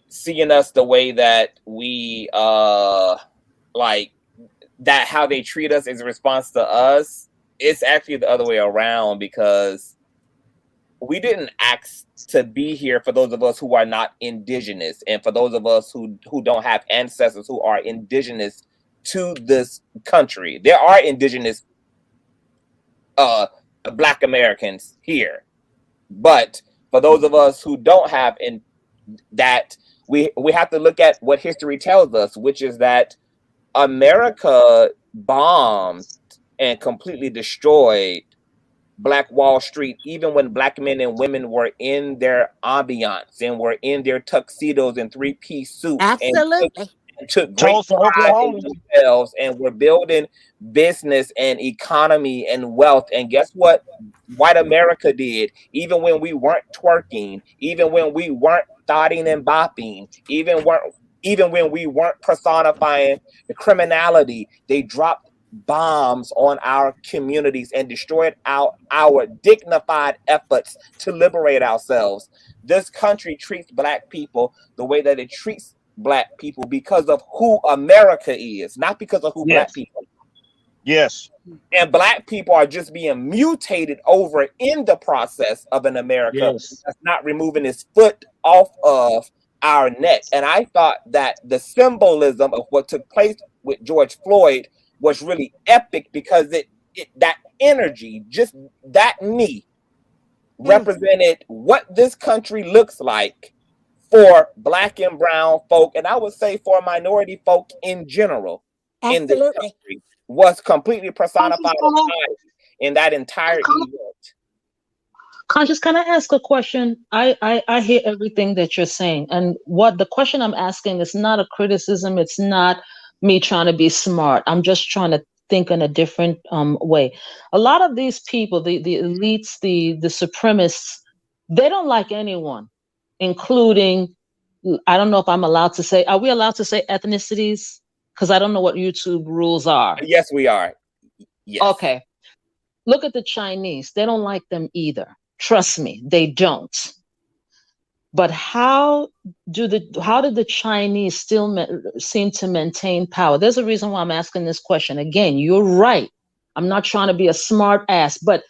seeing us the way that we like that, how they treat us is a response to us. It's actually the other way around, because we didn't ask to be here, for those of us who are not indigenous, and for those of us who don't have ancestors who are indigenous to this country. There are indigenous Black Americans here, but for those of us who don't have that, we have to look at what history tells us, which is that America bombed and completely destroyed Black Wall Street, even when Black men and women were in their ambiance and were in their tuxedos and three-piece suits. Absolutely. And took great pride in themselves and were building business and economy and wealth. And guess what white America did? Even when we weren't twerking, even when we weren't thotting and bopping, even when we weren't personifying the criminality, they dropped bombs on our communities and destroyed our dignified efforts to liberate ourselves. This country treats Black people the way that it treats Black people because of who America is, not because of who Black people are. Yes. And Black people are just being mutated over in the process of an America that's not removing its foot off of our neck. And I thought that the symbolism of what took place with George Floyd was really epic, because that energy, just that knee, represented what this country looks like for Black and brown folk, and I would say for minority folk in general in this country, was completely personified in that entire event. Conscious, can I ask a question? I hear everything that you're saying, and what the question I'm asking is not a criticism. It's not me trying to be smart. I'm just trying to think in a different way. A lot of these people, the elites, the supremacists, they don't like anyone, including, I don't know if I'm allowed to say, are we allowed to say ethnicities? Because I don't know what YouTube rules are. Yes, we are. Yes. Okay. Look at the Chinese. They don't like them either. Trust me, they don't. But how did the Chinese still seem to maintain power? There's a reason why I'm asking this question. Again, you're right. I'm not trying to be a smart ass, but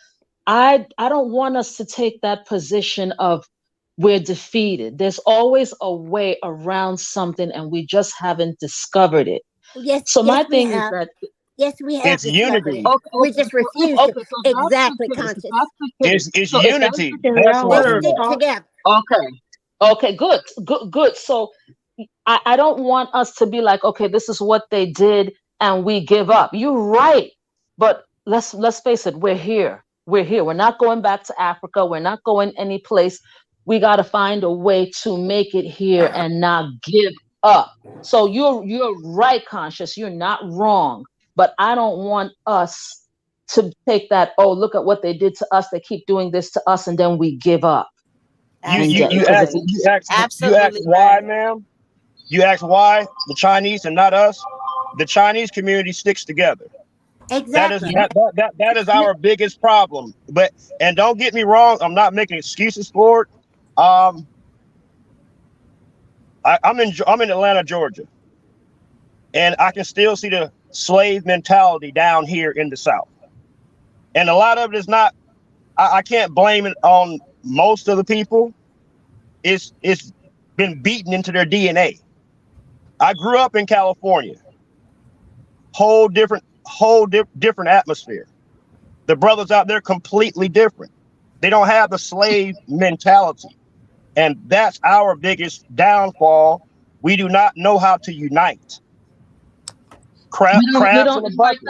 I don't want us to take that position of we're defeated. There's always a way around something, and we just haven't discovered it. So my thing is that yes, we have. It's unity. We just refuse to. Exactly, Conscious. It's unity. That's We'll what stick together. Okay, good. So I don't want us to be like, okay, this is what they did and we give up. You're right. But let's face it, we're here. We're not going back to Africa. We're not going any place. We got to find a way to make it here and not give up. So you're right, Conscious. You're not wrong. But I don't want us to take that, oh, look at what they did to us. They keep doing this to us, and then we give up. You ask why, ma'am? You ask why the Chinese and not us? The Chinese community sticks together. Exactly. That is our biggest problem. And don't get me wrong, I'm not making excuses for it. I'm in Atlanta, Georgia, and I can still see the slave mentality down here in the South. And a lot of it is not. I can't blame it on most of the people. It's been beaten into their DNA. I grew up in California. Whole different whole different atmosphere. The brothers out there completely different. They don't have the slave mentality. And that's our biggest downfall. We do not know how to unite. Crabs in a bucket.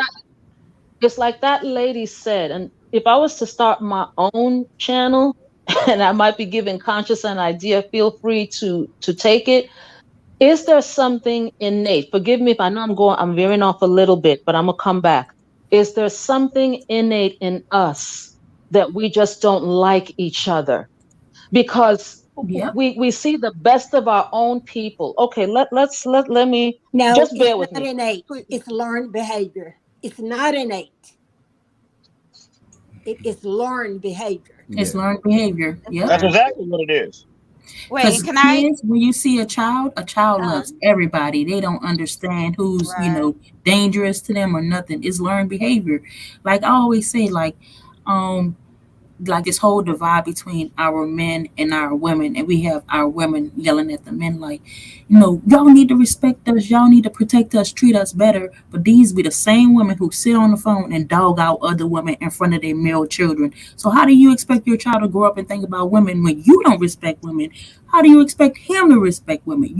It's like that lady said, and if I was to start my own channel, and I might be giving Conscious an idea, feel free to take it. Is there something innate? Forgive me if I know I'm veering off a little bit, but I'm gonna come back. Is there something innate in us that we just don't like each other? Because we see the best of our own people. Okay, let me just bear with me. It's not innate. It's learned behavior. It's not innate. It is learned behavior. It's learned behavior. Yeah, that's exactly what it is. Wait, can kids, when you see a child loves everybody. They don't understand who's dangerous to them or nothing. It's learned behavior. Like I always say, like this whole divide between our men and our women, and we have our women yelling at the men like, y'all need to respect us, y'all need to protect us, treat us better. But these be the same women who sit on the phone and dog out other women in front of their male children. So how do you expect your child to grow up and think about women when you don't respect women? How do you expect him to respect women?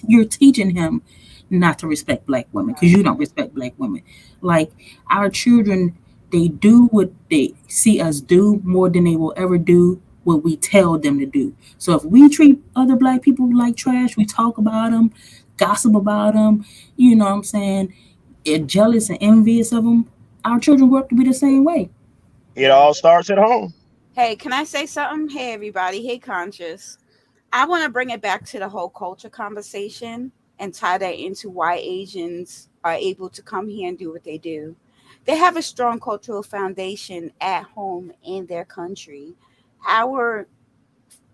You're teaching him not to respect black women because you don't respect black women. Like our children, they do what they see us do more than they will ever do what we tell them to do. So if we treat other black people like trash, we talk about them, gossip about them, you know what I'm saying, and jealous and envious of them, our children grow up to be the same way. It all starts at home. Hey, can I say something? Hey, everybody. Hey, Conscious. I want to bring it back to the whole culture conversation and tie that into why Asians are able to come here and do what they do. They have a strong cultural foundation at home in their country. Our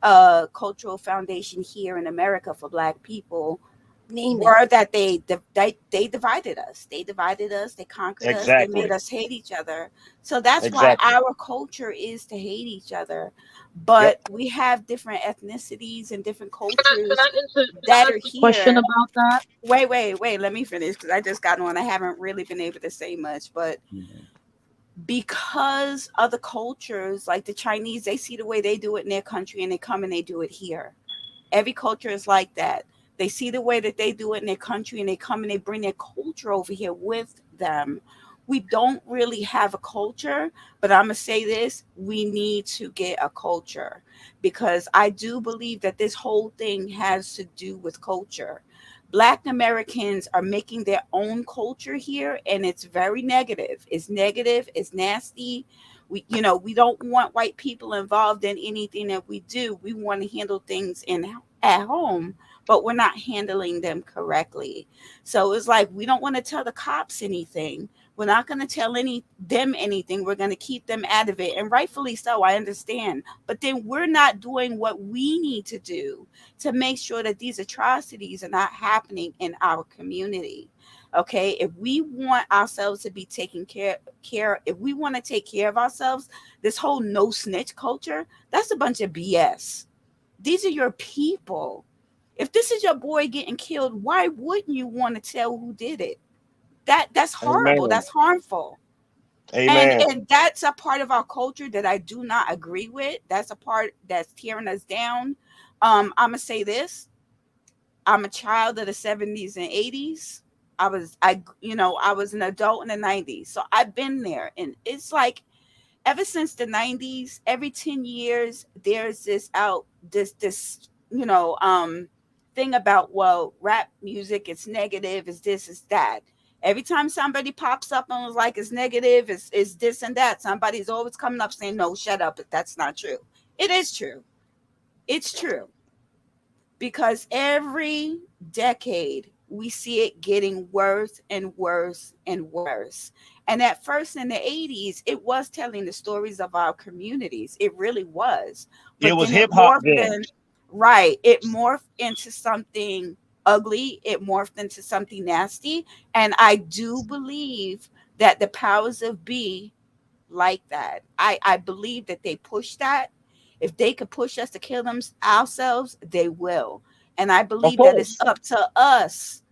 cultural foundation here in America for Black people were that they divided us. They divided us. They conquered us. They made us hate each other. So that's why our culture is to hate each other. But we have different ethnicities and different cultures that are here. Question about that? Wait. Let me finish because I just got on. I haven't really been able to say much, but because other cultures, like the Chinese, they see the way they do it in their country and they come and they do it here. Every culture is like that. They see the way that they do it in their country and they come and they bring their culture over here with them. We don't really have a culture, but I'm going to say this, we need to get a culture because I do believe that this whole thing has to do with culture. Black Americans are making their own culture here, and it's very negative. It's negative. It's nasty. We don't want white people involved in anything that we do. We want to handle things at home, but we're not handling them correctly. So it's like we don't want to tell the cops anything. We're not going to tell them anything. We're going to keep them out of it. And rightfully so, I understand. But then we're not doing what we need to do to make sure that these atrocities are not happening in our community. Okay, if we want ourselves to be taken care, if we want to take care of ourselves, this whole no snitch culture, that's a bunch of BS. These are your people. If this is your boy getting killed, why wouldn't you want to tell who did it? That's horrible. Amen. That's harmful. Amen. And that's a part of our culture that I do not agree with. That's a part that's tearing us down. I'm gonna say this. I'm a child of the 70s and 80s. I was an adult in the 90s. So I've been there. And it's like ever since the 90s, every 10 years, there's this thing about, well, rap music, it's negative, it's this, it's that. Every time somebody pops up and was like, it's negative, it's this and that, somebody's always coming up saying, no, shut up, that's not true. It is true. It's true. Because every decade, we see it getting worse and worse and worse. And at first in the 80s, it was telling the stories of our communities. It really was. But it was hip hop then. Right. It morphed into something ugly. It morphed into something nasty. And I do believe that the powers of be like that. I believe that they push that. If they could push us to kill ourselves, they will. And I believe that it's up to us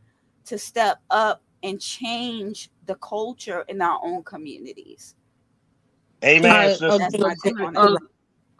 to step up and change the culture in our own communities. Amen, sister. That's my take on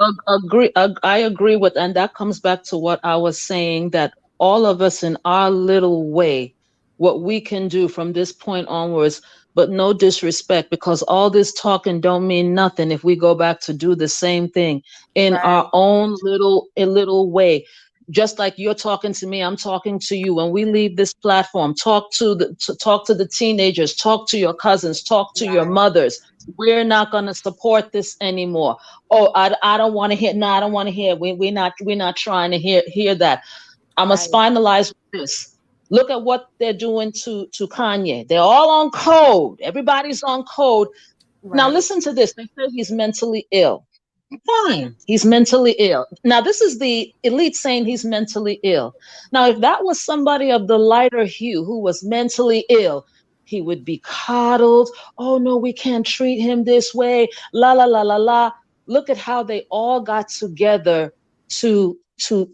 it. I agree with, and that comes back to what I was saying, that all of us in our little way, what we can do from this point onwards, but no disrespect, because all this talking don't mean nothing if we go back to do the same thing in our own little way. Just like you're talking to me, I'm talking to you. When we leave this platform, talk to the teenagers, talk to your cousins, talk to your mothers. We're not going to support this anymore. Oh, I don't want to hear. No, I don't want to hear. We're not trying to hear that. I'm gonna finalize with this. Look at what they're doing to Kanye. They're all on code. Everybody's on code. Now listen to this. They say he's mentally ill. Fine, he's mentally ill. Now this is the elite saying he's mentally ill. Now if that was somebody of the lighter hue who was mentally ill, he would be coddled. Oh no, we can't treat him this way. La la la la la. Look at how they all got together to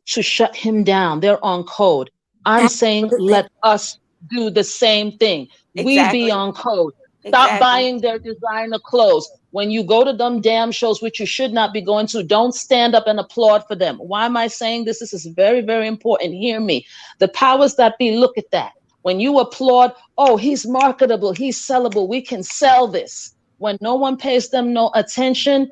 shut him down. They're on code. I'm saying let us do the same thing. We be on code. Stop buying their designer clothes. When you go to them damn shows, which you should not be going to, don't stand up and applaud for them. Why am I saying this? This is very, very important. Hear me. The powers that be, look at that. When you applaud, oh, he's marketable, he's sellable, we can sell this. When no one pays them no attention,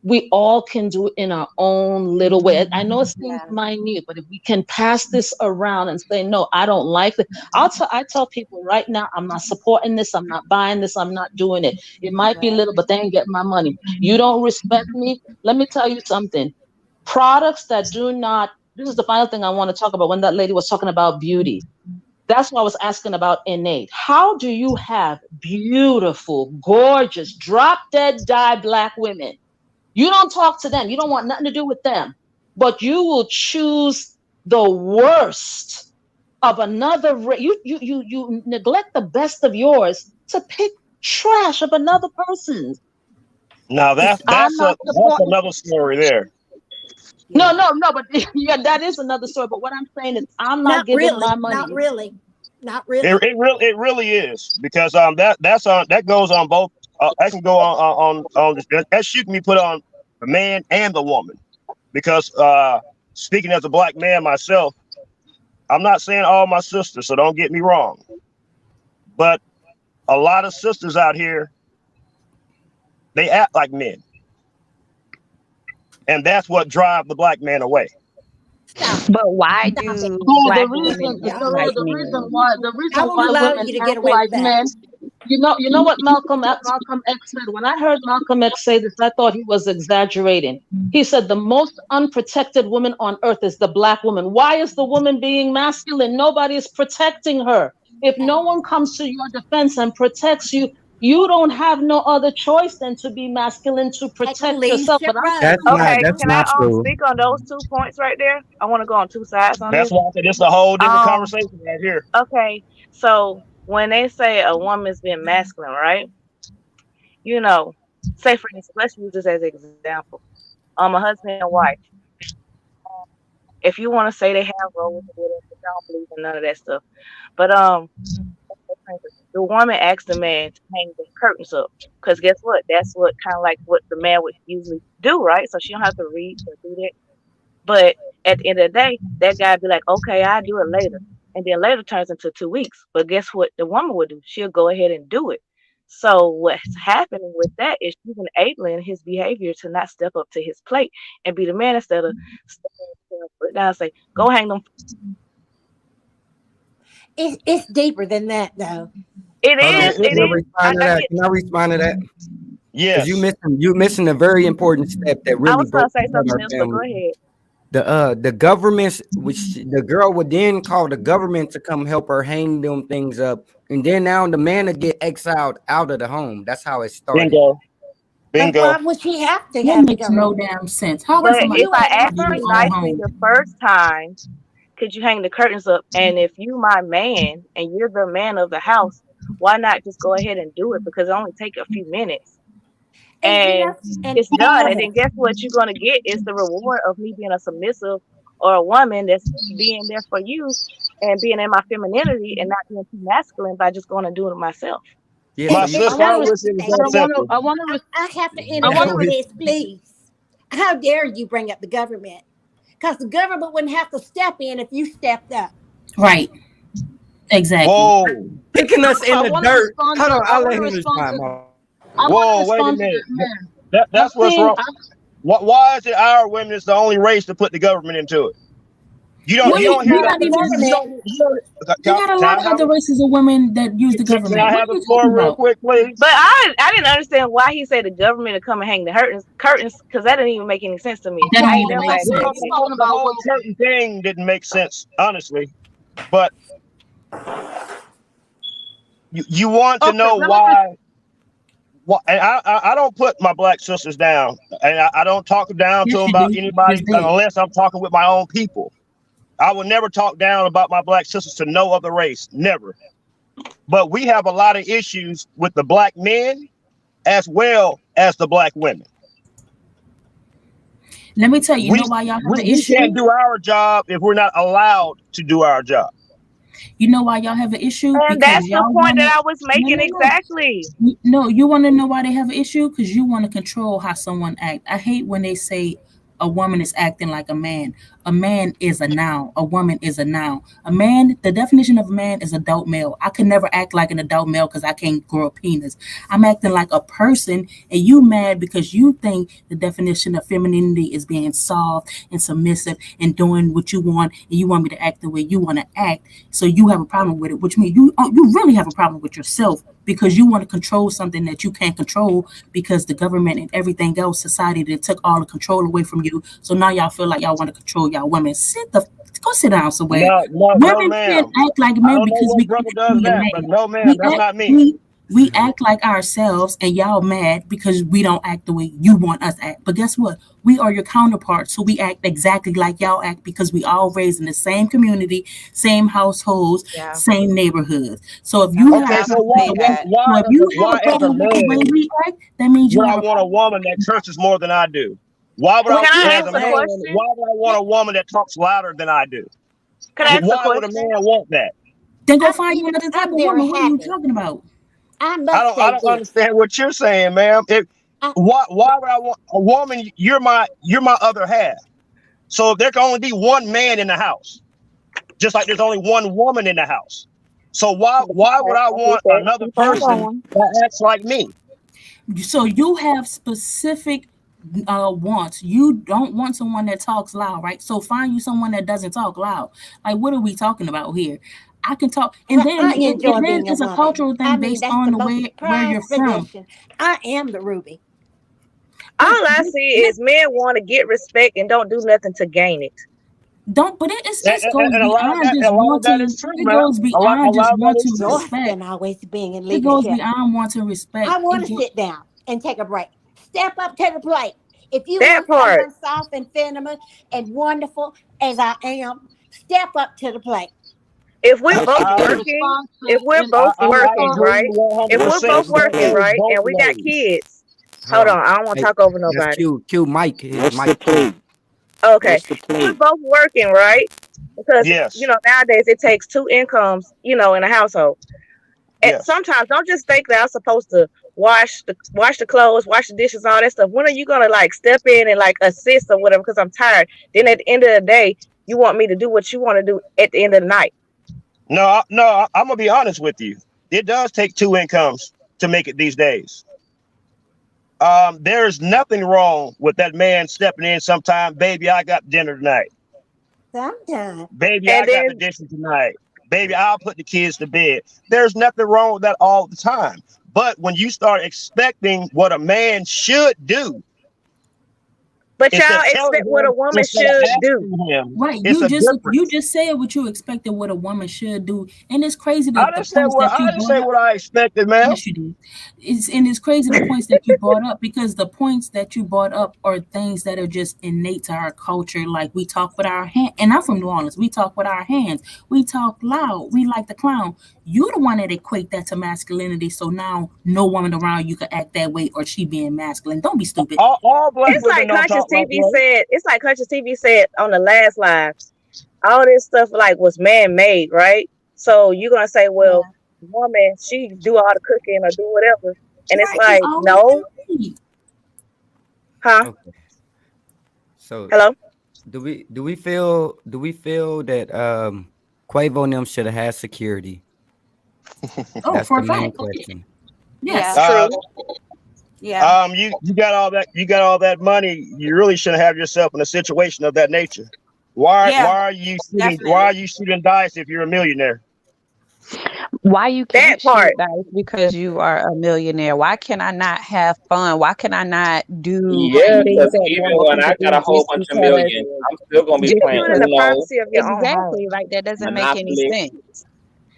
we all can do it in our own little way. I know it seems minute, but if we can pass this around and say, no, I don't like it. I tell people right now, I'm not supporting this. I'm not buying this. I'm not doing it. It might be little, but they ain't getting my money. You don't respect me. Let me tell you something. Products that do not, this is the final thing I want to talk about when that lady was talking about beauty. That's what I was asking about innate. How do you have beautiful, gorgeous, drop dead die Black women? You don't talk to them. You don't want nothing to do with them. But you will choose the worst of another race. You neglect the best of yours to pick trash of another person's. Now that's another story there. No, but yeah, that is another story. But what I'm saying is, I'm not giving my money. Not really. It really is, because that goes on both. That can go on that shit can be put on the man and the woman, because speaking as a Black man myself, I'm not saying all my sisters, so don't get me wrong, but a lot of sisters out here, they act like men, and that's what drives the Black man away. But why do Black women act like the men? reason why women act like men? You know what Malcolm X said? When I heard Malcolm X say this, I thought he was exaggerating. He said the most unprotected woman on earth is the Black woman. Why is the woman being masculine? Nobody is protecting her. If no one comes to your defense and protects you, you don't have no other choice than to be masculine to protect yourself. But Can I speak on those 2 points right there? I want to go on 2 sides on That's this. why I said this is a whole different conversation right here. Okay, so when they say a woman's being masculine, right? You know, say for instance, let's use this as an example. A husband and wife. If you want to say they have roles, I don't believe in none of that stuff. But the woman asks the man to hang the curtains up, because guess what? That's what kind of like what the man would usually do, right? So she don't have to read or do that. But at the end of the day, that guy be like, okay, I'll do it later. And then later turns into 2 weeks. But guess what the woman would do? She'll go ahead and do it. So what's happening with that is she's enabling his behavior to not step up to his plate and be the man instead of stepping down and say, go hang them. It's deeper than that, though. It is. Can I respond to that? Yes. You missing a very important step that really. I was gonna say something else, but go ahead. The governments, which the girl would then call the government to come help her hang them things up, and then now the man would get exiled out of the home. That's how it started. Bingo. Why would she have to? That makes no damn sense. How but somebody if I ask her nicely the first time, could you hang the curtains up? And if you my man and you're the man of the house, why not just go ahead and do it? Because it only take a few minutes. And it's done. And then guess what you're gonna get is the reward of me being a submissive or a woman that's being there for you and being in my femininity and not being too masculine by just going to do it myself. Yeah, My so you sister, I always say the same simple. I have to interject this, please. How dare you bring up the government? Because the government wouldn't have to step in if you stepped up. Right. Exactly. Whoa. Picking us in the dirt. Hold on, I'll let him respond. respond. Whoa, wait a minute. That's what's wrong. Why is it our women is the only race to put the government into it? You don't hear that. They got a lot of other races of women that use the government. Can I have the floor real quick, please? But I didn't understand why he said the government to come and hang the curtains, because that didn't even make any sense to me. That I don't ain't even never make asked sense. that. The whole curtain thing didn't make sense, honestly. But you want to know why? And I don't put my black sisters down, and I don't talk down to them about anybody unless I'm talking with my own people. I would never talk down about my black sisters to no other race, never. But we have a lot of issues with the black men as well as the black women. Let me tell you, you know why y'all have an issue? We can't do our job if we're not allowed to do our job. You know why y'all have an issue? And that's the point that I was making exactly. No, you want to know why they have an issue? Because you want to control how someone acts. I hate when they say a woman is acting like a man. A man is a noun. A woman is a noun. A man, the definition of a man is adult male. I can never act like an adult male because I can't grow a penis. I'm acting like a person, and you mad because you think the definition of femininity is being soft and submissive and doing what you want, and you want me to act the way you want to act. So you have a problem with it, which means you really have a problem with yourself because you want to control something that you can't control because the government and everything else, society, that took all the control away from you. So now y'all feel like y'all want to control y'all women. Go sit down somewhere. Women can't act like men because we can't be a man. But no, ma'am, that's not me. We act like ourselves, and y'all mad because we don't act the way you want us to act. But guess what? We are your counterparts, so we act exactly like y'all act because we all raised in the same community, same households, same neighborhoods. So if you have a problem with the way we act, that means you I want a woman that curses more than I do. Why would I want a woman that talks louder than I do? Why would a man want that? Then go find you another type of woman. What are you talking about? I don't understand what you're saying, ma'am. Why would I want a woman? You're my other half. So there can only be one man in the house, just like there's only one woman in the house. So why would I want another person that acts like me? So you have specific wants. You don't want someone that talks loud, right? So find you someone that doesn't talk loud. Like, what are we talking about here? I can talk, and then it's a cultural thing based on where you're from. I am the Ruby. All I see is men want to get respect and don't do nothing to gain it. But it goes beyond just wanting. It goes beyond just wanting respect. Always being in leadership. It goes beyond wanting respect. I want to sit down and take a break. Step up to the plate. If you want someone soft and feminine and wonderful as I am, step up to the plate. If we're both working, right? If we're both working, right, and we got kids. Hold on, I don't want to talk over nobody. Cue Mike. Okay, we're both working, right? Because nowadays it takes two incomes, in a household. And sometimes don't just think that I'm supposed to wash the clothes, wash the dishes, all that stuff. When are you gonna step in and assist or whatever? Because I'm tired. Then at the end of the day, you want me to do what you want to do at the end of the night. No, I'm gonna be honest with you. It does take two incomes to make it these days. There's nothing wrong with that man stepping in sometime. Baby, I got dinner tonight. Sometimes. Baby, I got the dishes tonight. Baby, I'll put the kids to bed. There's nothing wrong with that all the time. But when you start expecting what a man should do, but y'all expect what a woman should do. Right. You just said what you expected what a woman should do. And it's crazy that I didn't say what I expected, man. Yes, you did. It's crazy the points that you brought up, because the points that you brought up are things that are just innate to our culture. Like, we talk with our hands, and I'm from New Orleans. We talk with our hands. We talk loud. We like the clown. You're the one that equate that to masculinity. So now no woman around you can act that way or she being masculine. Don't be stupid. All black women don't talk TV said, it's like Consciouztv said on the last live, all this stuff like was man-made, right? So you're gonna say, well, woman, she do all the cooking or do whatever. And it's like, no. Huh? Okay. So hello? do we feel that Quavo and them should have had security? That's for the a main fact. question. Yes. Yeah. You got all that money. You really shouldn't have yourself in a situation of that nature. Why are you shooting dice if you're a millionaire? Why you can't That part. shoot dice because you are a millionaire? Why can I not have fun? Why can I not do Yeah, things because that even normal when I people got do a whole just bunch of because? millions, I'm still gonna be Just playing because in the Uno, privacy of your own home. exactly, like that doesn't make any Monopoly, sense.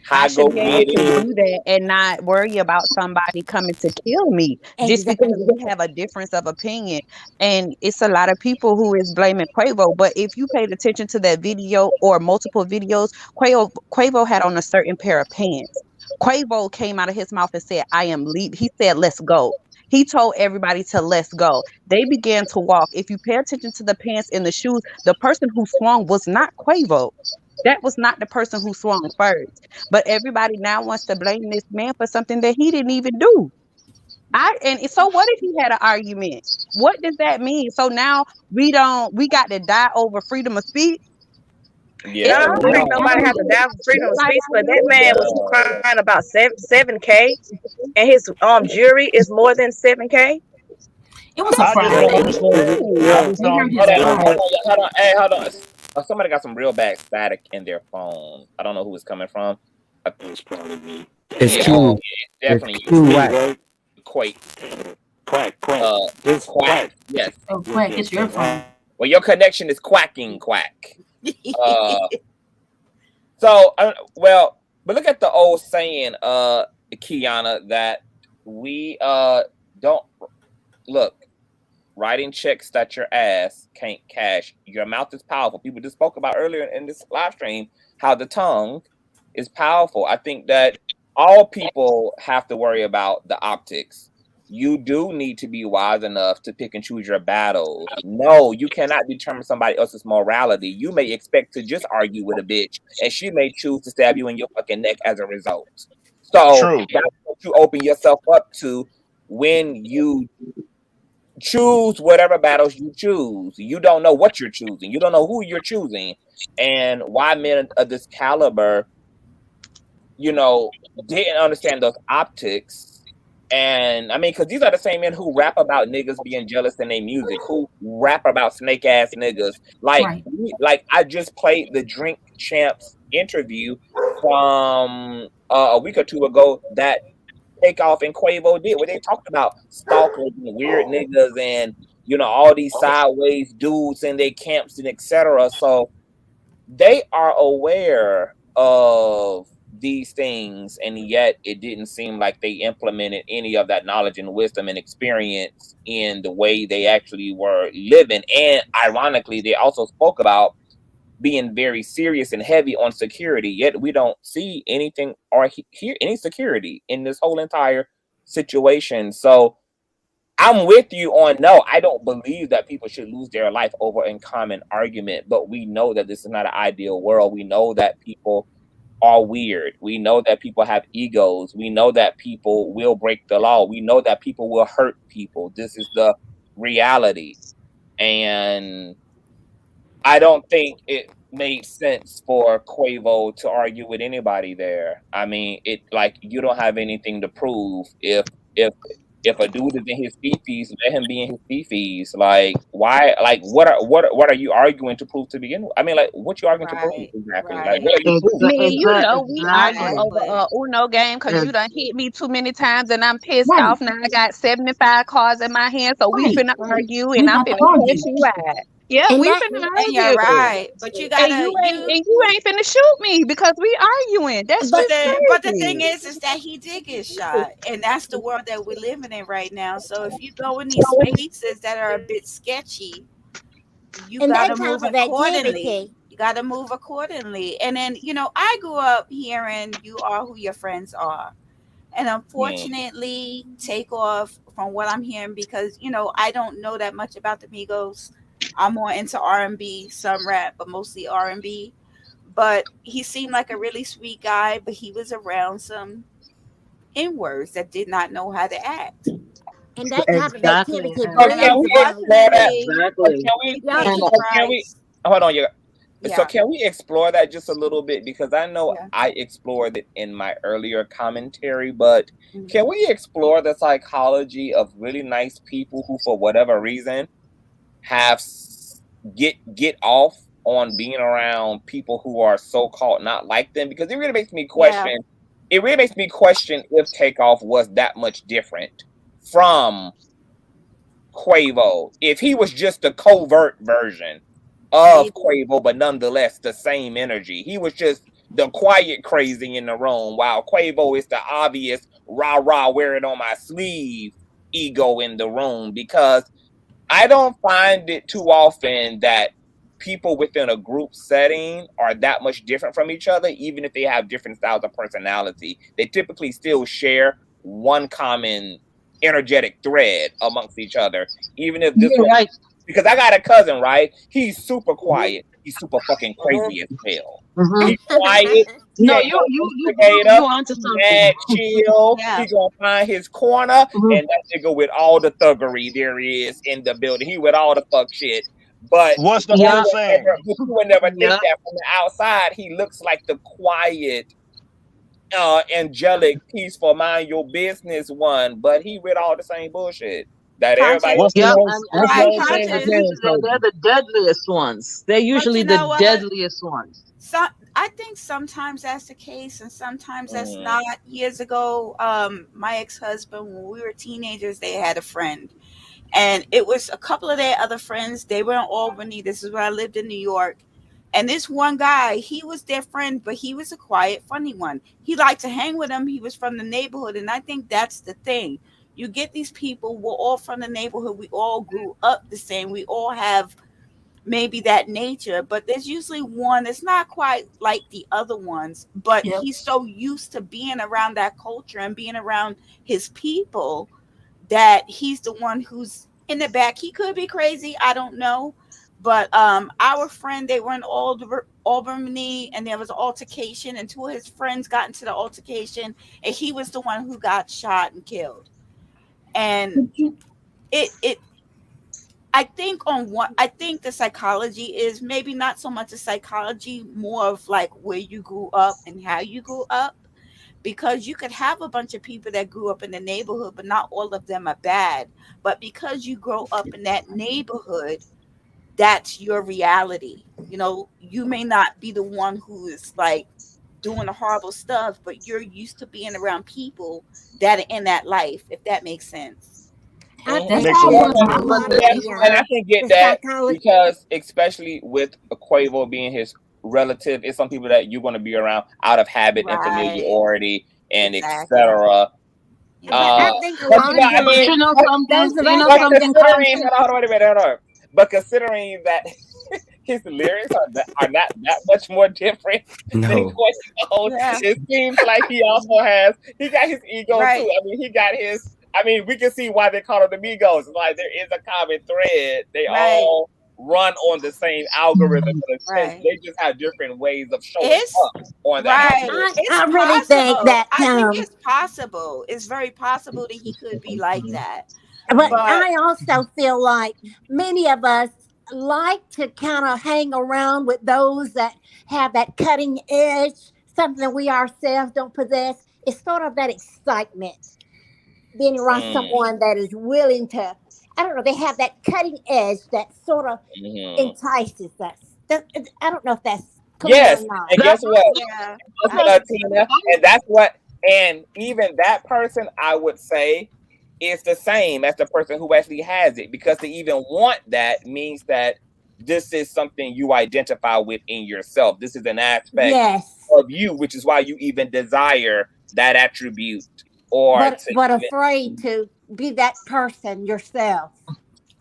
How I go should be able get to it. do that and not worry about somebody coming to kill me just because we have a difference of opinion. And it's a lot of people who is blaming Quavo. But if you paid attention to that video or multiple videos, Quavo had on a certain pair of pants. Quavo came out of his mouth and said, I am leaving. He said, let's go. He told everybody to let's go. They began to walk. If you pay attention to the pants and the shoes, the person who swung was not Quavo. That was not the person who swung first. But everybody now wants to blame this man for something that he didn't even do. So what if he had an argument? What does that mean? So now we got to die over freedom of speech. No, Yeah, I don't think nobody have to die for freedom of speech, but that man was crying about 7K, and his jury is more than 7K. It was a I just don't understand. I just don't understand. Hold on. Hey, hold on. Somebody got some real bad static in their phone. I don't know who it's coming from. It's probably me. It's Yeah, Q. it's definitely It's Q you. Wax. Quake. Quack. It's quack. Yes. Oh, Quack, it's your phone. Well, your connection is quacking quack. But look at the old saying, Kiana, that we don't look. Writing checks that your ass can't cash. Your mouth is powerful. People just spoke about earlier in this live stream how the tongue is powerful. I think that all people have to worry about the optics. You do need to be wise enough to pick and choose your battles. No, you cannot determine somebody else's morality. You may expect to just argue with a bitch, and she may choose to stab you in your fucking neck as a result. So that's what you open yourself up to when you choose whatever battles you choose. You don't know what you're choosing. You don't know who you're choosing, and why men of this caliber, didn't understand those optics. And I mean, because these are the same men who rap about niggas being jealous in their music, who rap about snake ass niggas. Like I just played the Drink Champs interview from a week or two ago that Takeoff and Quavo did, where they talked about stalkers and weird niggas and all these sideways dudes in their camps and etc. So they are aware of these things, and yet it didn't seem like they implemented any of that knowledge and wisdom and experience in the way they actually were living. And ironically, they also spoke about being very serious and heavy on security, yet we don't see anything or hear any security in this whole entire situation. So I'm with you on no, I don't believe that people should lose their life over a common argument, but we know that this is not an ideal world. We know that people are weird. We know that people have egos. We know that people will break the law. We know that people will hurt people. This is the reality. And I don't think it made sense for Quavo to argue with anybody there. I mean, you don't have anything to prove. If a dude is in his fifties, let him be in his fifties. Like, why? Like, what are you arguing to prove to begin with? I mean, like, what you arguing to prove exactly? Like, what are you proving? We argue over a Uno game because you done hit me too many times and I'm pissed off. Now I got 75 cards in my hand, so we finna argue and I'm finna catch you out. Yeah, And we that- finna and argue. you're right, but you gotta- and you ain't finna shoot me because we arguing. That's But just the crazy. thing is that he did get shot, and that's the world that we're living in right now. So if you go in these spaces that are a bit sketchy, you And gotta that move type of accordingly. activity. You gotta move accordingly. And then I grew up hearing you are who your friends are. And unfortunately, Takeoff, from what I'm hearing, because I don't know that much about the Migos. I'm more into R&B, some rap, but mostly R&B. But he seemed like a really sweet guy, but he was around some N-words that did not know how to act. And that type of Exactly. activity So And can we explore that? So unfortunately, can we? he y'all paid should the So can we? price. Hold on, you. So Yeah, can we explore that just a little bit? Because I know yeah. I explored it in my earlier commentary, but can Mhm. we explore the psychology of really nice people who, for whatever reason, have get off on being around people who are so called not like them? Because it really makes me Yeah. question. It really makes me question if Takeoff was that much different from Quavo, if he was just a covert version of Maybe. Quavo, but nonetheless the same energy. He was just the quiet crazy in the room, while Quavo is the obvious rah rah, wear it on my sleeve ego in the room. Because I don't find it too often that people within a group setting are that much different from each other, even if they have different styles of personality. They typically still share one common energetic thread amongst each other, even if this You're one. right. Because I got a cousin, right? He's super Mhm. quiet. He's super fucking Mhm. crazy as hell. Mhm. He's quiet. He No, ain't no you instigator. onto He something. mad chill. Yeah. He gonna find his corner, Mhm. and that nigga with all the thuggery there is in the building. He with all the fuck shit. But What's the Yeah. old saying? you would never Yeah. think that from the outside. He looks like the quiet, angelic, peaceful, mind your business one, but he with all the same bullshit that everybody Conscious. else. What's the Yep. old And what's the Right, old saying conscious. again, usually they're Toby? the deadliest ones. They're But usually you the know what? deadliest ones. So I think sometimes that's the case and sometimes that's Mm, not. Years ago, my ex-husband, when we were teenagers, they had a friend. And it was a couple of their other friends. They were in Albany. This is where I lived in New York. And this one guy, he was their friend, but he was a quiet, funny one. He liked to hang with them. He was from the neighborhood. And I think that's the thing. You get these people, we're all from the neighborhood. We all grew up the same. We all have maybe that nature, but there's usually one that's not quite like the other ones, but Yep. he's so used to being around that culture and being around his people that he's the one who's in the back. He could be crazy, I don't know. But our friend, they were in Albany, and there was an altercation, and two of his friends got into the altercation, and he was the one who got shot and killed. And it I think the psychology is maybe not so much a psychology, more of like where you grew up and how you grew up. Because you could have a bunch of people that grew up in the neighborhood, but not all of them are bad. But because you grow up in that neighborhood, that's your reality. You know, you may not be the one who is like doing the horrible stuff, but you're used to being around people that are in that life, if that makes sense. I mhm. think Makes a that lot is of a sense. But lot of Yeah, then, and I can get the that psychology. because, especially with Quavo being his relative, it's some people that you're going to be around out of habit and Right. familiarity and Exactly. etc. But Yeah. I Uh, think a but you lot know, of I but times mean, you know something, those of you us know but that something, considering, conscious. hold on, wait a minute, hold on. But considering that his lyrics are not that much more different than No. Quavo, Yeah. it seems like he got his ego too. Right. I mean, he got his. I mean, we can see why they call them the Migos. Like there is a common thread. They Right. all run on the same algorithm in a sense. Right. They just have different ways of showing It's up on that right. algorithm. It's I really think possible. that I think it's possible. It's very possible that he could be like that. but Mm, But I also feel like many of us like to kind of hang around with those that have that cutting edge, something we ourselves don't possess. It's sort of that excitement being around mm, someone that is willing to, I don't know, they have that cutting edge that sort of mhm. entices us. I don't know if that's clear or Yes, not. and That, guess what? yeah, Guess I what, agree. Tina? And that's what, and even that person, I would say, is the same as the person who actually has it. Because to even want that means that this is something you identify with in yourself. This is an aspect Yes, of you, which is why you even desire that attribute or to but even. afraid to be that person yourself.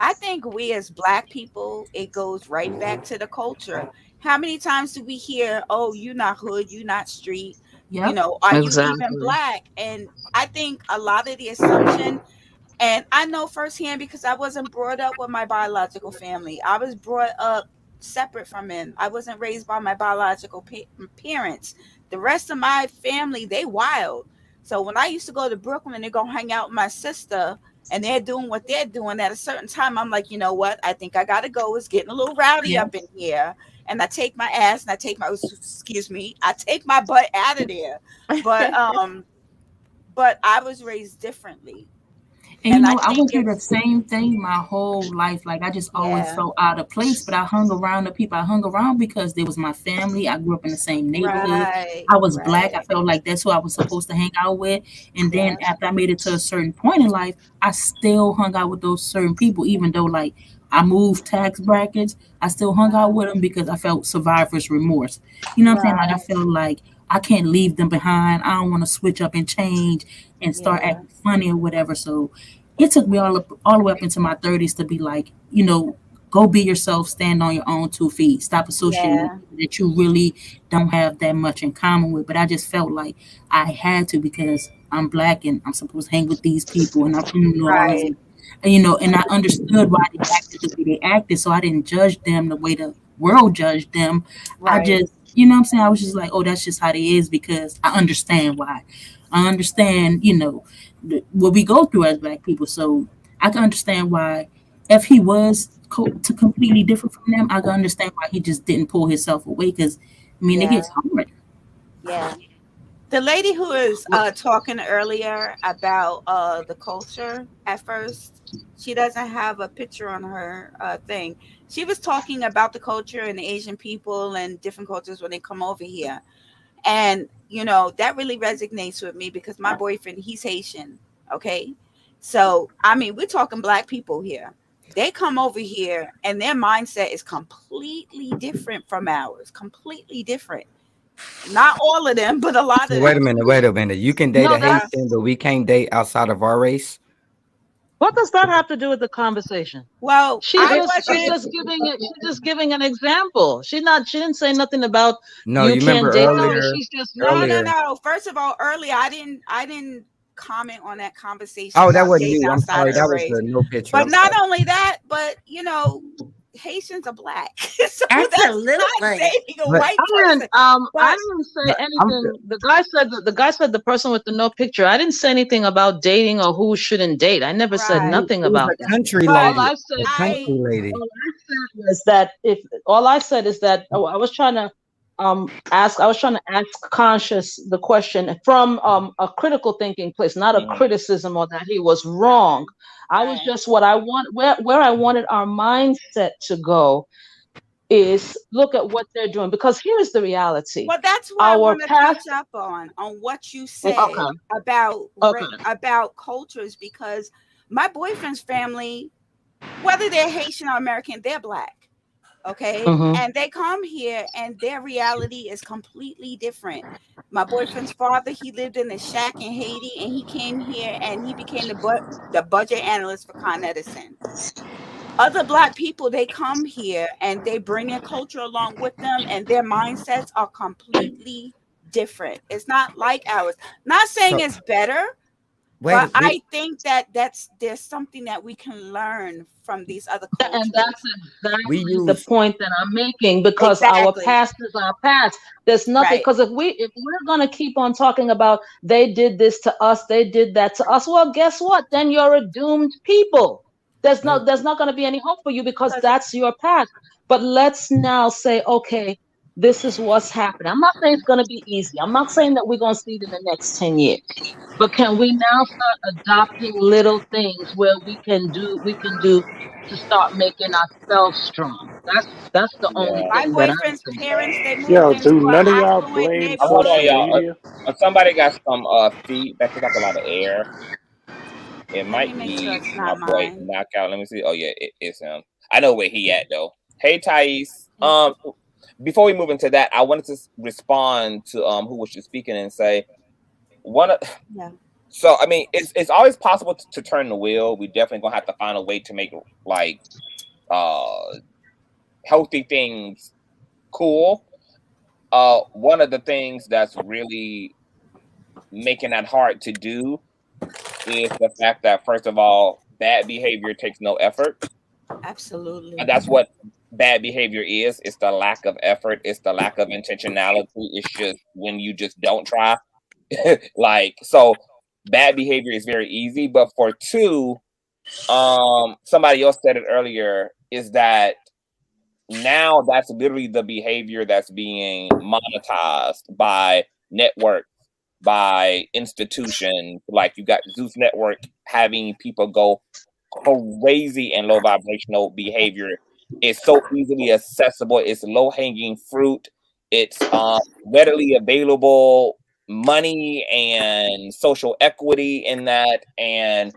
I think we as black people, it goes right back to the culture. How many times do we hear, "Oh, you not hood, you not street, Yep. are you even exactly. black?" And I think a lot of the assumption, And I know firsthand because I wasn't brought up with my biological family. I was brought up separate from him. I wasn't raised by my biological parents. The rest of my family, they wild. So when I used to go to Brooklyn and go hang out with my sister and they're doing what they're doing at a certain time, I'm like, you know what? I think I got to go. It's getting a little rowdy Yeah. up in here. And I take my ass and I take my, excuse me, I take my butt out of there. But I was raised differently. And you And I know, I think went through the it's, same thing my whole life. Like I just always yeah, felt out of place, but I hung around the people I hung around because they was my family. I grew up in the same neighborhood. right, I was black. I right, felt like that's who I was supposed to hang out with. And then yeah, after I made it to a certain point in life, I still hung out with those certain people, even though like I moved tax brackets. I still hung out with them because I felt survivor's remorse. You know what I'm saying? Like I right, felt like I can't leave them behind. I don't want to switch up and change and start yeah, acting funny or whatever. So it took me all the way up into my 30s to be like, you know, go be yourself, stand on your own 2 feet, stop associating with yeah, people that you really don't have that much in common with. But I just felt like I had to because I'm black and I'm supposed to hang with these people and I'm from New Orleans. right, And, you know, and I understood why they acted the way they acted. So I didn't judge them the way the world judged them. I right, just, you know what I'm saying? I was just like, oh, that's just how they is because I understand why. I understand, you know, what we go through as black people. So I can understand why if he was to completely different from them, I can understand why he just didn't pull himself away because I mean it yeah, gets hard. yeah. The lady who was talking earlier about the culture at first, she doesn't have a picture on her thing. She was talking about the culture and the Asian people and different cultures when they come over here. And, you know, that really resonates with me because my boyfriend, he's Haitian. Okay. So, I mean, we're talking black people here. They come over here and their mindset is completely different from ours, completely different. Not all of them, but a lot So of wait a them. minute, wait a minute. You can date No, a that's Haitian, but we can't date outside of our race. what does that have to do with the conversation? Well, She's I just she's wasn't. just giving it. She's just giving an example. She didn't say nothing about No, you you remember can't date them. earlier, She's just No, no, earlier. no. First of all, earlier I didn't comment on that conversation Oh, that about wasn't dating you. I'm outside sorry. of the That was race. the no picture. But I'm not sorry. only that, but you know, Haitians are black. So that's not Absolutely. dating a But white person. I But didn't say but I'm anything. The guy said the person with the no picture. I didn't say anything about dating or who shouldn't date. I never said right. nothing it was about a that. country But All lady. I said, A I country lady. all I said was that if all I said is that I was trying to ask conscious the question from a critical thinking place, not a Mhm. criticism or that he was wrong. I was right. just what I want where I wanted our mindset to go is look at what they're doing because here is the reality. Well, that's what I Our want to past touch up on what you said okay, about okay. about cultures because my boyfriend's family, whether they're Haitian or American, they're black. Okay. Mm-hmm. And they come here and their reality is completely different. My boyfriend's father, he lived in a shack in Haiti and he came here and he became the budget analyst for Con Edison. Other black people, they come here and they bring their culture along with them and their mindsets are completely different. It's not like ours. Not saying So it's better, wait, but I think that there's something that we can learn from these other And cultures. that's we exactly the use point that I'm making because our Exactly. past is our past. There's nothing Right. because if we're gonna keep on talking about they did this to us, they did that to us, well, guess what? Then you're a doomed people. no, There's not gonna be any hope for you because Because that's your past. But let's now say, okay, this is what's happening. I'm not saying it's gonna be easy. I'm not saying that we're gonna see it in the next 10 years. But can we now start adopting little things where we can do to start making ourselves strong? That's the only Yeah. my thing that I'm boyfriend's saying. parents, they moved Yo, do into an none of y'all affluent blame Hold on, social neighborhood. y'all. media? Somebody got some feedback. It's like a lot of air. It Let me might make sure be it's my not boy mine. Knockout. Let me see. Oh yeah, it's him. I know where he at though. Hey Thais. Before we move into that, I wanted to respond to who was just speaking and say one of. Yeah. So I mean, it's always possible to turn the wheel. We definitely gonna have to find a way to make like healthy things cool. One of the things that's really making that hard to do is the fact that, first of all, bad behavior takes no effort. Absolutely. And that's what bad behavior is. It's the lack of effort. It's the lack of intentionality. It's just when you just don't try. Like, so bad behavior is very easy. But for two, somebody else said it earlier, is that now that's literally the behavior that's being monetized by networks, by institutions. Like, you got Zeus Network having people go crazy and low vibrational behavior. It's so easily accessible. It's low hanging fruit. It's readily available money and social equity in that. And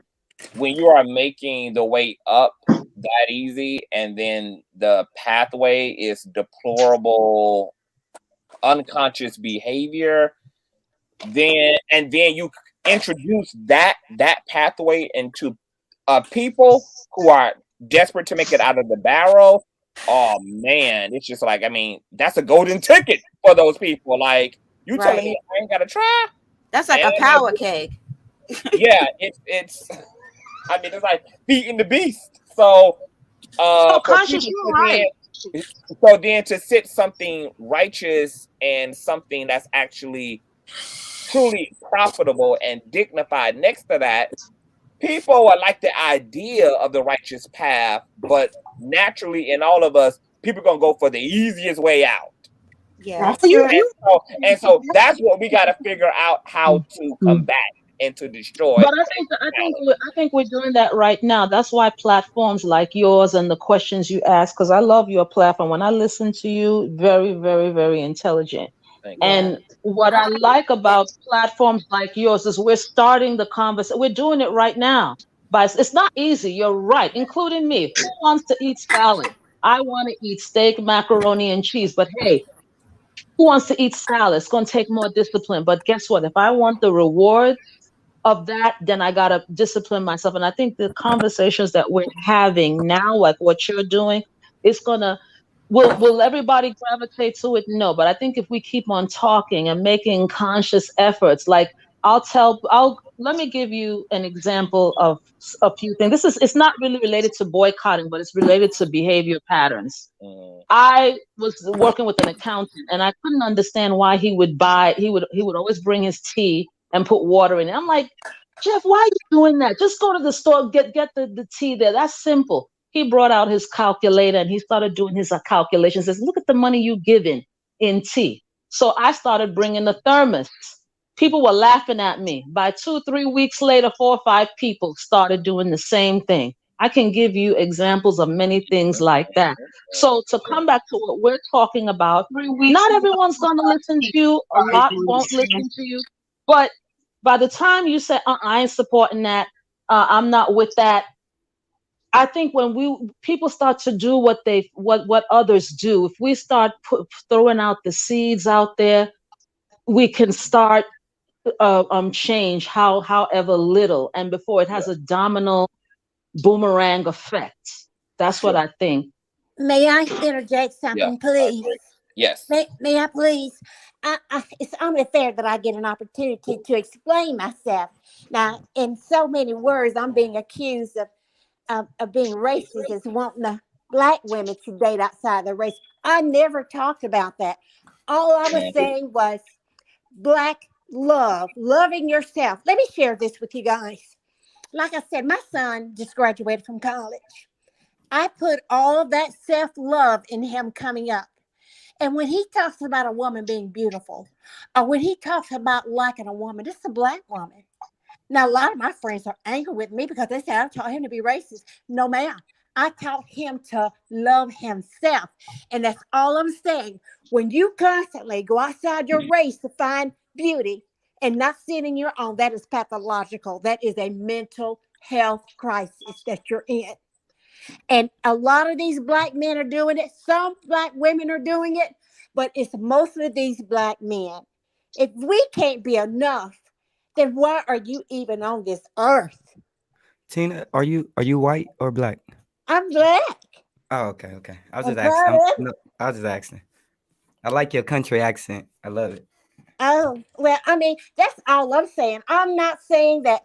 when you are making the way up that easy, and then the pathway is deplorable, unconscious behavior, then you introduce that pathway into people who are desperate to make it out of the barrel. Oh man, it's just like, I mean, that's a golden ticket for those people. Like, you telling me I ain't gotta try? That's like a power cake. Yeah, it's I mean, it's like feeding the beast. So Conscious, you're right. So then to sit something righteous and something that's actually truly profitable and dignified next to that, people are like the idea of the righteous path, but naturally in all of us, people are gonna go for the easiest way out. Yeah. And so that's what we got to figure out how to combat and to destroy. But I think we're doing that right now. That's why platforms like yours and the questions you ask, because I love your platform. When I listen to you, very, very, very intelligent. And what I like about platforms like yours is we're starting the conversation. We're doing it right now. But it's not easy. You're right, including me. Who wants to eat salad? I want to eat steak, macaroni, and cheese. But hey, who wants to eat salad? It's going to take more discipline. But guess what? If I want the reward of that, then I got to discipline myself. And I think the conversations that we're having now, like what you're doing, is going to, will everybody gravitate to it? No. But I think if we keep on talking and making conscious efforts, like let me give you an example of a few things. It's not really related to boycotting, but it's related to behavior patterns. I was working with an accountant and I couldn't understand why he would always bring his tea and put water in it. I'm like, Jeff, why are you doing that? Just go to the store, get the tea there. That's simple. He brought out his calculator and he started doing his calculations. Says, look at the money you given in tea. So I started bringing the thermos. People were laughing at me. By 2-3 weeks later, 4 or 5 people started doing the same thing. I can give you examples of many things like that. So to come back to what we're talking about, not everyone's going to listen to you. A lot won't listen to you. But by the time you say, I ain't supporting that, I'm not with that, I think when people start to do what others do, if we start throwing out the seeds out there, we can start change however little, and before it has a domino boomerang effect. That's what I think. May I interject something, please? Yes. May I please? It's only fair that I get an opportunity to explain myself. Now, in so many words, I'm being accused of being racist as wanting the black women to date outside the race. I never talked about that. All I was saying was black love, loving yourself. Let me share this with you guys. Like I said, my son just graduated from college. I put all of that self-love in him coming up. And when he talks about a woman being beautiful, or when he talks about liking a woman, this is a black woman. Now, a lot of my friends are angry with me because they say I taught him to be racist. No, ma'am. I taught him to love himself. And that's all I'm saying. When you constantly go outside your race to find beauty and not seeing in your own, that is pathological. That is a mental health crisis that you're in. And a lot of these black men are doing it. Some black women are doing it, but it's mostly these black men. If we can't be enough, then why are you even on this earth? Tina, are you white or black? I'm black. Oh, okay. I was just asking. I was just asking. I like your country accent. I love it. Oh, well, I mean, that's all I'm saying. I'm not saying that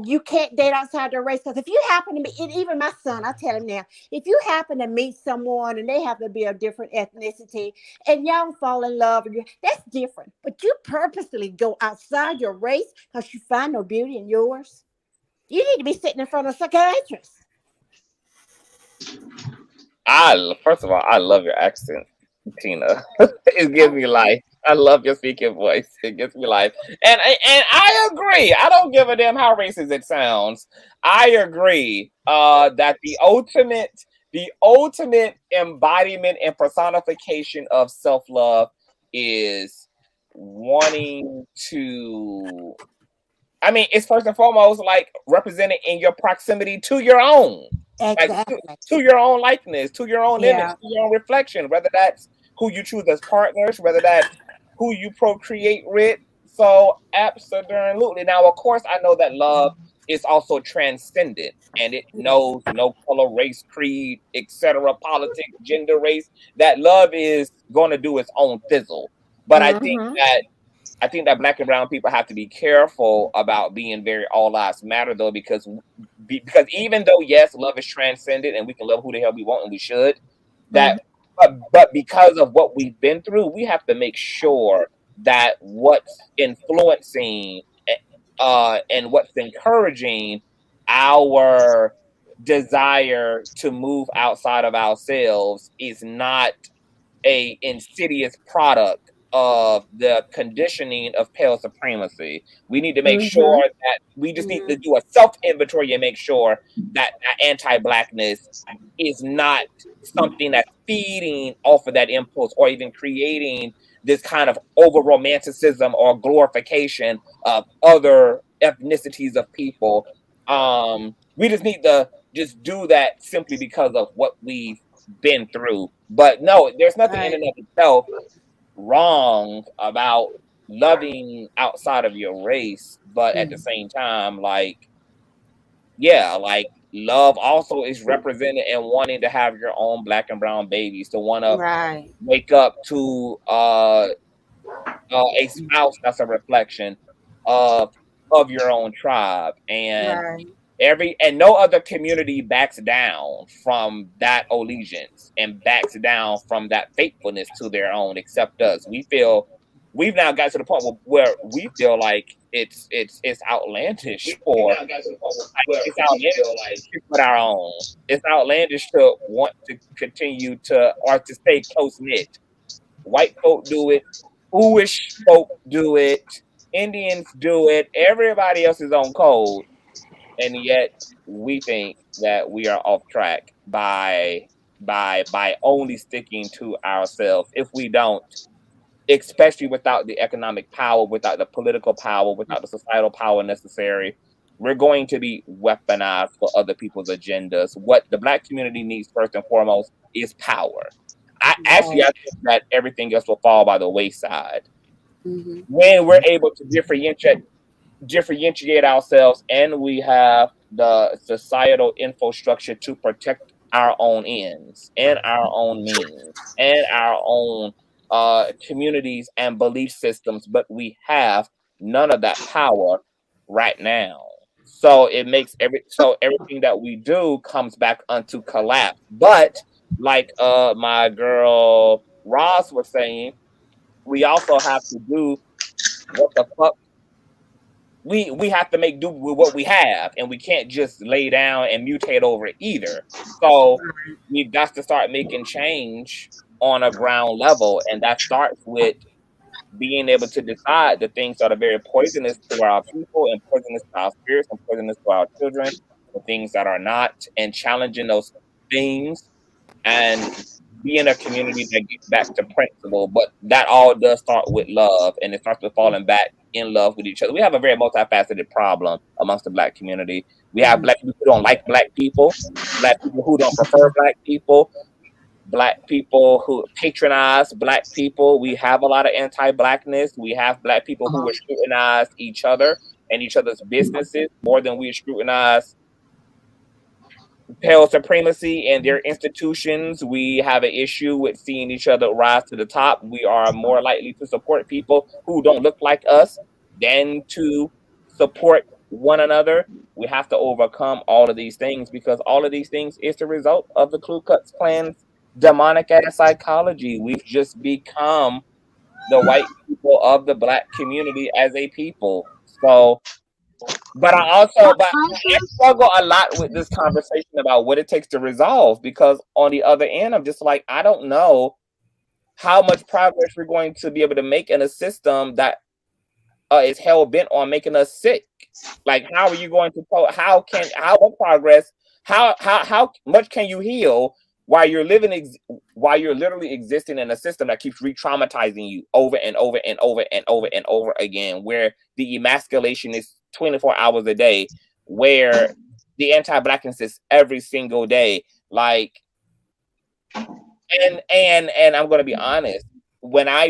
you can't date outside your race. Because if you happen to meet, and even my son, I tell him now, if you happen to meet someone and they happen to be a different ethnicity and y'all fall in love, that's different. But you purposely go outside your race because you find no beauty in yours. You need to be sitting in front of a psychiatrist. First of all, I love your accent, Tina. It gives me life. I love your speaking voice. It gives me life. And I agree. I don't give a damn how racist it sounds. I agree that the ultimate embodiment and personification of self-love is wanting to, I mean, it's first and foremost like represented in your proximity to your own. Exactly. Like to your own likeness, to your own image, Yeah. to your own reflection, whether that's who you choose as partners, whether that's who you procreate with. So absolutely. Now, of course, I know that love is also transcendent and it knows no color, race, creed, etc., politics, gender, race. That love is going to do its own fizzle. But I think that Black and brown people have to be careful about being very all lives matter, though, because even though yes, love is transcendent and we can love who the hell we want and we should, that but because of what we've been through, we have to make sure that what's influencing and what's encouraging our desire to move outside of ourselves is not a insidious product of the conditioning of pale supremacy. We need to make sure that we just need to do a self-inventory and make sure that anti-Blackness is not something that's feeding off of that impulse or even creating this kind of over-romanticism or glorification of other ethnicities of people. We just need to just do that simply because of what we've been through. But no, there's nothing in and of itself wrong about loving outside of your race, but at the same time, like, yeah, like love also is represented in wanting to have your own Black and brown babies, to want to wake up to a spouse that's a reflection of your own tribe, and no other community backs down from that allegiance and backs down from that faithfulness to their own except us. We've now got to the point where we feel like it's outlandish for it's outlandish to put our own. It's outlandish to want to continue to or to stay close knit. White folk do it, Jewish folk do it, Indians do it, everybody else is on code. And yet we think that we are off track by only sticking to ourselves. If we don't, especially without the economic power, without the political power, without the societal power necessary, we're going to be weaponized for other people's agendas. What the Black community needs first and foremost is power. I think that everything else will fall by the wayside when we're able to differentiate ourselves and we have the societal infrastructure to protect our own ends and our own means and our own communities and belief systems, but we have none of that power right now. So it makes everything that we do comes back unto collapse. But like my girl Ross was saying, we also have to do what the fuck we have to make do with what we have, and we can't just lay down and mutate over it either. So we've got to start making change on a ground level, and that starts with being able to decide the things that are very poisonous to our people and poisonous to our spirits and poisonous to our children, the things that are not, and challenging those things and being a community that gets back to principle. But that all does start with love, and it starts with falling back in love with each other. We have a very multifaceted problem amongst the Black community. We have Black people who don't like Black people who don't prefer Black people, Black people who patronize Black people. We have a lot of anti-Blackness. We have Black people who will scrutinize each other and each other's businesses more than we scrutinize pale supremacy and their institutions. We have an issue with seeing each other rise to the top. We are more likely to support people who don't look like us than to support one another. We have to overcome all of these things because all of these things is the result of the Ku Klux Klan's demonic ass psychology. We've just become the white people of the black community as a people. So, but I struggle a lot with this conversation about what it takes to resolve because on the other end, I'm just like, I don't know how much progress we're going to be able to make in a system that is hell bent on making us sick. Like, how are you going to how much progress, how much can you heal while you're while you're literally existing in a system that keeps re-traumatizing you over and over and over and over and over again, where the emasculation is 24 hours a day, where the anti-blackness is every single day. Like, and I'm going to be honest, when I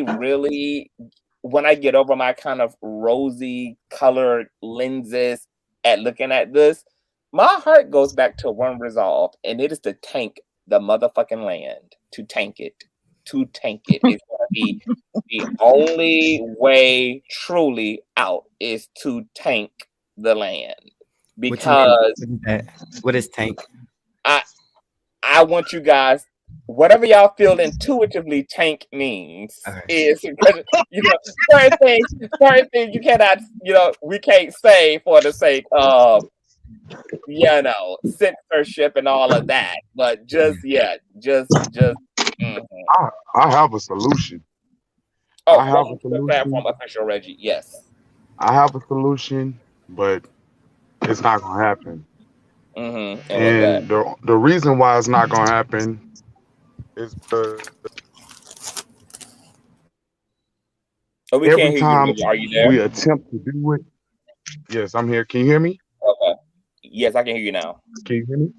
get over my kind of rosy colored lenses at looking at this, my heart goes back to one resolve, and it is to tank the motherfucking land. To tank it. To tank it. It's going to be the only way truly out is to tank the land. Because what is tank? I want you guys, whatever y'all feel intuitively tank means is, because, you know, certain things you cannot, we can't say for the sake of, censorship and all of that. But I have a solution. I have a solution. Platform official Reggie, yes. I have a solution, but it's not gonna happen. Mm-hmm. And the reason why it's not gonna happen is because we every can't hear time you. Are you there? we attempt to do it, yes, I'm here. Can you hear me? Okay. Yes, I can hear you now. Can you hear me?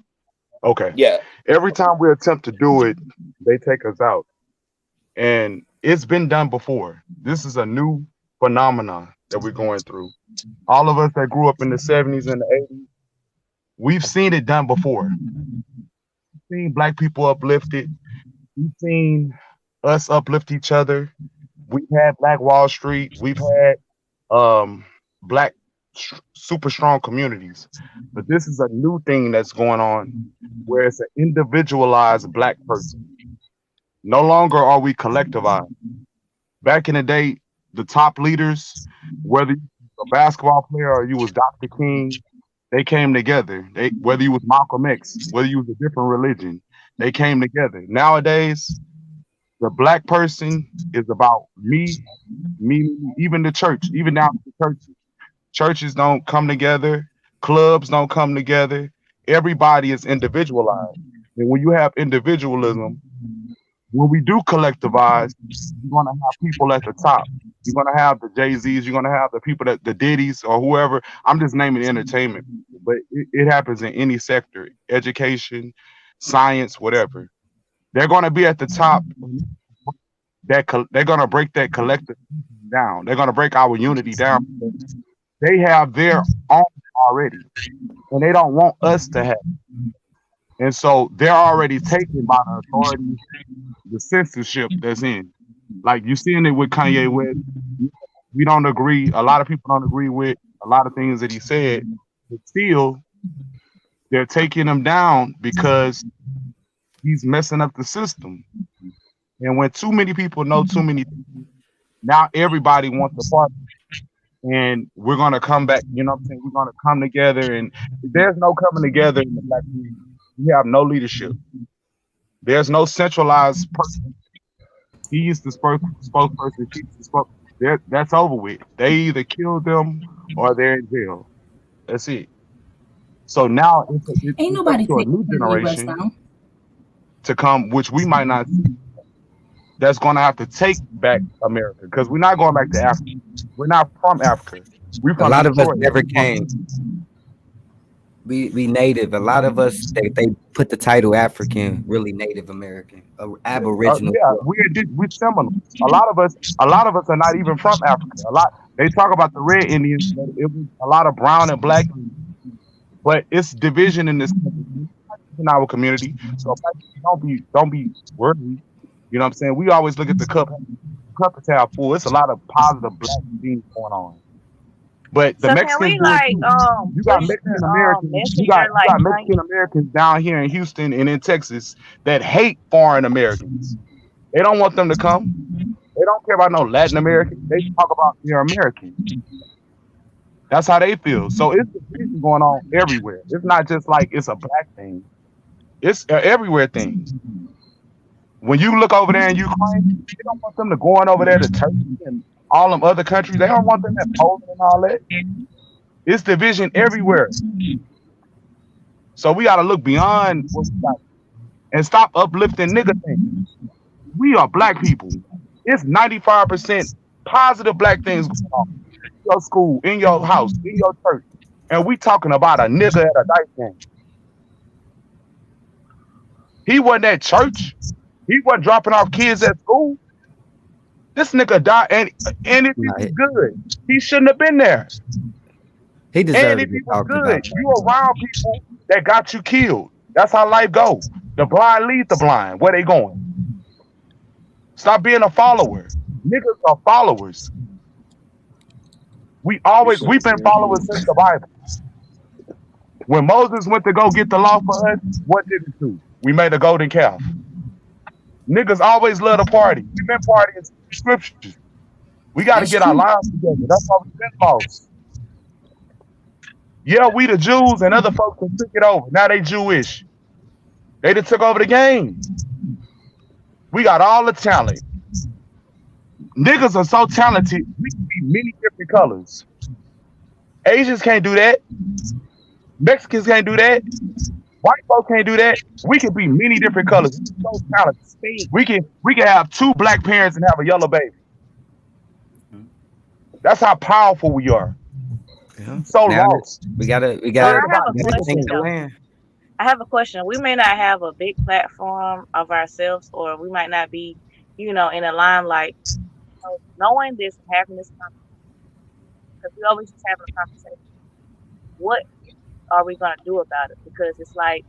Okay. Yeah. Every time we attempt to do it, they take us out. And it's been done before. This is a new phenomenon that we're going through. All of us that grew up in the 70s and the 80s, we've seen it done before. We've seen black people uplifted. We've seen us uplift each other. We've had Black Wall Street. We've had black super strong communities. But this is a new thing that's going on where it's an individualized black person. No longer are we collectivized. Back in the day, the top leaders, whether you were a basketball player or you was Dr. King, they came together. Whether you was Malcolm X, whether you was a different religion, they came together. Nowadays, the black person is about me, even the church, even down to the churches. Churches don't come together, clubs don't come together. Everybody is individualized. And when you have individualism, when we do collectivize, you're gonna have people at the top. You're gonna have the Jay-Z's, you're gonna have the people that the Diddy's or whoever. I'm just naming entertainment, but it happens in any sector, education, science, whatever. They're gonna be at the top. They're gonna break that collective down. They're gonna break our unity down. They have their own already, and they don't want us to have. And so they're already taken by the authorities, the censorship that's in. Like you're seeing it with Kanye West. We don't agree. A lot of people don't agree with a lot of things that he said, but still they're taking him down because he's messing up the system. And when too many people know too many people, now everybody wants to party. And we're gonna come back, you know what I'm saying? We're gonna come together, and there's no coming together in the black community. We have no leadership. There's no centralized person. He's the spokesperson. She's the spokesperson. That's over with. They either kill them or they're in jail. That's it. So now Ain't nobody up to a new generation to come, which we might not see. That's going to have to take back America because we're not going back to Africa. We're not from Africa. We're from a lot of us Detroit. never came. We native. A lot of us they put the title African, really Native American, Aboriginal. Yeah, we're similar. A lot of us are not even from Africa. They talk about the red Indians, but it was a lot of brown and black. But it's division in this in our community. So don't be worried. You know what I'm saying? We always look at the cup is half full. It's a lot of positive black things going on. But the So can Mexicans we do it like too. You got push Mexican the Americans. messenger You got like Mexican Americans down here in Houston and in Texas that hate foreign Americans. They don't want them to come. They don't care about no Latin Americans. They talk about they're American. That's how they feel. So it's division going on everywhere. It's not just like it's a black thing. It's an everywhere thing. When you look over there in Ukraine, they don't want them to going over there to Turkey and all them other countries. They don't want them at Poland and all that. It's division everywhere. So we got to look beyond what we got and stop uplifting nigga things. We are black people. It's 95% positive black things going on in your school, in your house, in your church. And we talking about a nigga at a dice game. He wasn't at church. He wasn't dropping off kids at school. This nigga died, and if he was good, he shouldn't have been there. He deserved And to if be he was talked good, about. you around people that got you killed. That's how life goes. The blind lead the blind. Where they going? Stop being a follower. Niggas are followers. We've been followers since the Bible. When Moses went to go get the law for us, what did it do? We made a golden calf. Niggas always love to party. We've been partying since the scriptures. We got to get our lives together. That's why we've been lost. Yeah, we the Jews and other folks that took it over. Now they Jewish. They done took over the game. We got all the talent. Niggas are so talented, we can be many different colors. Asians can't do that. Mexicans can't do that. White folks can't do that. We can be many different colors. We're so talented. We can have 2 black parents and have a yellow baby. That's how powerful we are. Yeah. So Now lost. we gotta question, take the though. land. I have a question. We may not have a big platform of ourselves, or we might not be, in a limelight. So knowing this and having this conversation, because we always just having a conversation, what are we gonna do about it? Because it's like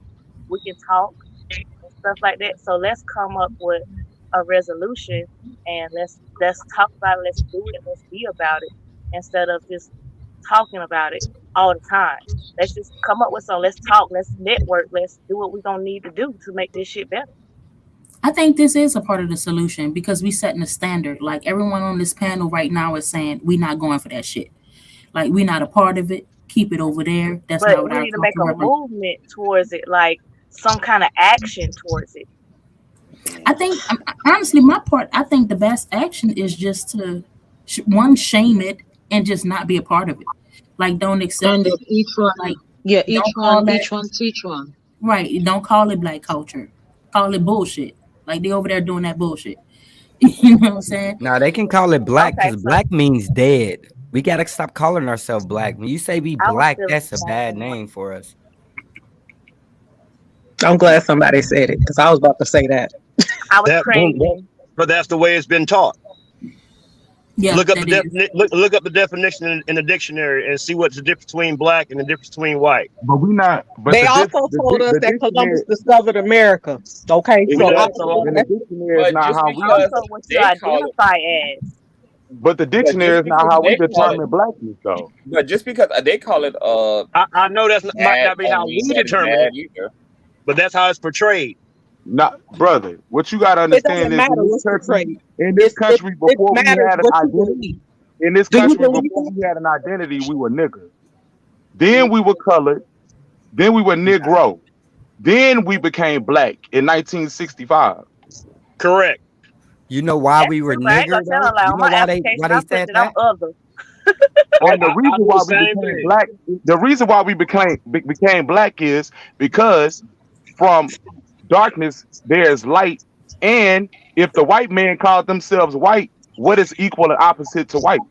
we can talk and stuff like that. So let's come up with a resolution and let's talk about it. Let's do it. Let's be about it instead of just talking about it all the time. Let's just come up with something. Let's talk. Let's network. Let's do what we're gonna need to do to make this shit better. I think this is a part of the solution because we setting a standard. Like everyone on this panel right now is saying we're not going for that shit. Like we're not a part of it. Keep it over there. That's but not what we our need to make culture a represents. movement towards it, like some kind of action towards it. I think honestly, my part, I think the best action is just to shame it and just not be a part of it. Like don't accept And it. each one, Like yeah, each don't call one, that each one teach one. right. Don't call it black culture. Call it bullshit. Like they over there doing that bullshit. You know what I'm saying? Now they can call it black Okay, because so black means dead. We gotta stop calling ourselves black. When you say we I was black, feeling that's the a same bad way. name for us. I'm glad somebody said it because I was about to say that. I was crazy. But that's the way it's been taught. Yeah, Look up that the is. look up the definition in the dictionary and see what's the difference between black and the difference between white. But we not. But They also told us that Columbus discovered America. Okay, It so does. I'm And the dictionary is But not just how we. because Also, what you they call it, identify as. But the but dictionary just is not because how we they call it, determine blackness, though. but just because they call it I know that might bad, not be how don't we mean that it's determine bad it, either. but that's how it's portrayed. Not, brother. What you gotta it understand doesn't is matter in this what's country, portrayed. It before we matters had an what you identity. believe. In this Do you country, believe before that? we had an identity, we were niggas. Then we were colored. Then we were Negro. Then we became black in 1965. Correct. You know why That's we were true. I ain't nigger gonna tell though? a lie. You On know my why application, they I put said that I'm that? other. And the I reason do why the we same became thing. black, the reason why we became black is because from darkness there is light. And if the white man called themselves white, what is equal and opposite to white?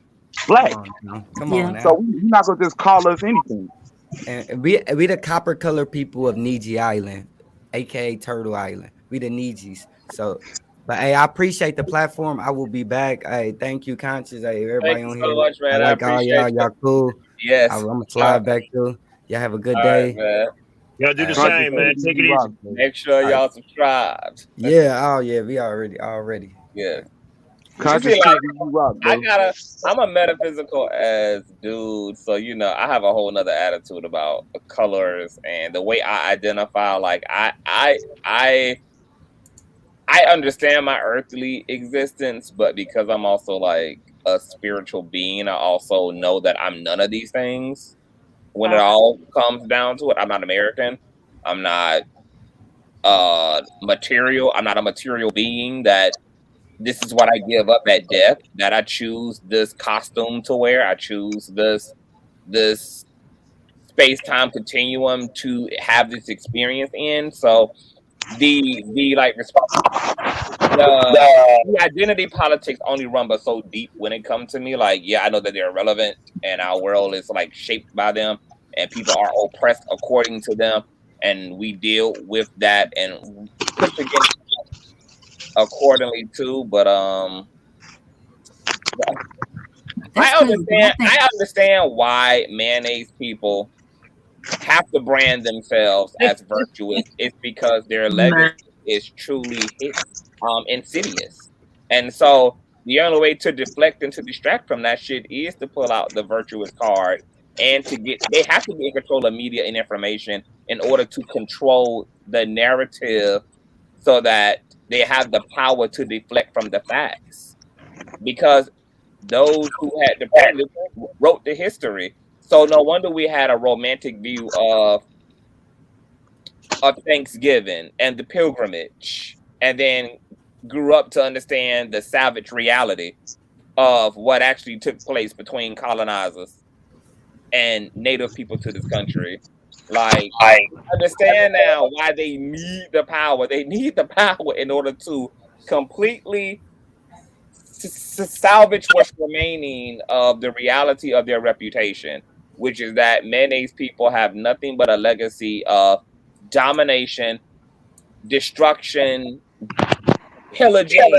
Black. Come on now. Come Yeah. on now. So we're not gonna just call us anything. And we the copper color people of Niji Island, aka Turtle Island. We the Nijis. So, but hey, I appreciate the platform. I will be back. Hey, thank you, Conscious. Hey, Thank everybody you on so here. much, I man. I like all appreciate y'all. you. Y'all cool. Yes. I'm gonna slide back through. Y'all have a good All day. right, man. Y'all do the All right. same, man. Take it easy. Make sure All right. y'all subscribe. Yeah. Oh yeah. We already. Yeah. You see, Conscioustv, you rock, bro. I'm a metaphysical as dude, so I have a whole nother attitude about colors and the way I identify. Like I understand my earthly existence, but because I'm also like a spiritual being, I also know that I'm none of these things. When it all comes down to it, I'm not American. I'm not material. I'm not a material being that this is what I give up at death, that I choose this costume to wear. I choose this space-time continuum to have this experience in. So the identity politics only run but so deep when it comes to me. Like, yeah, I know that they're relevant and our world is like shaped by them and people are oppressed according to them, and we deal with that and push against accordingly too. But I understand why mayonnaise people have to brand themselves as virtuous. It's because their legacy is truly insidious. And so the only way to deflect and to distract from that shit is to pull out the virtuous card and they have to be in control of media and information in order to control the narrative so that they have the power to deflect from the facts. Because those who had the privilege wrote the history. So no wonder we had a romantic view of Thanksgiving and the pilgrimage, and then grew up to understand the savage reality of what actually took place between colonizers and native people to this country. Like, I understand now why they need the power. They need the power in order to completely salvage what's remaining of the reality of their reputation, which is that mayonnaise people have nothing but a legacy of domination, destruction, pillaging,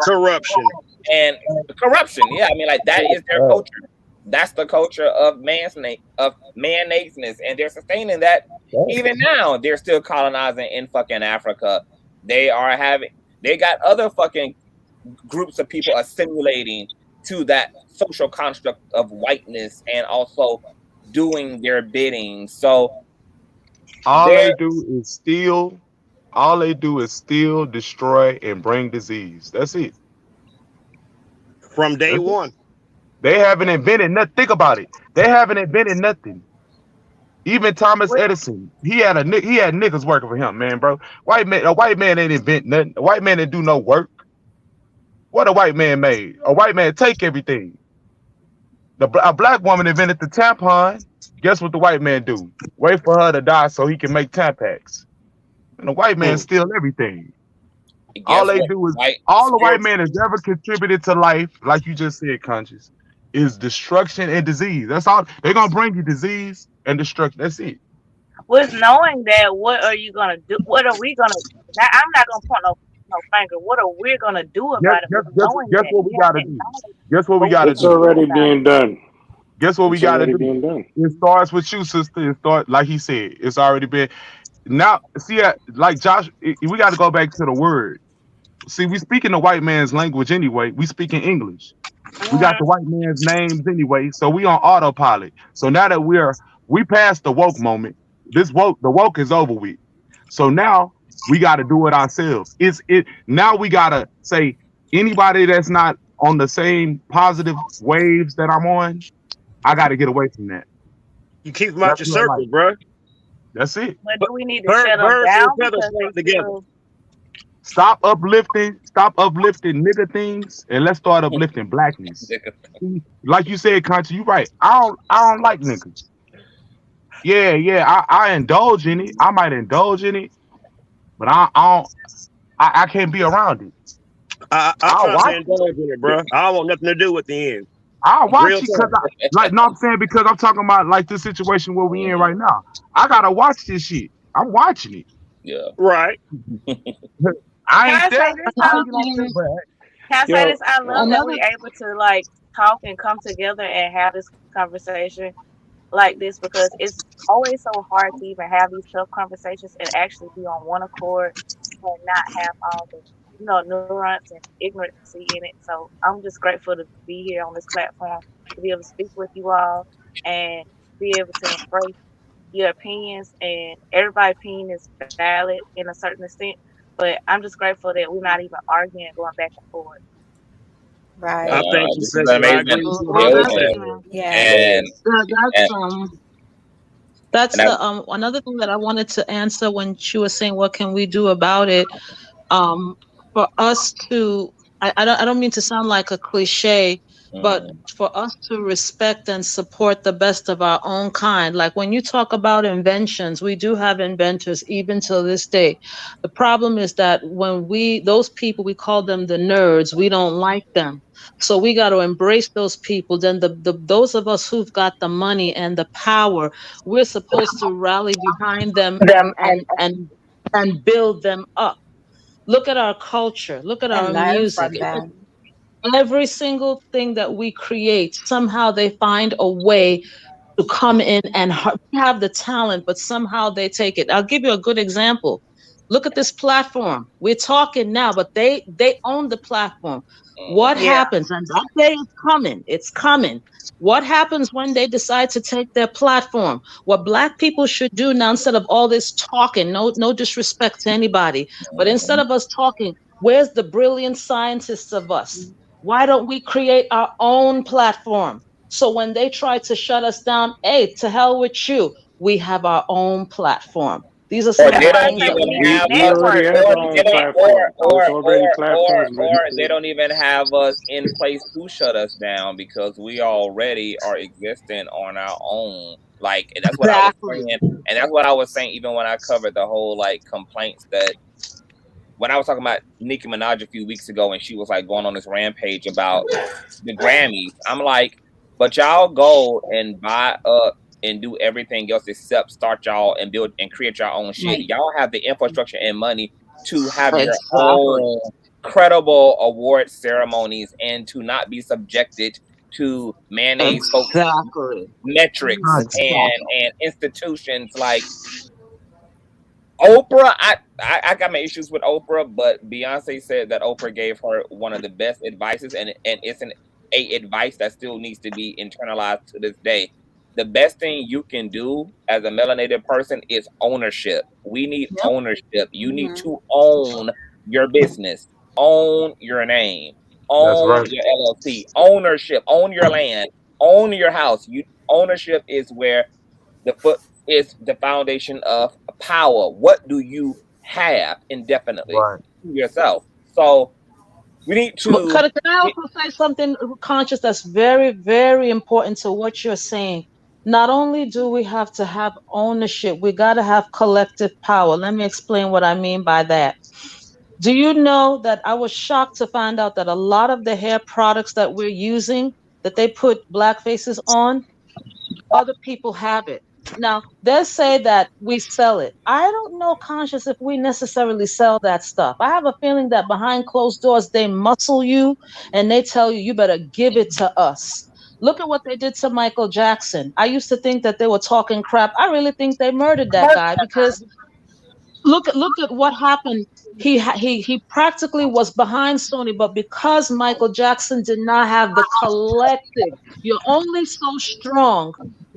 corruption, and corruption. Yeah, I mean, like, that is their culture. That's the culture of mayonnaise, and they're sustaining that even now. They're still colonizing in fucking Africa. They got other fucking groups of people assimilating to that social construct of whiteness and also doing their bidding. So all they do is steal, destroy, and bring disease. That's it. From day one. They haven't invented nothing. Think about it. They haven't invented nothing. Even Thomas Edison, he had niggas working for him, man, bro. A white man ain't invent nothing. A white man didn't do no work. What a white man made? A white man take everything. A black woman invented the tampon. Guess what the white man do? Wait for her to die so he can make Tampax. And the white man steal everything. All they do is all the white man has ever contributed to life, like you just said, Conscious, is destruction and disease. That's all. They're gonna bring you disease and destruction. That's it. With knowing that, what are you gonna do? What are we gonna? I'm not gonna point no finger. What are we gonna do about it? Guess what we gotta do? Guess what we gotta do? It's already being done. Guess what we gotta do? Being done. It starts with you, sister. It starts like he said. It's already been. Now, see, like Josh, we got to go back to the word. See, we speaking the white man's language anyway. We speaking English. We got the white man's names anyway, so we on autopilot. So now that we passed the woke moment, the woke is over with. So now we got to do it ourselves. Now we got to say anybody that's not on the same positive waves that I'm on, I got to get away from that. You keep them out your circle, bro. That's it. But do we need to shut them down because together? Stop uplifting nigga things, and let's start uplifting blackness. Like you said, Concha, you right. I don't like niggas. Yeah, I indulge in it. I might indulge in it, but I can't be around it. I try to indulge in it, bro. I don't want nothing to do with the end. I watch it because I'm saying because I'm talking about like this situation where we in right now. I gotta watch this shit. I'm watching it. Yeah. Right. I ain't there. Can I say this? I love that we're able to like talk and come together and have this conversation like this because it's always so hard to even have these tough conversations and actually be on one accord and not have all the nuance and ignorancy in it. So I'm just grateful to be here on this platform, to be able to speak with you all and be able to embrace your opinions. And everybody's opinion is valid in a certain extent, but I'm just grateful that we're not even arguing, going back and forth. Right. I thank you, This is Precious. I amazing. agree with you Well, that's 100%. Yes. that's that's and I, the another thing that I wanted to answer when she was saying what can we do about it. um for us to I don't mean to sound like a cliche, but for us to respect and support the best of our own kind. Like when you talk about inventions, we do have inventors even till this day. The problem is that when those people, we call them the nerds, we don't like them. So we got to embrace those people. Then those of us who've got the money and the power, we're supposed to rally behind them and build them up. Look at our culture. Look at And our learn music. from them. Every single thing that we create, somehow they find a way to come in and have the talent, but somehow they take it. I'll give you a good example. Look at this platform. We're talking now, but they own the platform. What Yeah. happens? And that day is coming. It's coming. What happens when they decide to take their platform? What Black people should do now, instead of all this talking, no disrespect to anybody, but instead of us talking, where's the brilliant scientists of us? Why don't we create our own platform? So when they try to shut us down, hey, to hell with you. We have our own platform. These are some or of they the That's why I don't things say that we even need we to have We us, already network. have or our own they don't, platform. There's already platforms ready or they for it. don't even have us in place to shut us down because we already are existing on our own. Like, and that's what I was exactly. saying, and that's what I was saying even when I covered the whole like complaints that when I was talking about Nicki Minaj a few weeks ago, and she was like going on this rampage about the Grammys. I'm like, but y'all go and buy up and do everything else except start y'all and build and create your own shit. Right. Y'all have the infrastructure and money to have your Exactly. own credible award ceremonies and to not be subjected to mayonnaise folks Exactly. metrics Exactly. and institutions like Oprah. I got my issues with Oprah, but Beyonce said that Oprah gave her one of the best advices, and it's a advice that still needs to be internalized to this day. The best thing you can do as a melanated person is ownership. We need Yep. ownership. You need Mm-hmm. to own your business, own your name, That's own right. your LLC, ownership, own your land, own your house. You ownership is where the foot is the foundation of power. What do you have indefinitely Right. to yourself? So we need But to can I also say something conscious that's very, very important to what you're saying? Not only do we have to have ownership, we got to have collective power. Let me explain what I mean by that. Do you know that I was shocked to find out that a lot of the hair products that we're using, that they put black faces on, other people have it. Now, they say that we sell it. I don't know, conscious, if we necessarily sell that stuff. I have a feeling that behind closed doors, they muscle you and they tell you, you better give it to us. Look at what they did to Michael Jackson. I used to think that they were talking crap. I really think they murdered that guy because look at what happened. He practically was behind Sony, but because Michael Jackson did not have the collective, you're only so strong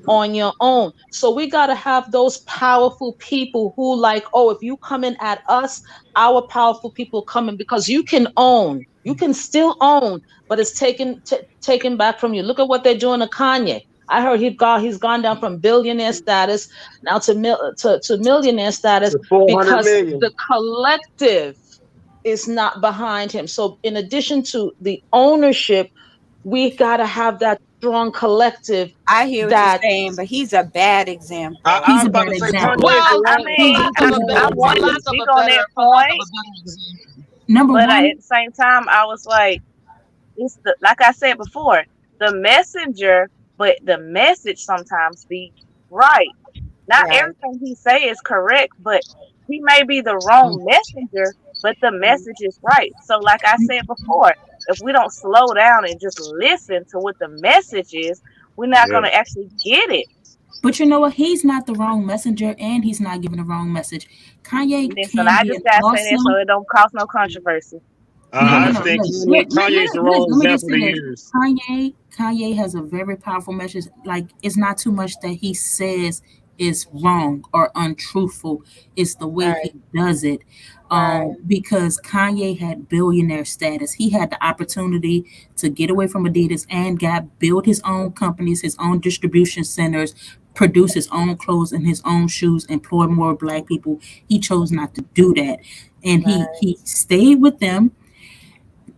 on your own. So we got to have those powerful people who like, oh, if you come in at us, our powerful people coming because you can own, you can still own, but it's taken back from you. Look at what they're doing to Kanye. I heard he's gone down from billionaire status now to millionaire status To 400 because million. the collective is not behind him. So in addition to the ownership, we got to have that strong collective I hear what you're that saying, but he's a bad example. I He's was a about bad to say example. Kanye is the well, I one. for mean, lack He's of a a bad I better wanted for to example. lack of speak a on better that for lack of point, a better example. Number but one, at the same time, I was like, it's the like I said before, the messenger, but the message sometimes be right. Not Right. everything he say is correct, but he may be the wrong messenger, but the message is right. So, like I said before, if we don't slow down and just listen to what the message is, we're not Yeah. gonna actually get it. But you know what? He's not the wrong messenger, and he's not giving the wrong message. Kanye Listen, can I be just an gotta say that so awesome. it don't cause no controversy. No, I no, no. think Look, Kanye's the wrong let me just example say to this. use. Kanye has a very powerful message. Like, it's not too much that he says is wrong or untruthful. It's the way he does it. Because Kanye had billionaire status. He had the opportunity to get away from Adidas and build his own companies, his own distribution centers, produce his own clothes and his own shoes, employ more black people. He chose not to do that. And he stayed with them.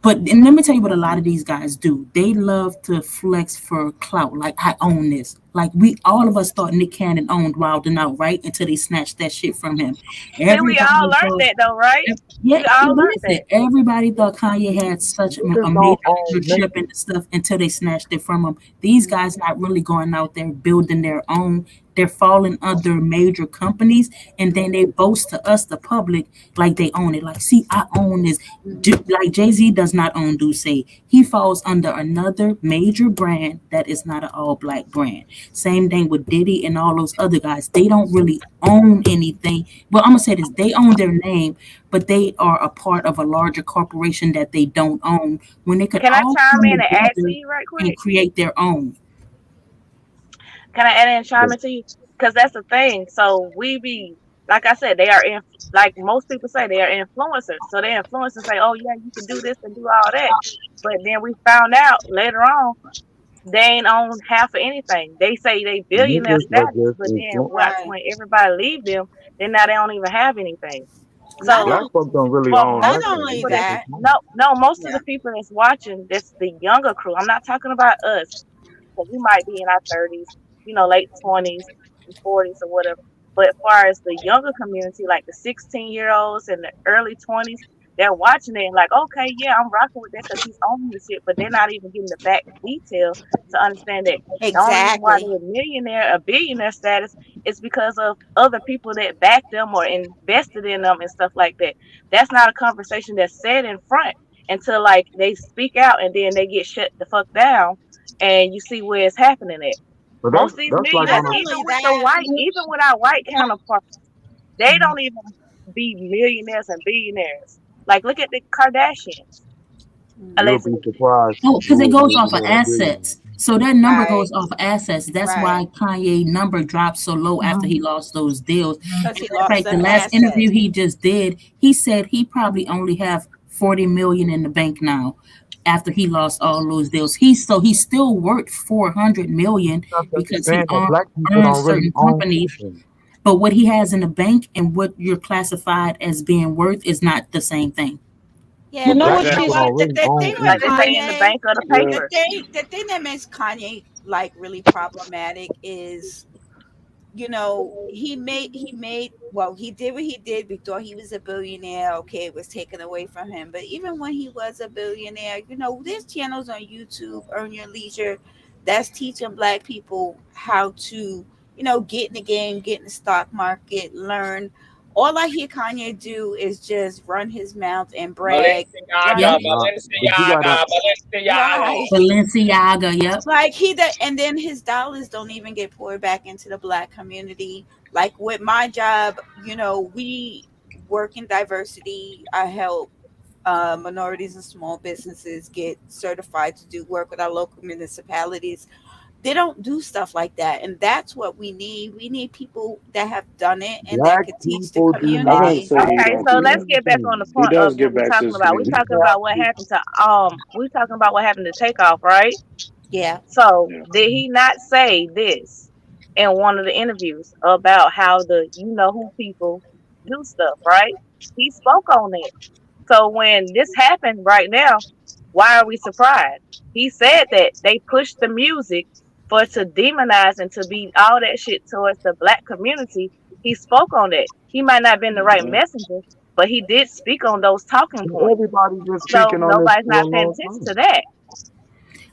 But and let me tell you what a lot of these guys do. They love to flex for clout. Like, I own this. Like, all of us thought Nick Cannon owned Wild and Out, right? Until they snatched that shit from him. See, we all learned Thought, that though, right? yeah, We all but learned listen, that. everybody thought Kanye had such a Niggas major don't own ownership in niggas. the stuff until they snatched it from him. These guys not really going out there building their own. They're falling under major companies, and then they boast to us, the public, like they own it. Like, see, I own this. Like, Jay-Z does not own Duce. He falls under another major brand that is not an all-black brand. Same thing with Diddy and all those other guys. They don't really own anything. Well, I'm gonna say this: they own their name, but they are a part of a larger corporation that they don't own. When they could Can I all chime come in and ask together you right and quick? create their own. Can I add in and chime into you? Because that's the thing. So we be, like I said, they are like most people say, they are influencers. So they influencers say, oh yeah, you can do this and do all that. But then we found out later on they ain't own half of anything. They say they billionaire Niggas are status, just but then influenced. when everybody leave them, then now they don't even have anything. Not So Black only, folk don't really for own most not of the nothing. only people They that just that. influenced. most of Yeah. the people that's watching, that's the younger crew. I'm not talking about us. Because we might be in our 30s, late 20s and 40s or whatever. But as far as the younger community, like the 16-year-olds and the early 20s, they're watching it and like, okay, yeah, I'm rocking with that because he's owning the shit, but they're not even getting the back detail to understand that the only reason why Exactly. they're a billionaire status is because of other people that back them or invested in them and stuff like that. That's not a conversation that's said in front until like they speak out and then they get shut the fuck down and you see where it's happening at. But Most of these that's like millionaires, Not on a only that. even with our white counterparts, they don't even be millionaires and billionaires. Like, look at the Kardashians, you'll be allegedly. surprised Oh, because who it is goes off of millionaire and billionaire. assets. So that number Right. goes off of assets. That's Right. why Kanye number dropped so low after he lost those deals. Because And he matter of lost fact, the them last interview assets. he just did, he said he probably only have 40 million in the bank now after he lost all those deals. He's still worth 400 million That's because he saying that black people owns don't really certain own companies. nothing. But what he has in the bank and what you're classified as being worth is not the same thing. Yeah, You know but Black what you know people she's what? don't The, really the own thing with Like they anything. say in the Kanye, bank or the yeah. papers. the thing that makes Kanye like really problematic is, he did what he did. We thought he was a billionaire. Okay, it was taken away from him. But even when he was a billionaire, there's channels on YouTube, Earn Your Leisure, that's teaching black people how to, get in the game, get in the stock market, learn. All I hear Kanye do is just run his mouth and brag. Yep. Balenciaga, Nah, but you gotta. Balenciaga. Right. Balenciaga, yep. Like and then his dollars don't even get poured back into the black community. Like with my job, we work in diversity. I help minorities and small businesses get certified to do work with our local municipalities. They don't do stuff like that, and that's what we need. We need people that have done it and that Black could teach the people do I not wouldn't community. say he Okay, don't so do let's that. get back on the anything. He point does of what give we're back to talking his about. We're We community. talking have about what to. happened to we're talking about what happened to Takeoff, right? Yeah. So Yeah. did he not say this in one of the interviews about how the who people do stuff, right? He spoke on it. So when this happened right now, why are we surprised? He said that they pushed the music for it to demonize and to be all that shit towards the black community. He spoke on that. He might not have been the right Mhm. messenger, but he did speak on those talking And points. everybody's been So speaking on this nobody's for not a paying long attention time. to that.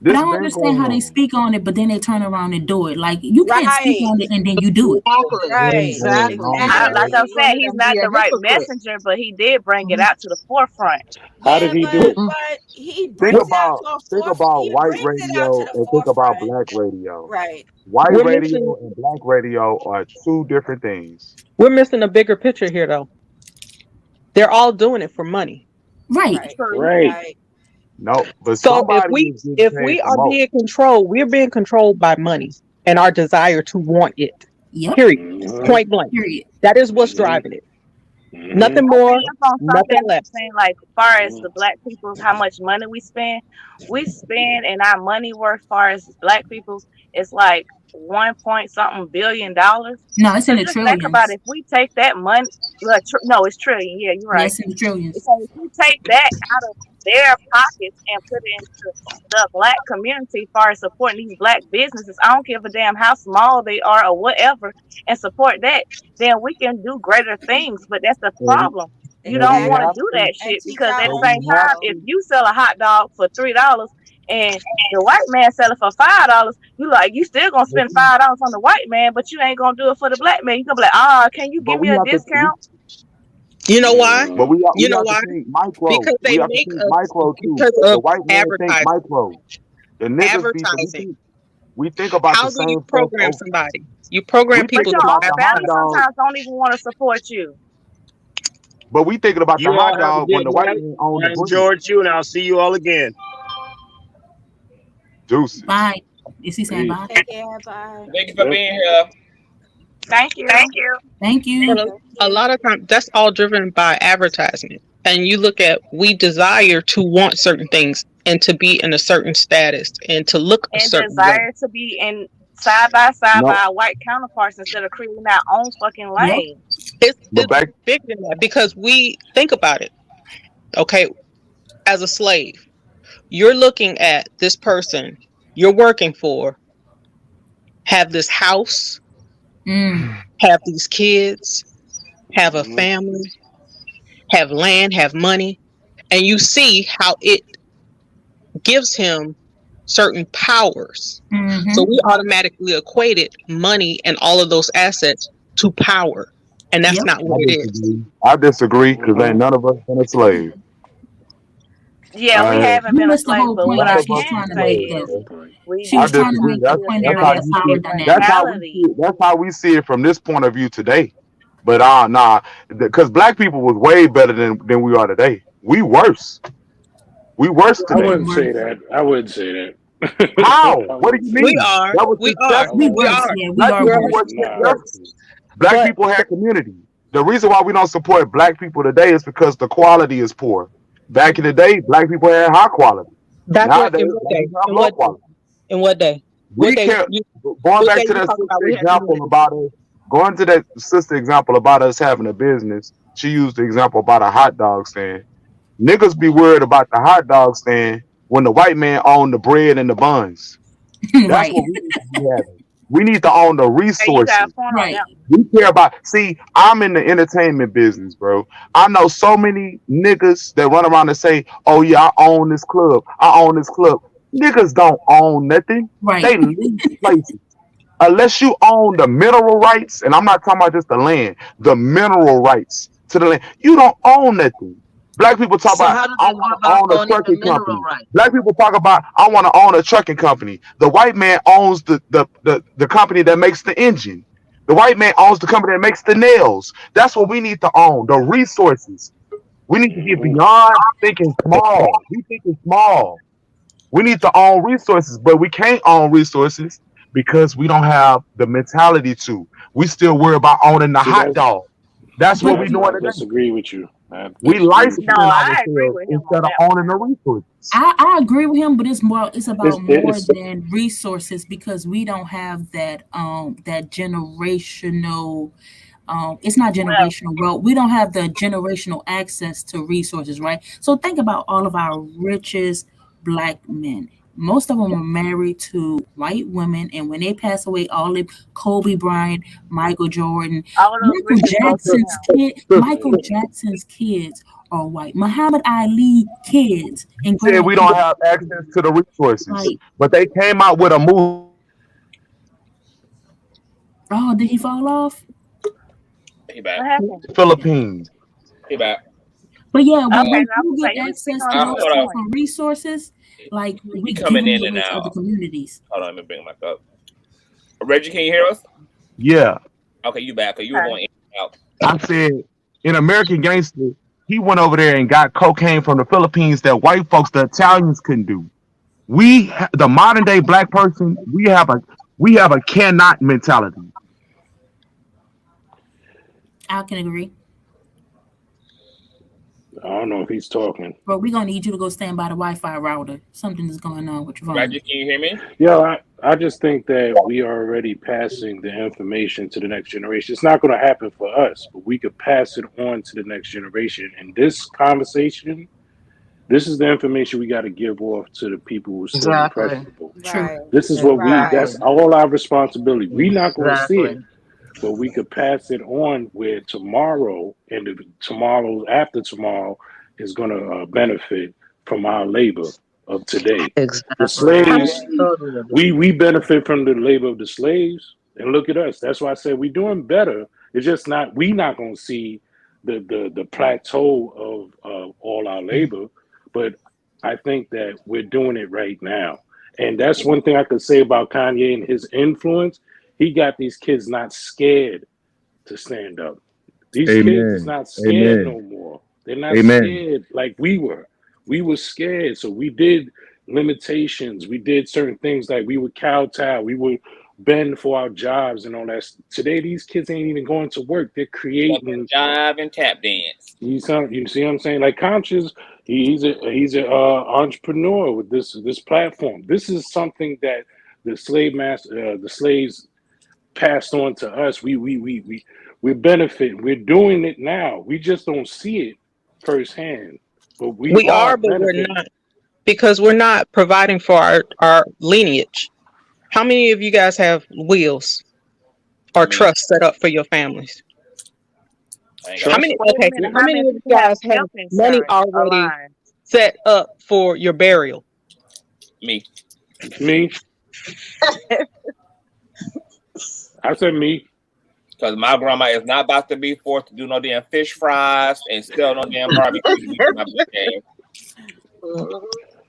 This But I don't been understand going how they on. speak on it, but then they turn around and do it. Like you can't speak Right. on it and then you do it. Exactly. Been going on, I, bro. like I'm saying, he's not the right messenger, but he did bring it out to the forefront. How did he do it? But he Think brings it out to a think forefront. about He white brings it out to radio the and think about forefront. black radio. Right. White We're radio missing and black radio are two different things. we're missing a bigger picture here though. They're all doing it for money. Right. Right. No, but So somebody is getting if paid we the are most. being controlled, we're being controlled by money and our desire to want it. Yep. Period. Point blank. Period. That is what's driving it. Nothing I more, think it's on nothing something less. saying like far as the black people, how much money we spend and our money worth far as black people, it's like 1 point something $billion. No, it's So in the just think trillions. about it. If we take that money, no, it's trillion. Yeah, you're Yeah, right. it's in the trillions. So if we take that out of their pockets and put it into the black community far as supporting these black businesses, I don't give a damn how small they are or whatever, and support that, then we can do greater things. But that's the problem. You But don't we want to have do to. that shit because at the But we same have time, if to. you sell a hot dog for $3 and the white man sell it for $5, you still gonna spend $5 on the white man, but you ain't gonna do it for the black man. You gonna be like, can you But give me we a have to. discount? You know why? But we You know have why? to think micro. Because We they have to make think us micro too. because The of white man think advertising. micro. The niggas be Advertising. we think about How the do you same stuff. program somebody? You program We But thinking people your to about own the hot family advertise. dog, sometimes don't even want to support you. but we thinking about the You hot all have a dog when good the white night. man own I the bread. enjoyed you, and I'll see you all again. Deuces. Bye. Is he saying bye? Take care. Bye. Thank you for being here. Thank you. Thank you. But a lot of times that's all driven by advertisement. And you look at, we desire to want certain things and to be in a certain status and to look a And certain way. desire to be in side by side No, by our white counterparts instead of creating our own fucking Yep. lane. It's but back bigger than that because we think about it. Okay, as a slave, you're looking at this person you're working for, have this house, have these kids, have a family, have land, have money, and you see how it gives him certain powers. So we automatically equated money and all of those assets to power, and that's Yep. not what it is. I disagree because ain't none of us been a slave. Yeah, we haven't You been a missed the slave, whole but point what that I she was can trying to say make. is we She I was trying to disagree. make the point That's about how the you power see it. dynamic. That's how we see it. That's how we see it from this point of view today. But because black people was way better than we are today. We worse. We worse I today. wouldn't say that. I wouldn't say that. How? I What do wouldn't you say mean? We are. That was We are. successful. We We worse. are. Yeah, we Black are people worse. were Nah. successful. Black people had community. The reason why we don't support black people today is because the quality is poor. Back in the day, black people had high quality. Back Nowadays, in what black day? people have In low what day? quality. In what day? We What day? care. You, Going what back day to you that talking about? sister We had example community. about us. Going to that sister example about us having a business. She used the example about a hot dog stand. Niggas be worried about the hot dog stand when the white man owned the bread and the buns. That's Right. what we need to be having. We need to own the Hey, you got a resources. point on Right. that. We care about. See, I'm in the entertainment business, bro. I know so many niggas that run around and say, "Oh yeah, I own this club. I own this club." Niggas don't own nothing. Right. They lease places. Unless you own the mineral rights, and I'm not talking about just the land, the mineral rights to the land. You don't own nothing. Black people talk So about, how do I they go want to about own a owning the trucking mineral company. rights? Black people talk about, I want to own a trucking company. The white man owns the company that makes the engine. The white man owns the company that makes the nails. That's what we need to own, the resources. We need to get beyond thinking small. We thinking small. We need to own resources, but we can't own resources because we don't have the mentality to. We still worry about owning the See, hot dog. That's what we that's doing where I today. disagree with you. I We disagree with licensing you. ourselves instead of owning the resources. I agree with him, but it's about more It's than resources because we don't have that generational it's not generational wealth. We don't have the generational access to resources, right? So think about all of our richest black men. Most of them are married to white women, and when they pass away, all of Kobe Bryant, Michael Jordan, All of those riches go to him. Michael Jackson's kids are white. Muhammad Ali kids and Said we don't have access to the resources, like, but they came out with a movie. oh, did he fall off? He back. What happened? Philippines. He back. But yeah, when Okay, we now do say get it was speak access on to a those good Hold on. type of resources, like He we coming giving in and away to other out. communities. Hold on, let me bring him back up. Reggie, can you hear us? Yeah, Okay, you back. You were Okay. going in and out. I said in American Gangster, he went over there and got cocaine from the Philippines that white folks, the Italians, couldn't do. The modern day black person, we have a cannot mentality. I can agree. I don't know if he's talking. Bro, we're gonna need you to go stand by the Wi-Fi router. Something is going on with your phone. Reggie, can you hear me? Yeah, I just think that we are already passing the information to the next generation. It's not going to happen for us, but we could pass it on to the next generation. And this conversation, this is the information we got to give off to the people who are still Exactly. impressionable. Right. This is what Exactly. that's all our responsibility. We're not going to see Exactly. it, but we could pass it on where tomorrow and tomorrow after tomorrow is going to benefit from our labor of today. The Exactly. slaves, Totally agree. we benefit from the labor of the slaves, and look at us. That's why I said we're doing better. It's just we not going to see the plateau of all our labor, but I think that we're doing it right now. And that's one thing I could say about Kanye and his influence. He got these kids not scared to stand up. These kids is Amen. not scared Amen. no more. They're not Amen. scared like we were. We were scared. So we did limitations. We did certain things like we would kowtow. We would bend for our jobs and all that. Today, these kids ain't even going to work. They're creating. Jive and tap dance. You see what I'm saying? Like Conscious, he's a entrepreneur with this platform. This is something that the slaves passed on to us. We're benefiting. We're doing it now. We just don't see it firsthand, but we are But we're benefiting. not, because we're not providing for our lineage. How many of you guys have wills or trusts set up for your families? How many? Wait a Okay, minute. how How many many of you people have guys have health money insurance already aligned? set up for your burial? Me. I said me. Because my grandma is not about to be forced to do no damn fish fries and sell no damn barbecue meat for my birthday.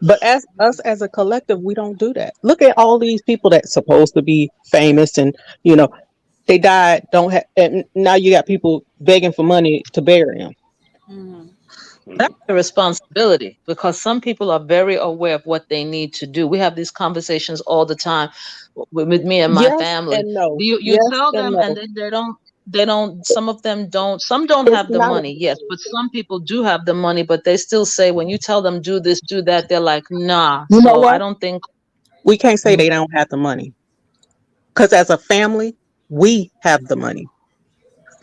But as us as a collective, we don't do that. Look at all these people that's supposed to be famous, and they died. Don't have, and now you got people begging for money to bury them. That's a responsibility, because some people are very aware of what they need to do. We have these conversations all the time with me and my Yes family. and no. You Yes tell and them, and no. then they don't, some of them don't, some don't It's have the not. money, yes, but some people do have the money, but they still say, when you tell them do this, do that, they're like, nah. You know So I what? don't think We can't say they don't have the money, because as a family, we have the money.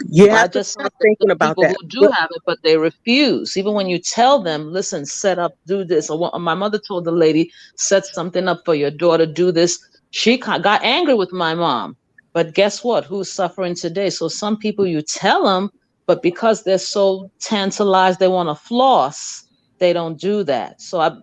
You I have to just said start that thinking the about people that. who do have it, but they refuse. Even when you tell them, listen, set up, do this. Or my mother told the lady, set something up for your daughter, do this. She got angry with my mom. But guess what? Who's suffering today? So some people, you tell them, but because they're so tantalized, they want to floss, they don't do that.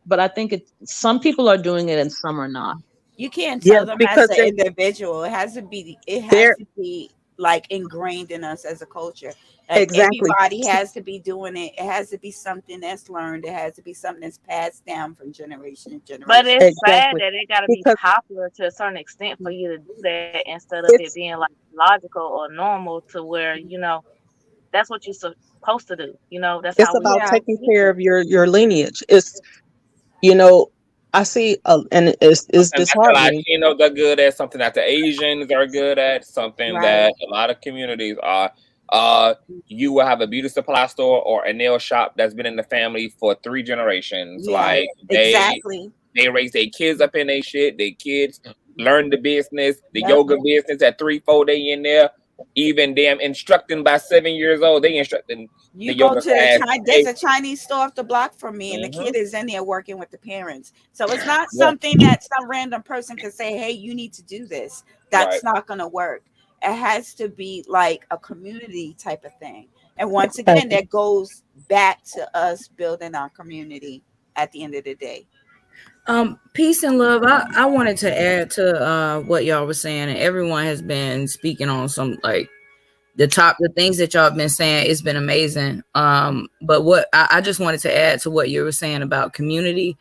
But I think some people are doing it and some are not. You can't Yes, tell them as because an they're individual. It has to be like ingrained in us as a culture. Like exactly. everybody has to be doing it. It has to be something that's learned. It has to be something that's passed down from generation to generation. But it's sad Exactly. that it got to be Because popular to a certain extent for you to do that instead of it it's being like logical or normal to where, that's what you're supposed to do. That's it's how we about Yeah. supposed taking to care do. of your lineage. It's I see, and it's Something that the disheartening. Latinos are good at, something that the Asians are good at, something Right. that a lot of communities are. You will have a beauty supply store or a nail shop that's been in the family for 3 generations. Yeah. Like Exactly. they raise their kids up in their shit. Their kids learn the business, the yoga business at 3-4 they in there. Even them instructing by 7 years old, they instructing You the go yoga to the class. there's a Chinese store off the block from me, and the kid is in there working with the parents. So it's not something that some random person could say, "Hey, you need to do this." That's not going to work. It has to be like a community type of thing. And once again, that goes back to us building our community at the end of the day. Peace and love. I wanted to add to what y'all was saying, and everyone has been speaking on some like the things that y'all have been saying. It's been amazing. But what I just wanted to add to what you were saying about community,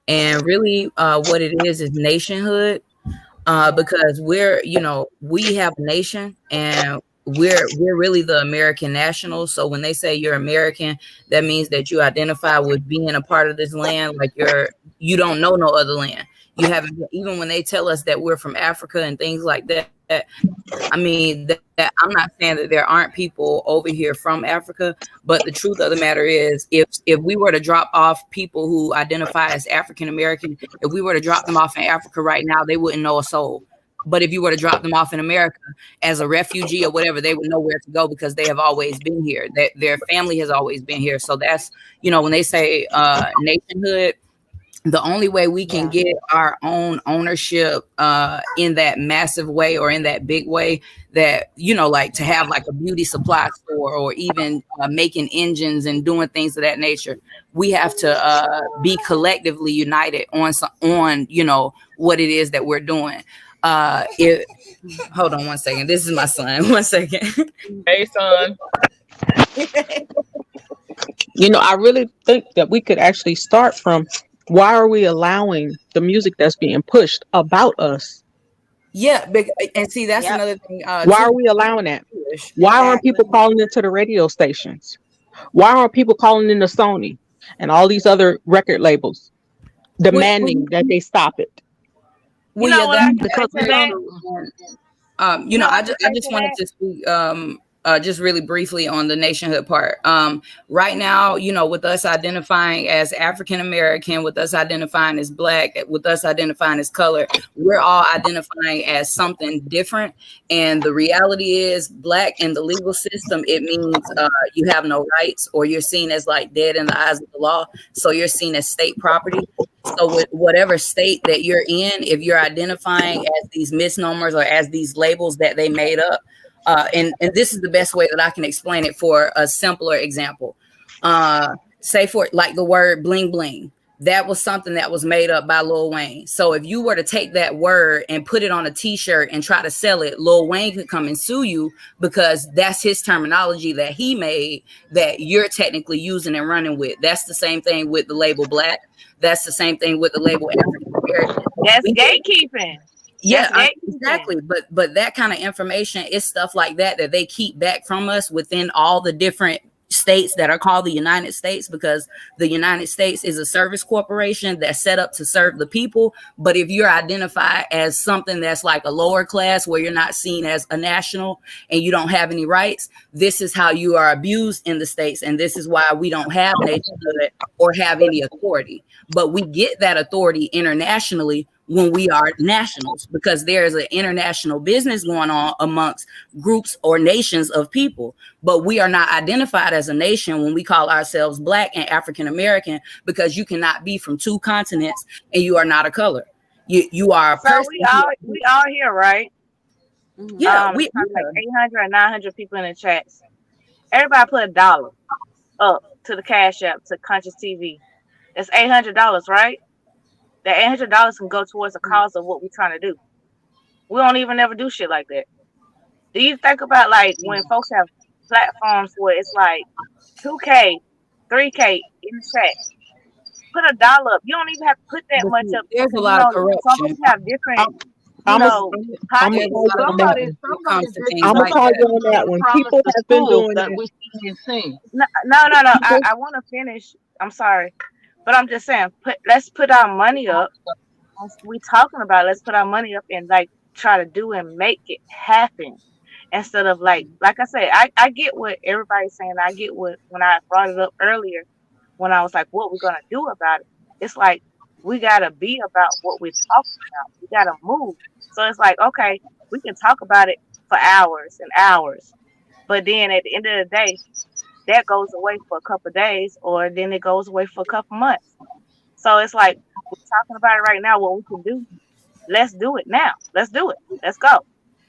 and really what it is nationhood. Because we have a nation, and we're really the American nationals. So when they say you're American, that means that you identify with being a part of this land, like you don't know no other land. You haven't, even when they tell us that we're from Africa and things like that. I mean, that I'm not saying that there aren't people over here from Africa, but the truth of the matter is, if we were to drop off people who identify as African American, if we were to drop them off in Africa right now, they wouldn't know a soul. But if you were to drop them off in America as a refugee or whatever, they would know where to go because they have always been here. Their family has always been here. So that's, when they say nationhood, the only way we can get our own ownership in that massive way, or in that big way, that like to have like a beauty supply store, or even making engines and doing things of that nature, we have to be collectively united on what it is that we're doing. Hold on one second, this is my son. 1 second. Hey son. I really think that we could actually start from, why are we allowing the music that's being pushed about us? Yeah, and see, that's another thing. Why are we allowing that? Why aren't people calling into the radio stations? Why aren't people calling into Sony and all these other record labels demanding that they stop it? Well, I just wanted to speak just really briefly on the nationhood part. Right now, with us identifying as African American, with us identifying as Black, with us identifying as color, we're all identifying as something different. And the reality is, Black in the legal system, it means you have no rights, or you're seen as like dead in the eyes of the law. So you're seen as state property. So with whatever state that you're in, if you're identifying as these misnomers or as these labels that they made up, and this is the best way that I can explain it for a simpler example. Say for like the word bling bling, that was something that was made up by Lil Wayne. So if you were to take that word and put it on a t-shirt and try to sell it, Lil Wayne could come and sue you, because that's his terminology that he made that you're technically using and running with. That's the same thing with the label Black. That's the same thing with the label African American. That's gatekeeping. Yeah, exactly. But that kind of information is stuff like that they keep back from us within all the different states that are called the United States, because the United States is a service corporation that's set up to serve the people. But if you're identified as something that's like a lower class, where you're not seen as a national and you don't have any rights, this is how you are abused in the States. And this is why we don't have nationhood or have any authority. But we get that authority internationally when we are nationals, because there's an international business going on amongst groups or nations of people. But we are not identified as a nation when we call ourselves Black and African American, because you cannot be from two continents and you are not a color. You are a person. So we all here, right? Yeah, we like 800 or 900 people in the chats. Everybody put $1 up to the Cash App to Consciouztv. It's $800, right? That $800 can go towards the cause of what we're trying to do. We don't even ever do shit like that. Do you think about like when folks have platforms where it's like 2K, 3K in the chat? Put $1 up. You don't even have to put that much up. There's a lot of corruption. Some of us have different, I'm gonna call you on that one. People have been doing that. No. I want to finish. I'm sorry. But I'm just saying, let's put our money up. We talking about it, let's put our money up and like try to do and make it happen, instead of like I say, I get what everybody's saying. I get what, when I brought it up earlier, when I was like, what we're gonna do about it. It's like we gotta be about what we're talking about. We gotta move. So it's like, okay, we can talk about it for hours and hours, but then at the end of the day, that goes away for a couple of days, or then it goes away for a couple months. So it's like, we're talking about it right now, what we can do. Let's do it now. Let's do it. Let's go.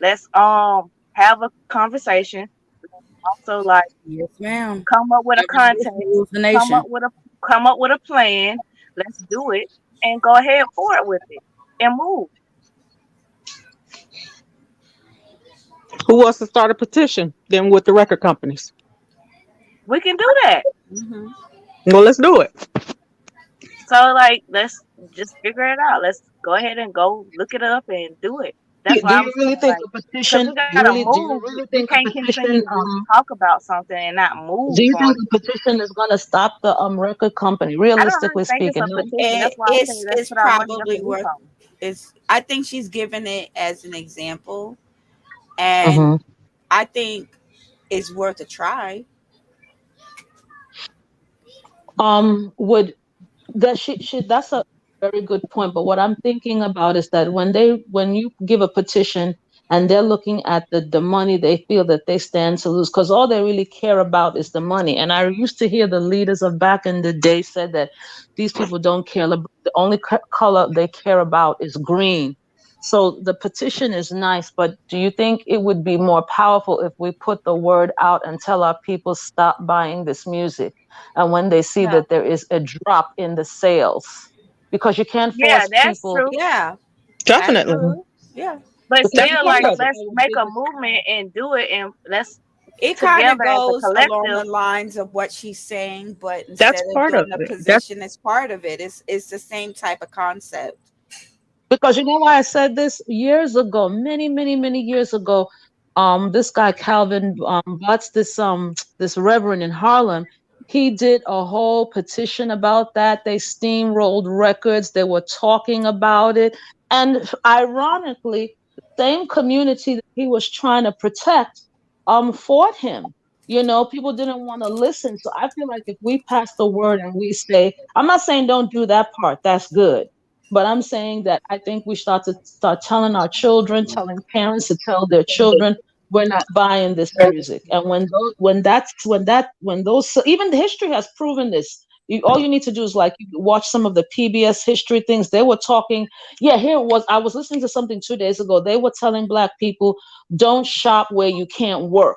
Let's have a conversation. Also, like, Yes, ma'am. come up with a context, Rules the come nation. up with a plan. Let's do it and go ahead forward with it and move. Who wants to start a petition then with the record companies? We can do that. Mm-hmm. Well, let's do it. So, like, let's just figure it out. Let's go ahead and go look it up and do it. That's Do why I you was really saying, think like, a because petition? we gotta move. Do you really We think a can't petition? continue to just talk about something and not Do move you on think it. a petition is going to stop the record company? I don't really Realistically think it's speaking, a no. petition. That's why I say let's It's put our money up probably and do worth. something. I think she's giving it as an example, and Mhm. I think it's worth a try. Would that she that's a very good point. But what I'm thinking about is that when you give a petition and they're looking at the money, they feel that they stand to lose because all they really care about is the money. And I used to hear the leaders of back in the day said that these people don't care. The only color they care about is green. So the petition is nice, but do you think it would be more powerful if we put the word out and tell our people stop buying this music? And when they see Yeah. that there is a drop in the sales, because you can't Yeah, force that's people. true. Yeah, Definitely. absolutely. Yeah. But Because you still, can't like, have let's our make a biggest movement and do it, and let's It kind of together as a goes along collective. the lines of what she's saying, but That's instead of part of doing a it. That's position as part of it, it's the same type of concept. Because you know why I said this years ago, many years ago. This guy Calvin Butts, this reverend in Harlem, he did a whole petition about that. They steamrolled records. They were talking about it, and ironically, the same community that he was trying to protect, fought him. You know, people didn't want to listen. So I feel like if we pass the word and we say, I'm not saying don't do that part. That's good. But I'm saying that I think we start telling our children, telling parents to tell their children, we're not buying this music. And when those even the history has proven this. All you need to do is like watch some of the PBS history things. They were talking. Yeah, here it was. I was listening to something 2 days ago. They were telling Black people, don't shop where you can't work.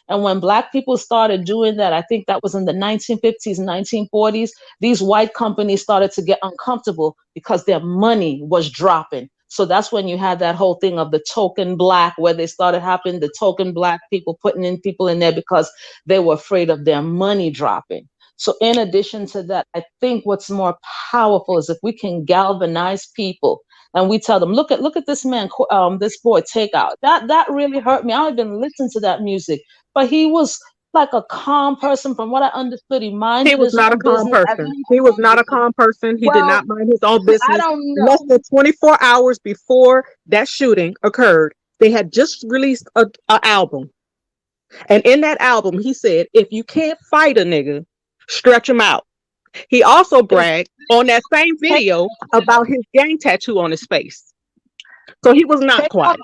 And when Black people started doing that, I think that was in the 1950s, 1940s, these white companies started to get uncomfortable because their money was dropping. So that's when you had that whole thing of the token Black, where they started having the token Black people putting in people in there because they were afraid of their money dropping. So in addition to that, I think what's more powerful is if we can galvanize people and we tell them, look at this man, this boy Takeoff. That really hurt me. I don't even listen to that music, but he was like a calm person. From what I understood, he He minded was his not a own calm business. person. He was not a calm person. He did Well, not mind his own I business. don't Less know. than 24 hours before that shooting occurred, they had just released a album. And in that album, he said, if you can't fight a nigga, stretch him out. He also bragged on that same video about his gang tattoo on his face. So he was not quiet.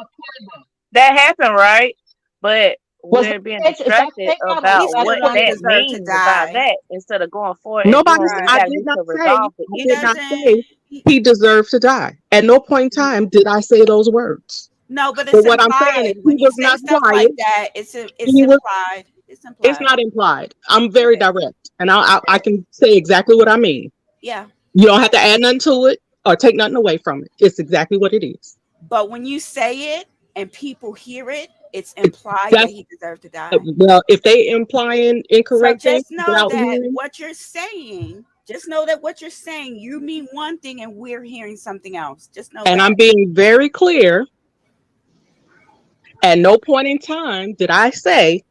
That happened, right? But Was we're being that distracted He about still what don't that deserve to means about die. that instead of going forward and Nobody, doing what we I got to did do not to say, resolve the He issue. doesn't. he deserved to die. At no point in time did I say those words. No, but But it's what I'm saying is implied. he When you was say not stuff quiet. like that, it's He was, implied. It's it's implied. not implied. I'm very direct and I can say exactly what I mean. Yeah. You don't have to add nothing to it or take nothing away from it. It's exactly what it is. But when you say it and people hear it, it's implied that That's, he deserved to die. well, if they implying So incorrect things just know without that hearing, what you're saying, just know that what you're saying, you mean one thing and we're hearing something else. Just know and that. I'm being very clear, at no point in time did I say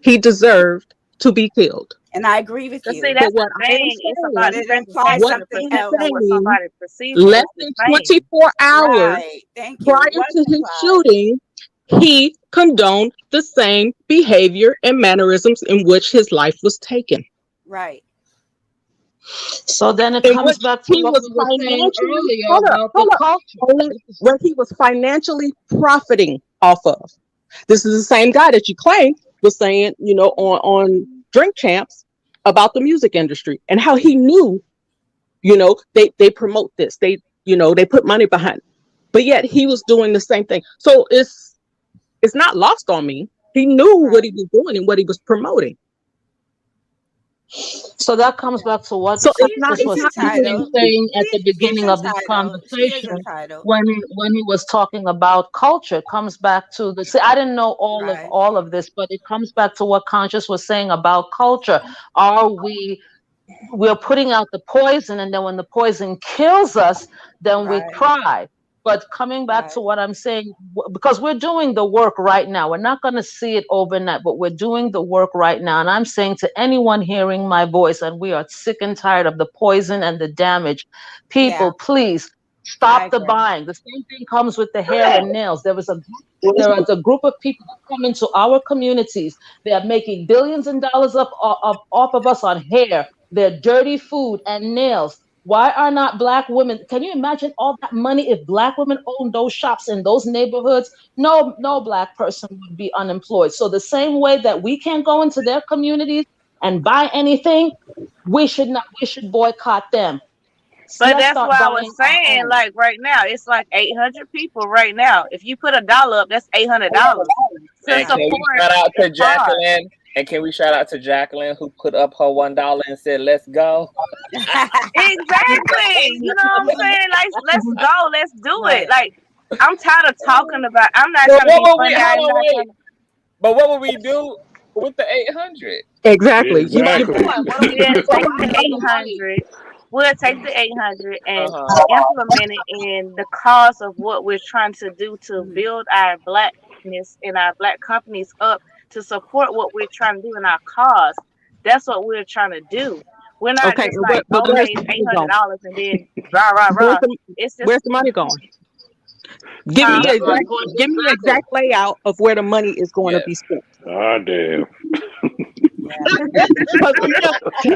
he deserved to be killed. And I agree with But you. see, But that's the what I am thing. It's But about saying, the it implies reputation, what the I something am perception of else. what saying, somebody perceives of less what you're than saying. 24 hours Right. Thank you. prior It was to his implied. shooting, he condoned the same behavior and mannerisms in which his life was taken. Right. So then it In comes which back to he what was we were saying financially, earlier about the hold up, culture. where he was financially profiting off of. This is the same guy that you claim was saying, on Drink Champs about the music industry and how he knew, they promote this, they put money behind it, but yet he was doing the same thing. So it's not lost on me. He knew what he was doing and what he was promoting. So that comes back to what So it's Francis not was entitled. saying at the He's beginning of this entitled. She is conversation entitled. when he was talking about culture. It comes back to the. See, I didn't know Right. all of this, but it comes back to what Conscious was saying about culture. Are we're putting out the poison, and then when the poison kills us, then we Right. cry. But coming back Right. to what I'm saying, because we're doing the work right now, we're not going to see it overnight, but we're doing the work right now. And I'm saying to anyone hearing my voice, and we are sick and tired of the poison and the damage, people, Yeah. please I stop the agree. buying. The same thing comes with the hair and nails. There is a group of people that come into our communities. They are making billions and dollars off of us on hair, their dirty food and nails. Why are not Black women? Can you imagine all that money if Black women owned those shops in those neighborhoods? No Black person would be unemployed. So the same way that we can't go into their communities and buy anything, we should boycott them. But Let's that's start what I buying was our saying. own. Like right now, it's like 800 people right now. If you put $1 up, that's $800 to And can we support shout out to the cause. Jacqueline? And can we shout out to Jacqueline who put up her $1 and said, "Let's go." Exactly. You know what I'm saying? Like, let's go. Let's do Right. it. Like, I'm tired of talking about. I'm not But trying to what be would we? funny. Hold I'm on, not wait. trying to. But what would we do with the 800? Exactly. Exactly. We'll take the 800. We'll take the 800 and implement it in the cause of what we're trying to do to build our Blackness and our Black companies up to support what we're trying to do in our cause. That's what we're trying to do. We're not Okay, just like, but where's okay, the it's money going? $800 and then rah rah rah. It's just Where's the money going? Give me huh? an exact layout of where the money is going to be spent. Ah, damn. Because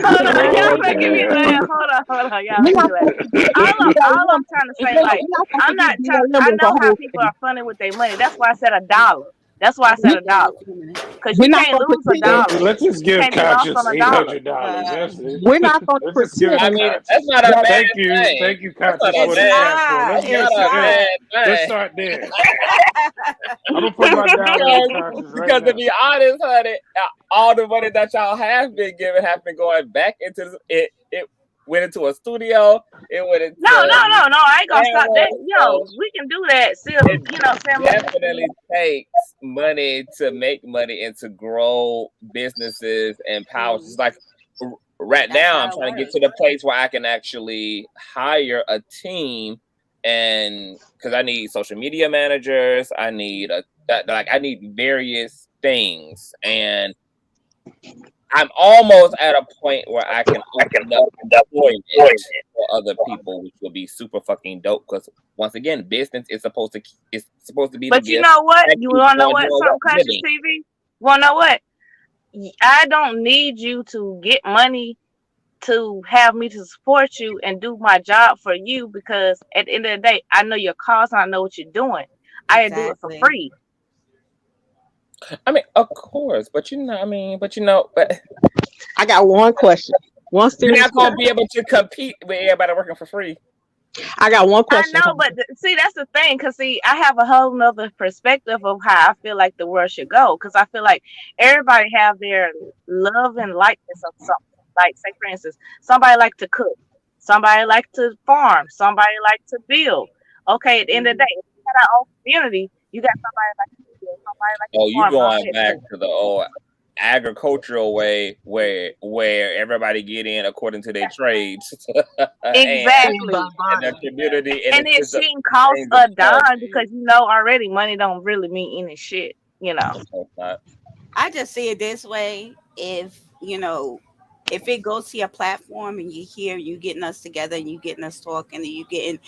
Hold on, Oh, y'all making me damn. laugh. Hold on, y'all making me laugh. All I'm trying to say, like, I'm not trying. I know how people are funny with their money. That's why I said $1. That's why I said $1. Because you can't lose $1. Let's just You give can't be lost Conscious on $1. $800. That's it. We're not going to Let's just give it I to mean, Conscious. that's not a bad Thank you. thing. Thank you, That's not Conscious, a for the bad. platform. Let's It's get not to a there. bad Let's thing. start there. I'm going to put my dollar in Conscious right Because now. to be honest, honey, all the money that y'all have been giving have been going back into it. It went into a studio. It went into No. I ain't gonna stop that. so We can do that. Still, it Sam. definitely takes money to make money and to grow businesses and powers. It's like right now, I'm trying to get to the place where I can actually hire a team, and because I need social media managers, I need I need various things, and I'm almost at a point where I can open up employment for other people, which will be super fucking dope. Because once again, business is supposed to be. But you know what? You wanna know what? Some Consciouztv. Wanna know what? I don't need you to get money to have me to support you and do my job for you, because at the end of the day, I know your cause and I know what you're doing. I do it for free. I mean, of course, but I got one question. You're not gonna be able to compete with everybody working for free. I got one question. I know, but see, that's the thing. Because see, I have a whole nother perspective of how I feel like the world should go. Because I feel like everybody have their love and likeness of something. Like, say for instance, somebody like to cook, somebody like to farm, somebody like to build. Okay, at the end of the day, if you got our own community, you got somebody like to build, somebody like to You farm. going back to the old agricultural way where everybody get in according to their trades. Exactly. and the community, and it shouldn't cost a dime, because already money don't really mean any shit. I just see it this way: if it goes to your platform and you getting us together and you getting us talking and you getting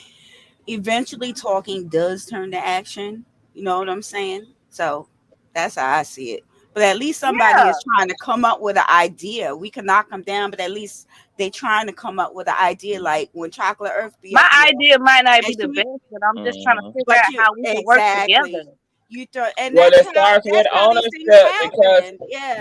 eventually talking does turn to action. You know what I'm saying? So that's how I see it. But at least somebody is trying to come up with an idea. We can knock them down, but at least they trying to come up with an idea. Like when Chocolate Earth be my idea might not be the best, but I'm just trying to figure out how we can work together. You throw, and well, that's it starts with ownership, because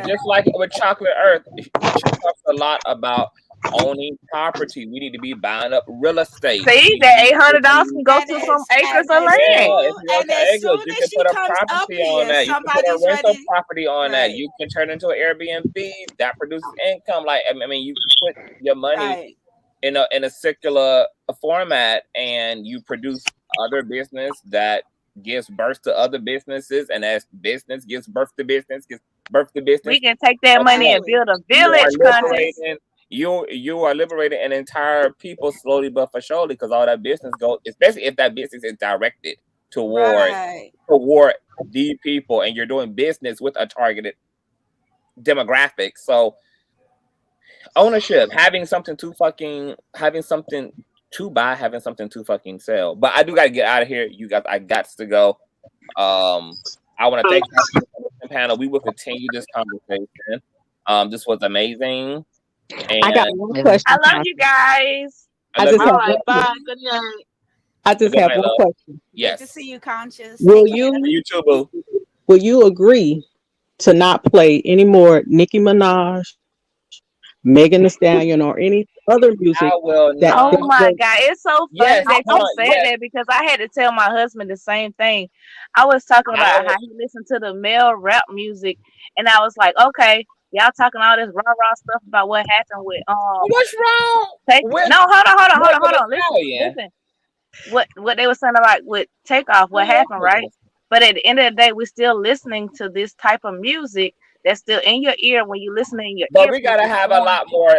just like with Chocolate Earth, she talks a lot about owning property. We need to be buying up real estate. See, that $800 can go to some acres of land. Yeah, if you go And to as acres, soon you as can she put a comes up property on here, that. You can put a somebody's rental ready. property on that. Right. You can turn into an Airbnb that produces income. Like I mean, you put your money Right. in a circular format, and you produce other business that gives birth to other businesses, and as business gives birth to business, We can take that money and build a village, Conscious. you are liberating an entire people slowly but for surely, because all that business goes, especially if that business is directed toward the people, and you're doing business with a targeted demographic. So ownership, having something to fucking buy, having something to fucking sell. But I do gotta get out of here, you guys. I got to go. I want to thank you for the panel. We will continue this conversation. This was amazing. And I got one question. I love you guys. I just have Bye. bye. Good night. I just have one question. Yes. Good to see you, Conscious. Will Take care. you too, boo. Will you agree to not play any more Nicki Minaj, Megan Thee Stallion, or any other music? I will that Oh not. my God, it's so funny Yes, that you said yes. that, because I had to tell my husband the same thing. I was talking about how he listened to the male rap music, and I was like, okay, y'all talking all this rah-rah stuff about what happened with What's wrong? No, hold on. Megan Thee Listen. What they were saying about with Takeoff, what happened, right? But at the end of the day, we're still listening to this type of music that's still in your ear when you listen in your ear. But we gotta have a lot more.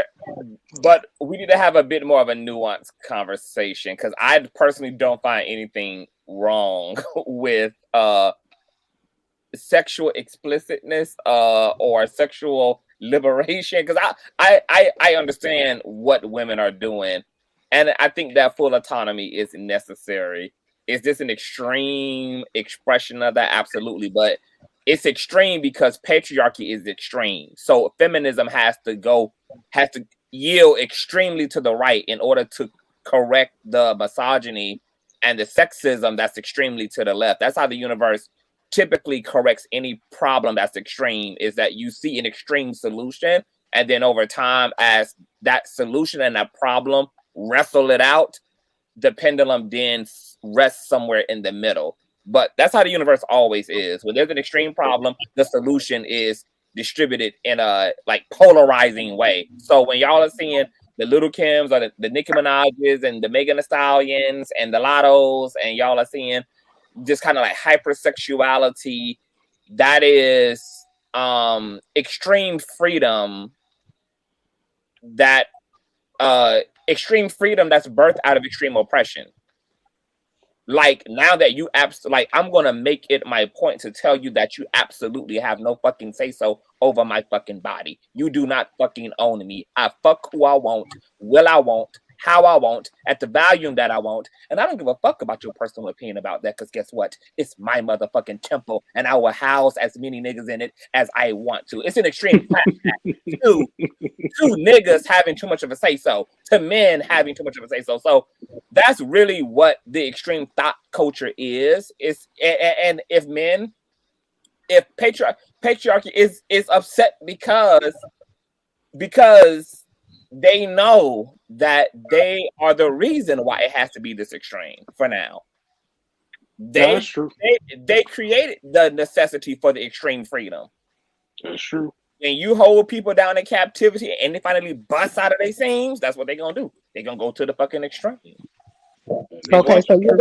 But we need to have a bit more of a nuanced conversation, because I personally don't find anything wrong with sexual explicitness or sexual liberation, because I understand what women are doing, and I think that full autonomy is necessary. Is this an extreme expression of that? Absolutely, but it's extreme because patriarchy is extreme. So feminism has to yield extremely to the right in order to correct the misogyny and the sexism that's extremely to the left. That's how the universe typically corrects any problem that's extreme, is that you see an extreme solution, and then over time, as that solution and that problem wrestle it out, the pendulum then rests somewhere in the middle. But that's how the universe always is. When there's an extreme problem, the solution is distributed in a like polarizing way. So when y'all are seeing the Little Kims or the Nicki Minaj's and the Megan Thee Stallions and the Lottos, and y'all are seeing just kind of like hypersexuality, that is extreme freedom, that extreme freedom that's birthed out of extreme oppression. Like, now that you I'm gonna make it my point to tell you that you absolutely have no fucking say so over my fucking body. You do not fucking own me. I fuck who I want, will I want, how I want, at the volume that I want, and I don't give a fuck about your personal opinion about that, because guess what? It's my motherfucking temple, and I will house as many niggas in it as I want to. It's an extreme to niggas having too much of a say so, to men having too much of a say so. So that's really what the extreme thought culture is. And if patriarchy is upset because they know that they are the reason why it has to be this extreme for now. They created the necessity for the extreme freedom. That's true. And you hold people down in captivity and they finally bust out of their seams, that's what they're gonna do. They're gonna go to the fucking extreme. Okay, so you're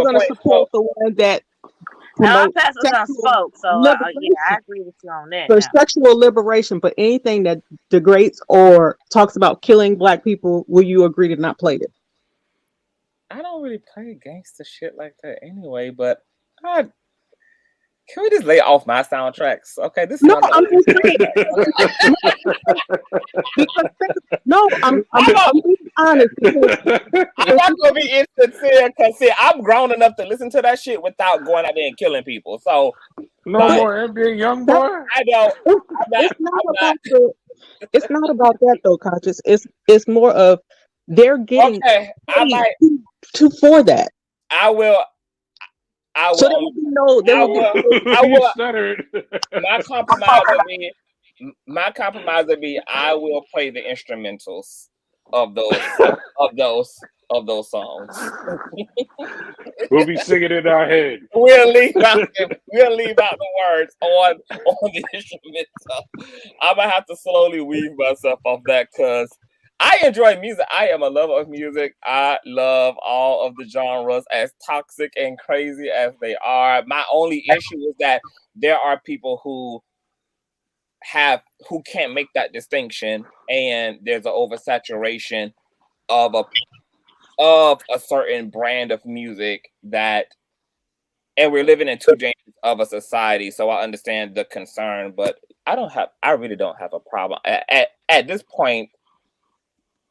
gonna support the one that Now, promotes Pastor John spoke, so yeah, I agree with you on that. for Now. sexual liberation, but anything that degrades or talks about killing Black people, will you agree to not play it? I don't really play gangster shit like that anyway, but can we just lay off my soundtracks? Okay, this No, I'm just saying. No, I'm being honest. I'm not gonna be insincere, because I'm grown enough to listen to that shit without going out there and killing people. So no more NBA young boy. I don't. It's not about that though, Conscious. It's more of they're getting for that. I will. So there will be no. My compromise would be I will play the instrumentals of those songs. We'll be singing in our head. We'll leave out the words on the instrumental. I'm gonna have to slowly weave myself off that because I enjoy music. I am a lover of music. I love all of the genres, as toxic and crazy as they are. My only issue is that there are people who can't make that distinction, and there's an oversaturation of a certain brand of music and we're living in too dangerous of a society. So I understand the concern, but I really don't have a problem. At this point,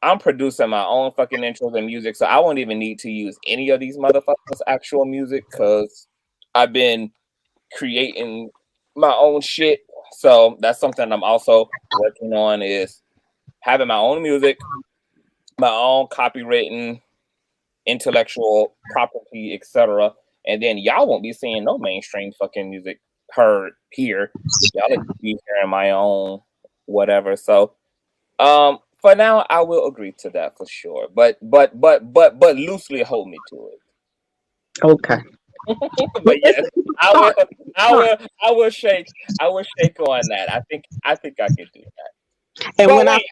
I'm producing my own fucking intros and music, so I won't even need to use any of these motherfuckers' actual music because I've been creating my own shit. So that's something I'm also working on, is having my own music, my own copywritten, intellectual property, etc. And then y'all won't be seeing no mainstream fucking music heard here. Y'all will be hearing my own whatever. So for now I will agree to that for sure. But loosely hold me to it. Okay. But yes, I will shake on that. I think I can do that. And but when wait,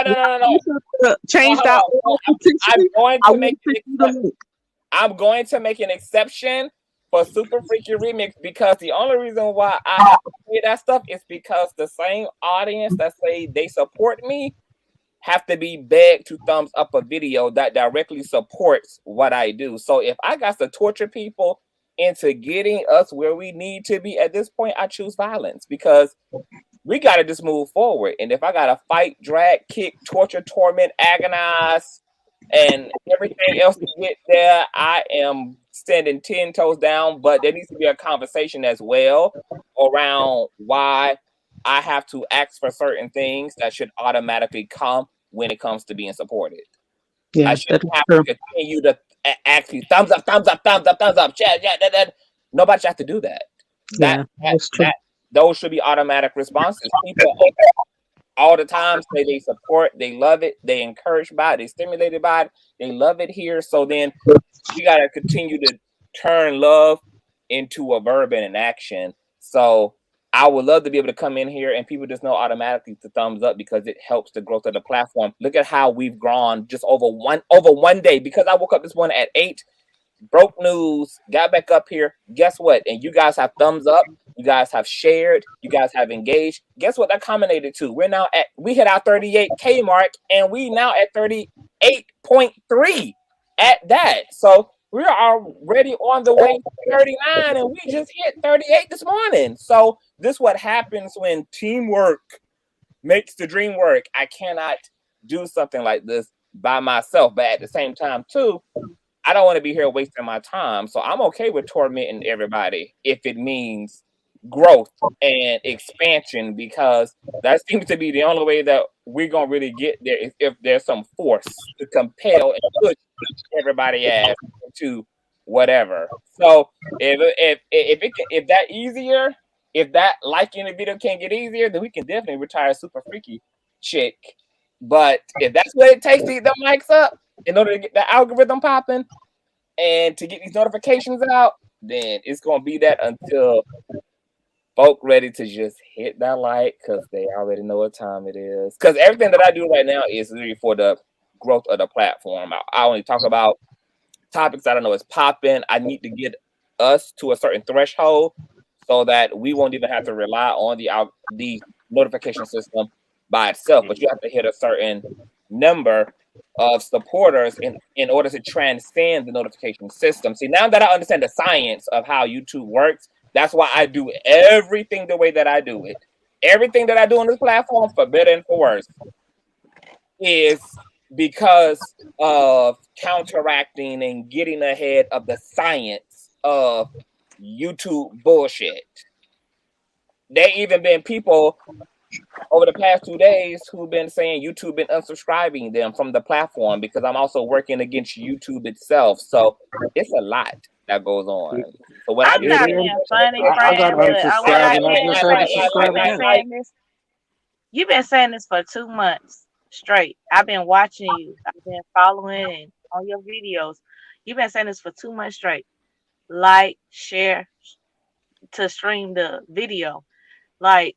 no. Change that. I'm going to make an exception for Super Freaky Remix because the only reason why I have to say that stuff is because the same audience that say they support me have to be begged to thumbs up a video that directly supports what I do. So if I got to torture people into getting us where we need to be at this point, I choose violence because we got to just move forward. And if I got to fight, drag, kick, torture, torment, agonize, and everything else to get there, I am standing 10 toes down. But there needs to be a conversation as well around why I have to ask for certain things that should automatically come when it comes to being supported. Yeah, I shouldn't have to continue to ask you thumbs up, chat. Nobody should have to do that. Those should be automatic responses. People all the time say they support, they love it, they encouraged by it, they stimulated by it, they love it here. So then we got to continue to turn love into a verb and an action. So I would love to be able to come in here and people just know automatically to thumbs up because it helps the growth of the platform. Look at how we've grown just over one day, because I woke up this morning at 8, broke news, got back up here. Guess what? And you guys have thumbs up. You guys have shared. You guys have engaged. Guess what that culminated to? We hit our 38K mark, and we now at 38.3 at that. So we are already on the way to 39, and we just hit 38 this morning. So this is what happens when teamwork makes the dream work. I cannot do something like this by myself, but at the same time, too, I don't want to be here wasting my time. So I'm okay with tormenting everybody if it means growth and expansion, because that seems to be the only way that we're going to really get there is if there's some force to compel and push everybody ass into whatever. So if that easier, if that liking the video can get easier, then we can definitely retire Super Freaky Chick. But if that's what it takes to get them mics up in order to get the algorithm popping and to get these notifications out, then it's going to be that until folk ready to just hit that like, because they already know what time it is. Because everything that I do right now is really for the growth of the platform. I only talk about topics that I know is popping. I need to get us to a certain threshold so that we won't even have to rely on the notification system by itself, but you have to hit a certain number of supporters in order to transcend the notification system. See, now that I understand the science of how YouTube works, that's why I do everything the way that I do it. Everything that I do on this platform, for better and for worse, is because of counteracting and getting ahead of the science of YouTube bullshit. There even been people over the past 2 days who've been saying YouTube been unsubscribing them from the platform because I'm also working against YouTube itself. So it's a lot that goes on. So when I'm not being funny, friend, but what I can say, you've been saying this for 2 months. straight. I've been watching you. I've been following on your videos. You've been saying this for 2 months straight. Like, share to stream the video. Like,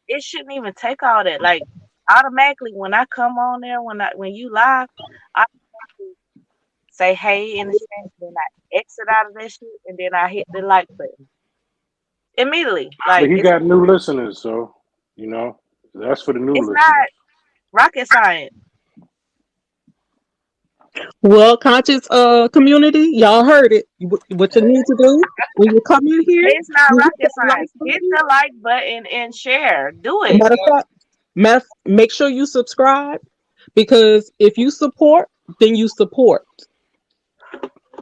it shouldn't even take all that. Like, automatically when I come on there, when you live, I say hey in the chat, then I exit out of that shit, and then I hit the like button immediately. But Like, he got new listeners, so that's for the new it's listeners. not rocket science. Well, conscious community, y'all heard it. What you need to do when you come in here, It's not you hit rocket that like science. Hit button. the like button and share. Do it. Matter of fact, make sure you subscribe, because if you support, then you support.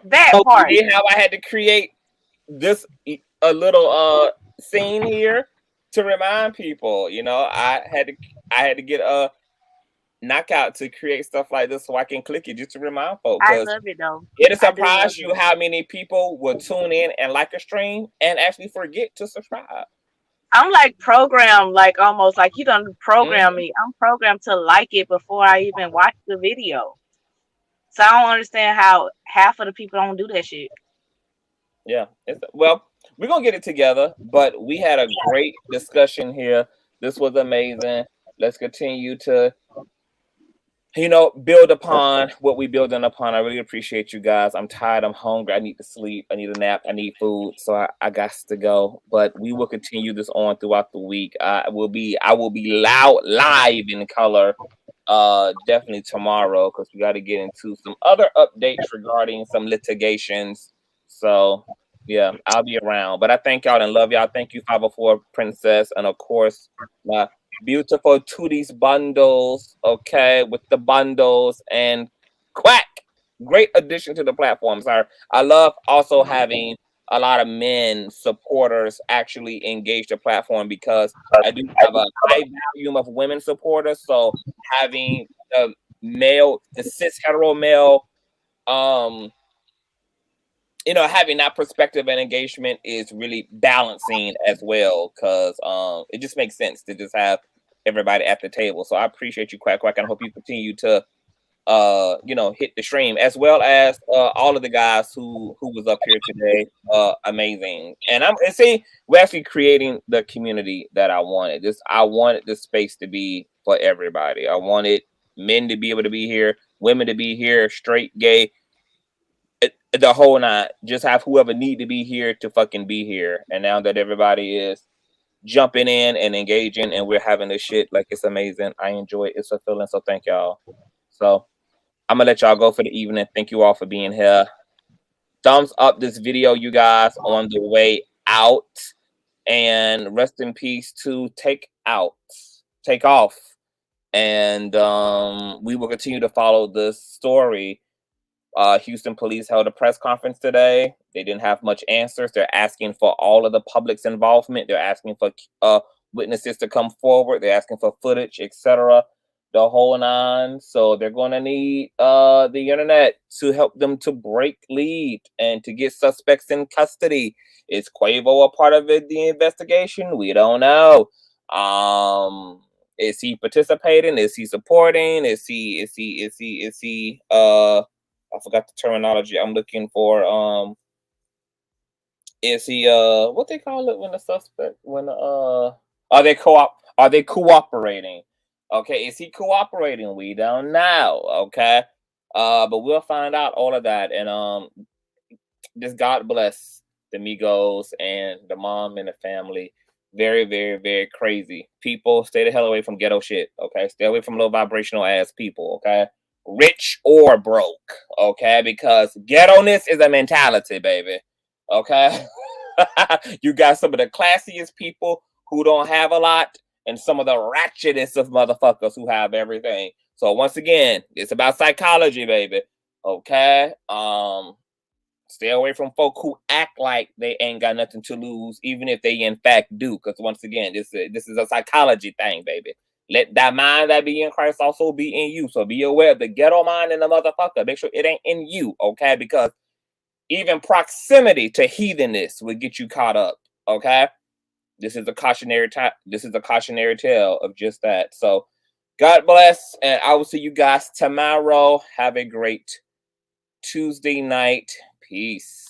That Oh, part. you see how I had to create this a little scene here to remind people. I had to get a knockout to create stuff like this so I can click it just to remind folks. I love it though. It'll I do love surprise you it. how many people will tune in and like a stream and actually forget to subscribe. I'm like programmed, like almost like you done program me. I'm programmed to like it before I even watch the video. So I don't understand how half of the people don't do that shit. Yeah. Well, we're going to get it together, but we had a great discussion here. This was amazing. Let's continue to, build upon what we building upon. I really appreciate you guys. I'm tired. I'm hungry. I need to sleep. I need a nap. I need food. So I got to go. But we will continue this on throughout the week. I will be live in color definitely tomorrow, because we got to get into some other updates regarding some litigations. So yeah, I'll be around. But I thank y'all and love y'all. Thank you, 504 Princess, and of course my beautiful Tooties bundles, okay, with the bundles, and Quack, great addition to the platform, sir. I love also having a lot of men supporters actually engage the platform, because I do have a high volume of women supporters. So having the cis hetero male, having that perspective and engagement is really balancing as well, because it just makes sense to just have everybody at the table. So I appreciate you, Quack Quack, and I hope you continue to hit the stream, as well as all of the guys who was up here today. Amazing. And we're actually creating the community that I wanted. I wanted this space to be for everybody. I wanted men to be able to be here, women to be here, straight, gay, the whole night. Just have whoever need to be here to fucking be here. And now that everybody is jumping in and engaging, and we're having this shit, like, it's amazing. I enjoy it. It's a feeling. So thank y'all. So I'm gonna let y'all go for the evening. Thank you all for being here. Thumbs up this video, you guys, on the way out. And rest in peace to Takeoff. And we will continue to follow this story. Houston police held a press conference today. They didn't have much answers. They're asking for all of the public's involvement. They're asking for witnesses to come forward. They're asking for footage, etc. The whole nine. So they're going to need the internet to help them to break lead and to get suspects in custody. Is Quavo a part of the investigation? We don't know. Is he participating? Is he supporting? Is he I forgot the terminology I'm looking for. Is he what they call it when the suspect are they cooperating? Okay, is he cooperating? We don't know. Okay. But we'll find out all of that. And just God bless the Migos and the mom and the family. Very, very, very crazy. People, stay the hell away from ghetto shit. Okay. Stay away from low vibrational ass people. Okay. Rich or broke. Okay. Because ghetto-ness is a mentality, baby. Okay. You got some of the classiest people who don't have a lot, and some of the ratchetest of motherfuckers who have everything. So once again, it's about psychology, baby. Okay. Stay away from folk who act like they ain't got nothing to lose, even if they in fact do. Because once again, this is a psychology thing, baby. Let that mind that be in Christ also be in you. So be aware of the ghetto mind in the motherfucker. Make sure it ain't in you, okay? Because even proximity to heathenness will get you caught up, okay? This is a cautionary tale of just that. So God bless, and I will see you guys tomorrow. Have a great Tuesday night. Peace.